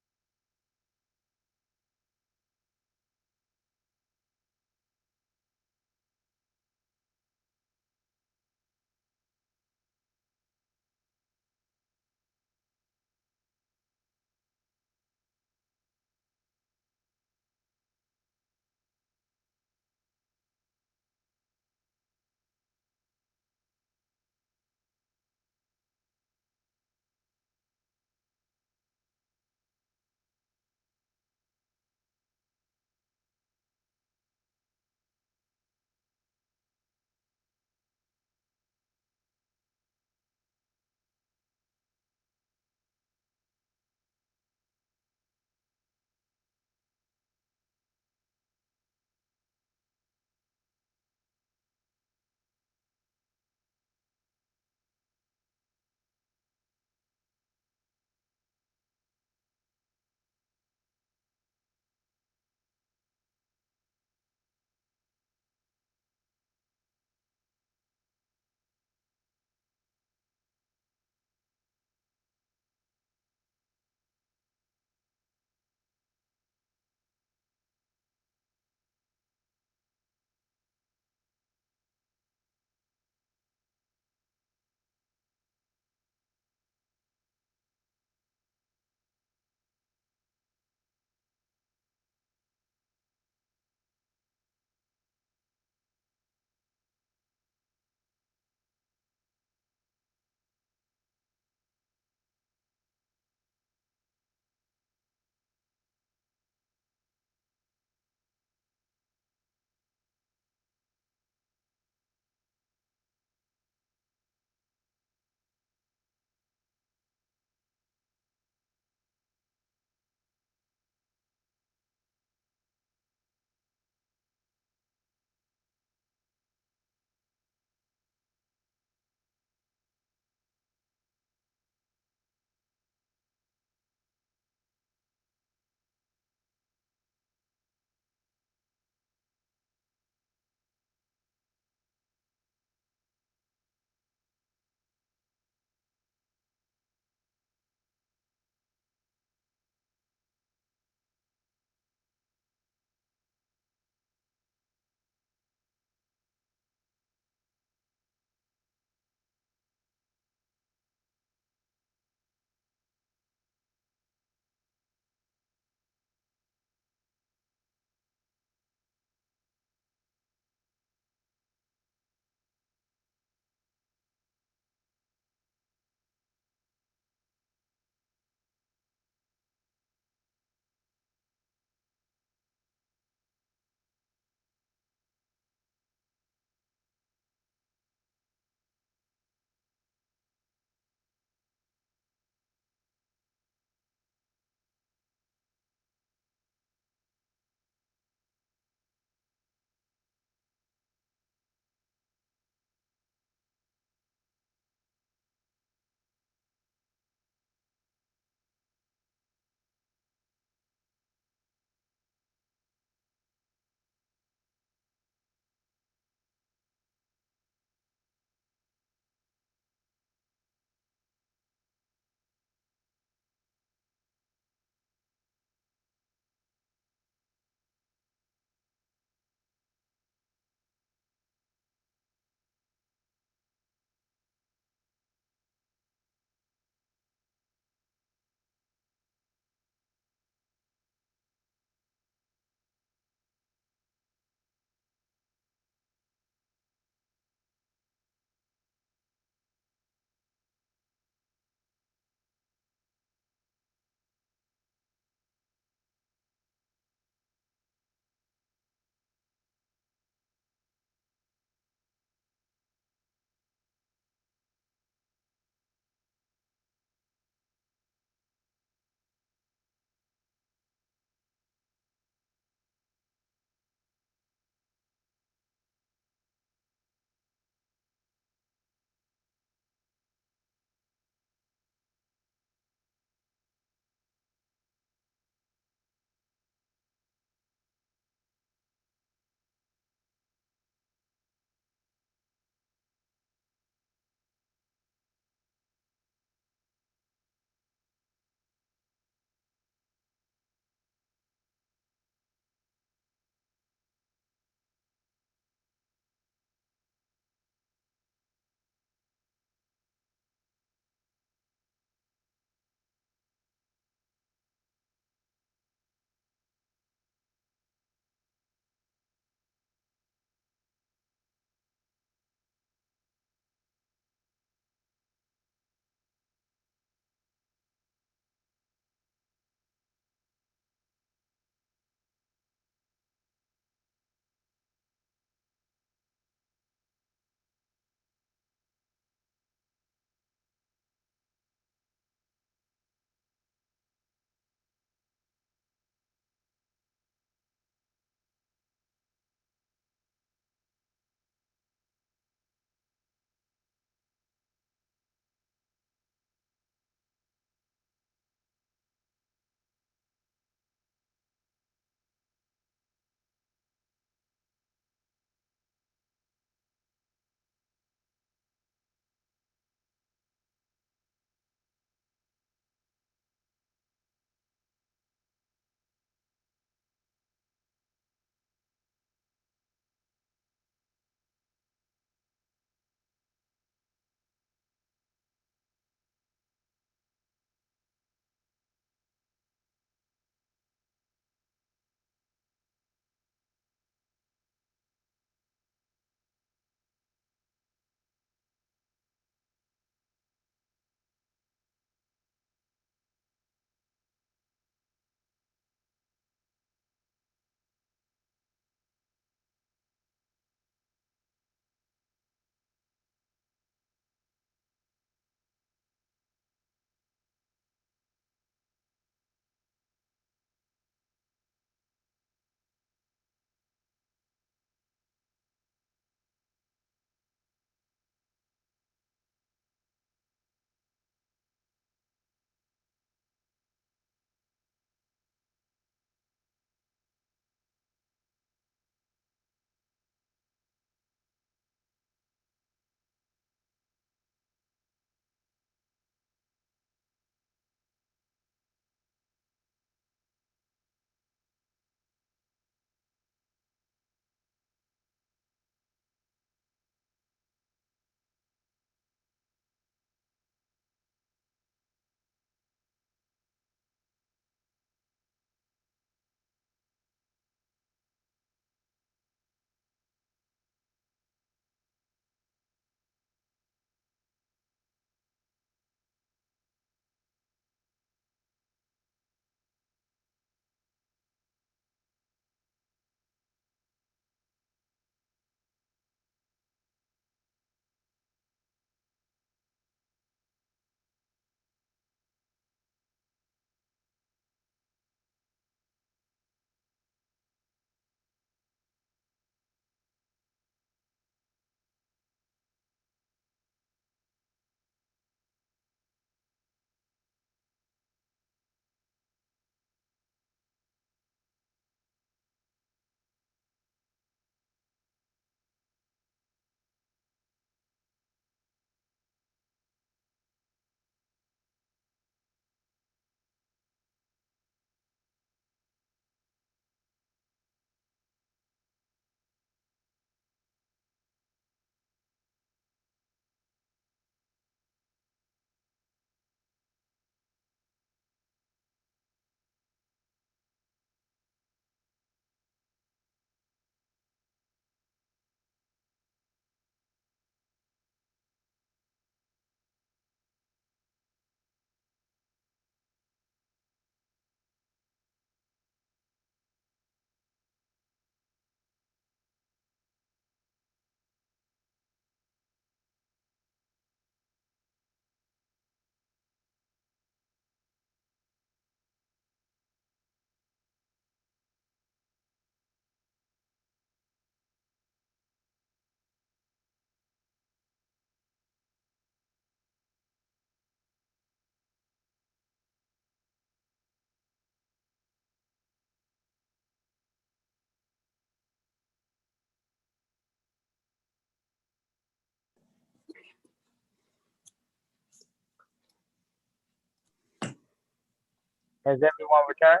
Has everyone returned?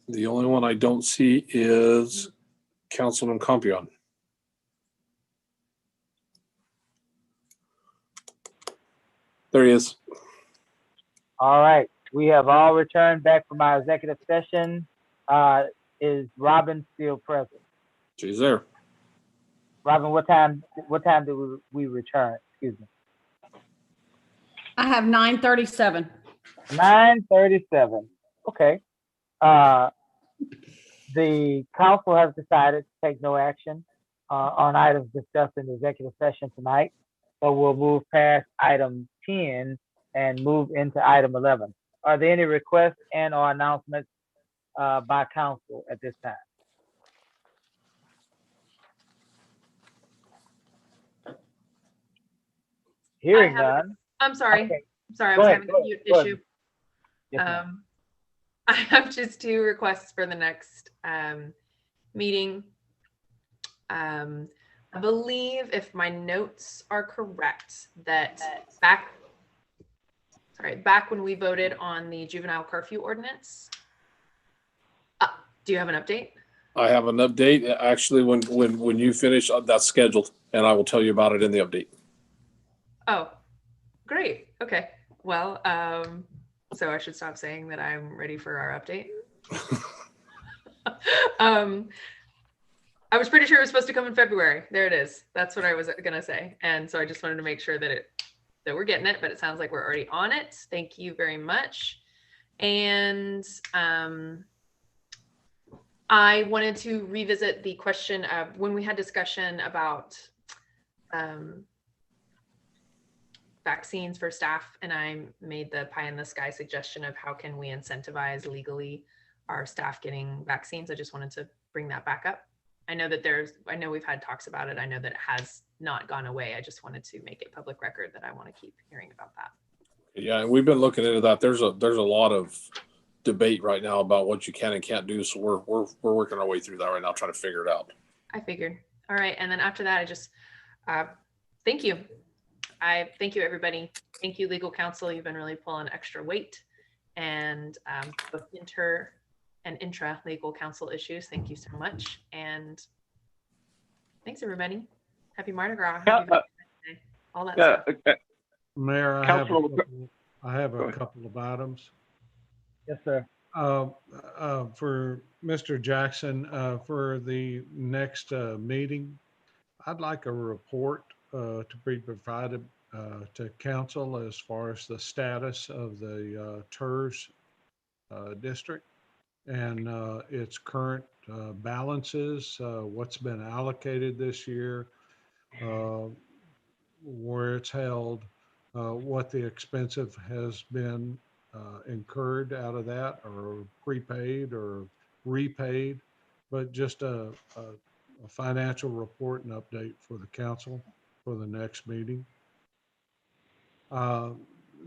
The only one I don't see is Councilman Compion. There he is. All right, we have all returned back from our executive session. Is Robin still present? She's there. Robin, what time did we return? Excuse me. I have 9:37. 9:37. Okay. The council has decided to take no action on items discussed in the executive session tonight. So we'll move past item 10 and move into item 11. Are there any requests and or announcements by council at this time? Hearing none. I'm sorry. Okay. Sorry, I Go was ahead, having go a ahead, mute go ahead. issue. Yes, ma'am. I have just 2 requests for the next meeting. I believe, if my notes are correct, that back when we voted on the juvenile curfew ordinance. Do you have an update? I have an update. Actually, when you finish, that's scheduled, and I will tell you about it in the update. Oh, great. Okay. Well, so I should stop saying that I'm ready for our update. I was pretty sure it was supposed to come in February. There it is. That's what I was gonna say. And so I just wanted to make sure that we're getting it, but it sounds like we're already on it. Thank you very much. And I wanted to revisit the question of when we had discussion about vaccines for staff, and I made the pie in the sky suggestion of how can we incentivize legally our staff getting vaccines. I just wanted to bring that back up. I know we've had talks about it. I know that it has not gone away. I just wanted to make it public record that I want to keep hearing about that. Yeah, we've been looking into that. There's a lot of debate right now about what you can and can't do. So we're working our way through that right now, trying to figure it out. I figured. All right. And then after that, I just thank you. I thank you, everybody. Thank you, legal counsel. You've been really pulling extra weight, and both inter and intra legal counsel issues. Thank you so much. And thanks, everybody. Happy Mardi Gras. Happy Valentine's Day. All that stuff. Mayor, I have a couple of items. Yes, sir. For Mr. Jackson, for the next meeting, I'd like a report to be provided to council as far as the status of the TERS district and its current balances, what's been allocated this year, where it's held, what the expensive has been incurred out of that, or prepaid or repaid, but just a financial report and update for the council for the next meeting.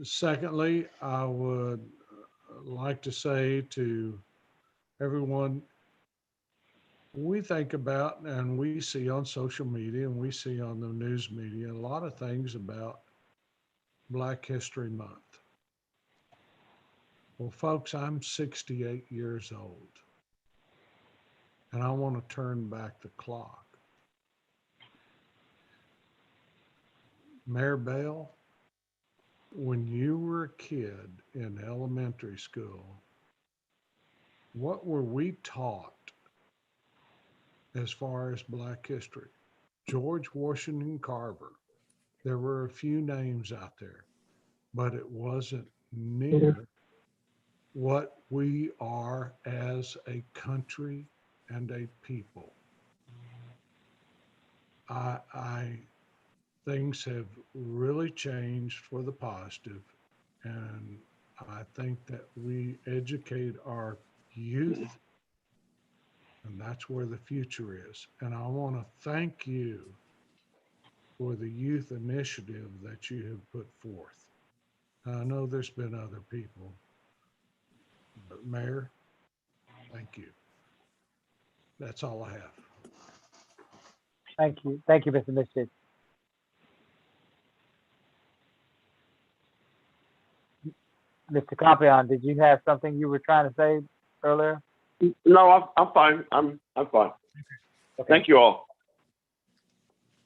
Secondly, I would like to say to everyone, we think about and we see on social media and we see on the news media a lot of things about Black History Month. Well, folks, I'm 68 years old, and I want to turn back the clock. Mayor Bell, when you were a kid in elementary school, what were we taught as far as Black history? George Washington Carver. There were a few names out there, but it wasn't near what we are as a country and a people. Things have really changed for the positive, and I think that we educate our youth, and that's where the future is. And I want to thank you for the youth initiative that you have put forth. I know there's been other people, but Mayor, thank you. That's all I have. Thank you. Thank you, Mr. Mitchell. Mr. Compion, did you have something you were trying to say earlier? No, I'm fine. I'm fine. Okay. Thank you all.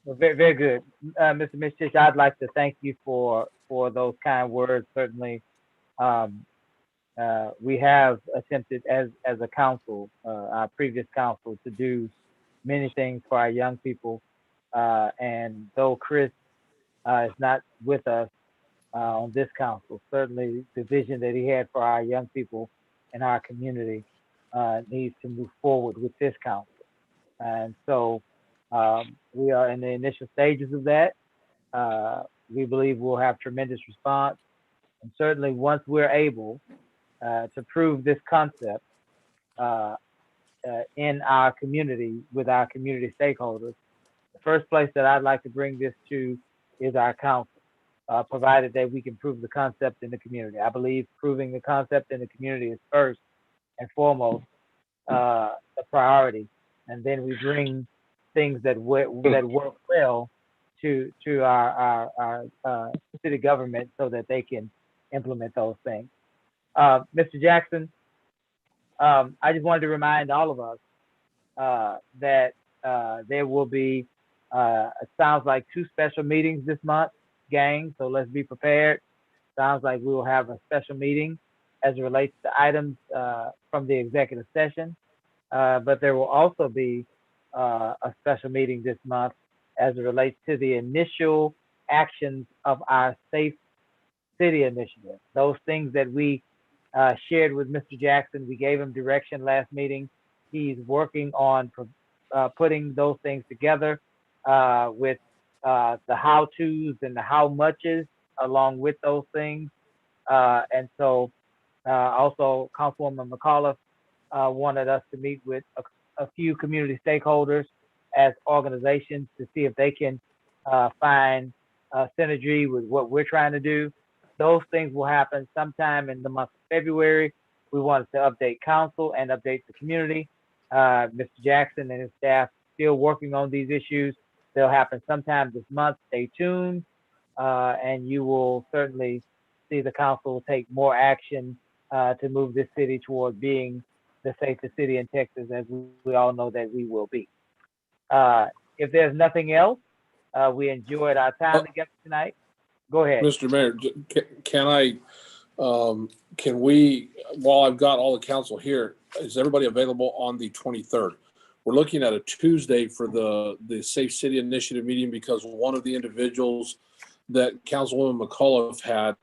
Well, very, very good. Mr. Mishich, I'd like to thank you for those kind words. Certainly, we have attempted as a council, our previous council, to do many things for our young people. And though Chris is not with us on this council, certainly the vision that he had for our young people in our community needs to move forward with this council. And so we are in the initial stages of that. We believe we'll have tremendous response. And certainly once we're able to prove this concept in our community with our community stakeholders, the first place that I'd like to bring this to is our council, provided that we can prove the concept in the community. I believe proving the concept in the community is first and foremost a priority, and then we bring things that work well to our city government so that they can implement those things. Mr. Jackson, I just wanted to remind all of us that there will be, it sounds like 2 special meetings this month, gang, so let's be prepared. Sounds like we will have a special meeting as it relates to items from the executive session, but there will also be a special meeting this month as it relates to the initial actions of our Safe City initiative. Those things that we shared with Mr. Jackson, we gave him direction last meeting. He's working on putting those things together with the how-tos and the how-muches along with those things. And so also Councilwoman McAuliffe wanted us to meet with a few community stakeholders as organizations to see if they can find synergy with what we're trying to do. Those things will happen sometime in the month of February. We wanted to update council and update the community. Mr. Jackson and his staff still working on these issues. They'll happen sometime this month. Stay tuned, and you will certainly see the council take more action to move this city toward being the safest city in Texas, as we all know that we will be. If there's nothing else, we enjoyed our time together tonight. Go ahead. Mr. Mayor, can we, while I've got all the council here, is everybody available on the 23rd? We're looking at a Tuesday for the Safe City Initiative meeting because one of the individuals that Councilwoman McAuliffe had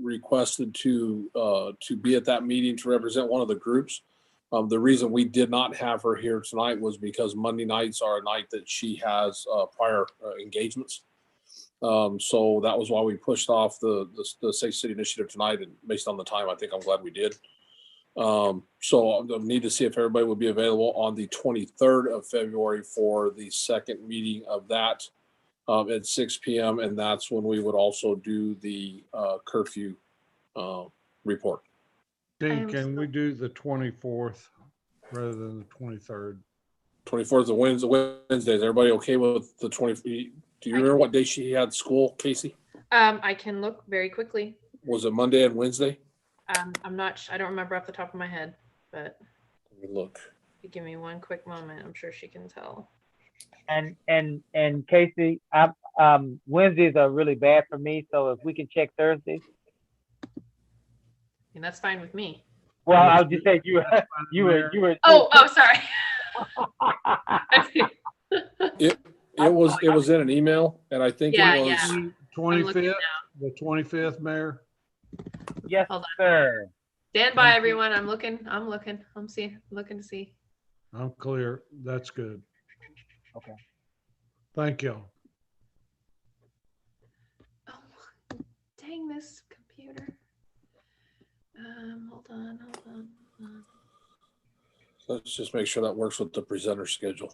requested to be at that meeting to represent one of the groups. The reason we did not have her here tonight was because Monday nights are a night that she has prior engagements. So that was why we pushed off the Safe City Initiative tonight, and based on the time, I think I'm glad we did. So I need to see if everybody will be available on the 23rd of February for the second meeting of that at 6 p.m. And that's when we would also do the curfew report. Dean, can we do the 24th rather than the 23rd? 24th of Wednesday. Is everybody okay with the 20th? Do you remember what day she had school, Casey? I can look very quickly. Was it Monday and Wednesday? I don't remember off the top of my head, but let me look. Give me one quick moment. I'm sure she can tell. And Casey, Wednesdays are really bad for me, so if we can check Thursdays. And that's fine with me. Well, I'll just say you were. Oh, sorry. It was in an email, and I think it was 25th. The 25th, Mayor. Yes, sir. Stand by, everyone. I'm looking. I'm looking to see. I'm clear. That's good. Okay. Thank you. Oh, dang this computer. Hold on. Let's just make sure that works with the presenter schedule.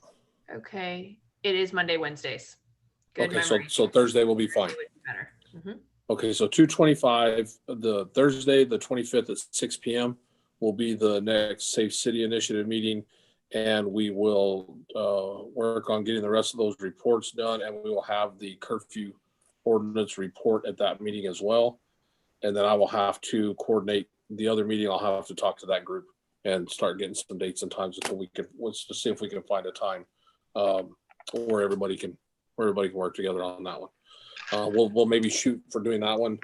Okay. It is Monday, Wednesdays. Good okay, memory. so Thursday will be fine. Better. Mm-hmm. Okay, so 2/25, the Thursday, the 25th at 6 p.m. will be the next Safe City Initiative meeting, and we will work on getting the rest of those reports done, and we will have the curfew ordinance report at that meeting as well. And then I will have to coordinate the other meeting. I'll have to talk to that group and start getting some dates and times until we can, let's just see if we can find a time where everybody can work together on that one. We'll maybe shoot for doing that one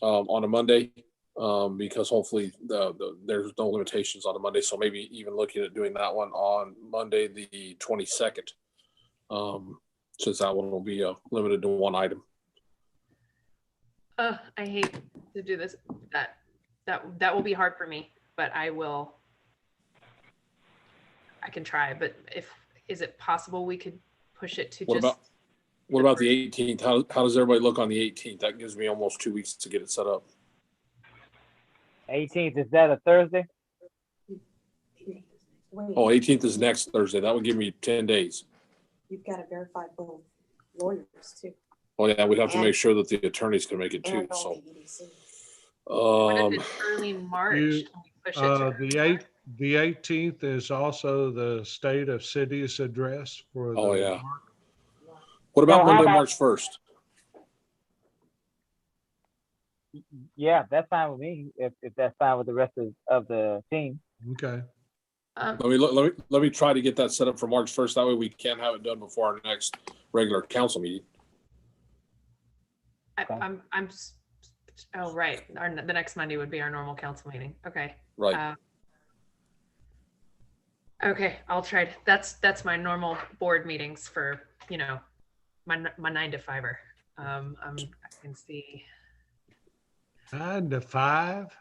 on a Monday because hopefully there's no limitations on a Monday. So maybe even looking at doing that one on Monday, the 22nd, since that one will be limited to one item. I hate to do this. That will be hard for me, but I can try. But is it possible we could push it to What about the 18th? How does everybody look on the 18th? That gives me almost 2 weeks to get it set up. 18th, is that a Thursday? Oh, 18th is next Thursday. That would give me 10 days. You've got to verify both lawyers too. Oh yeah, we'd have to make sure that the attorneys can make it too. So, what if it's early March? Can we push it to the 18th is also the state of city's address for the. Oh yeah. What about Monday, March 1st? Yeah, that's fine with me. If that's fine with the rest of the team. Okay. Let me try to get that set up for March 1st. That way we can have it done before our next regular council meeting. Oh, right. The next Monday would be our normal council meeting. Okay. Right. Okay, I'll try. That's my normal board meetings for, my 9 to 5. I can see. 9 to 5?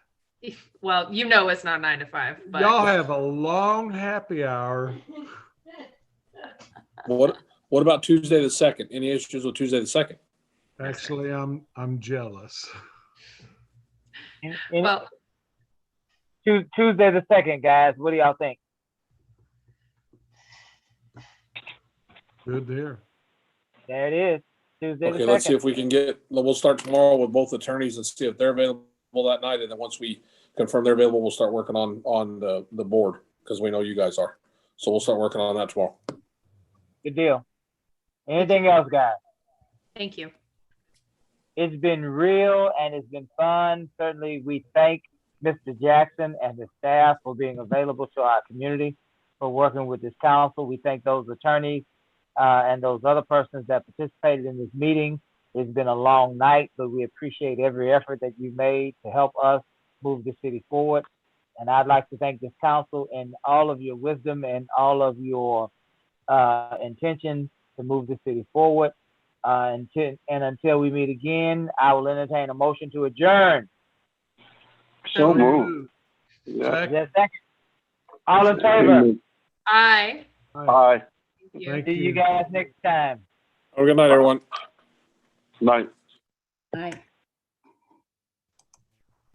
Well, it's not 9 to 5, but y'all have a long happy hour. What about Tuesday the 2nd? Any issues with Tuesday the 2nd? Actually, I'm jealous. Well, Tuesday the 2nd, guys. What do y'all think? Good there. There it is. Tuesday the 2nd. Okay, let's see if we can we'll start tomorrow with both attorneys and see if they're available that night. And then once we confirm they're available, we'll start working on the board because we know you guys are. So we'll start working on that tomorrow. Good deal. Anything else, guys? Thank you. It's been real and it's been fun. Certainly, we thank Mr. Jackson and the staff for being available to our community, for working with this council. We thank those attorneys and those other persons that participated in this meeting. It's been a long night, but we appreciate every effort that you made to help us move the city forward. And I'd like to thank this council and all of your wisdom and all of your intention to move the city forward. Until we meet again, I will entertain a motion to adjourn. So moved. Yeah. Is that second? All in favor? Aye. Aye. See you guys next time. Have a good night, everyone. Night. Aye.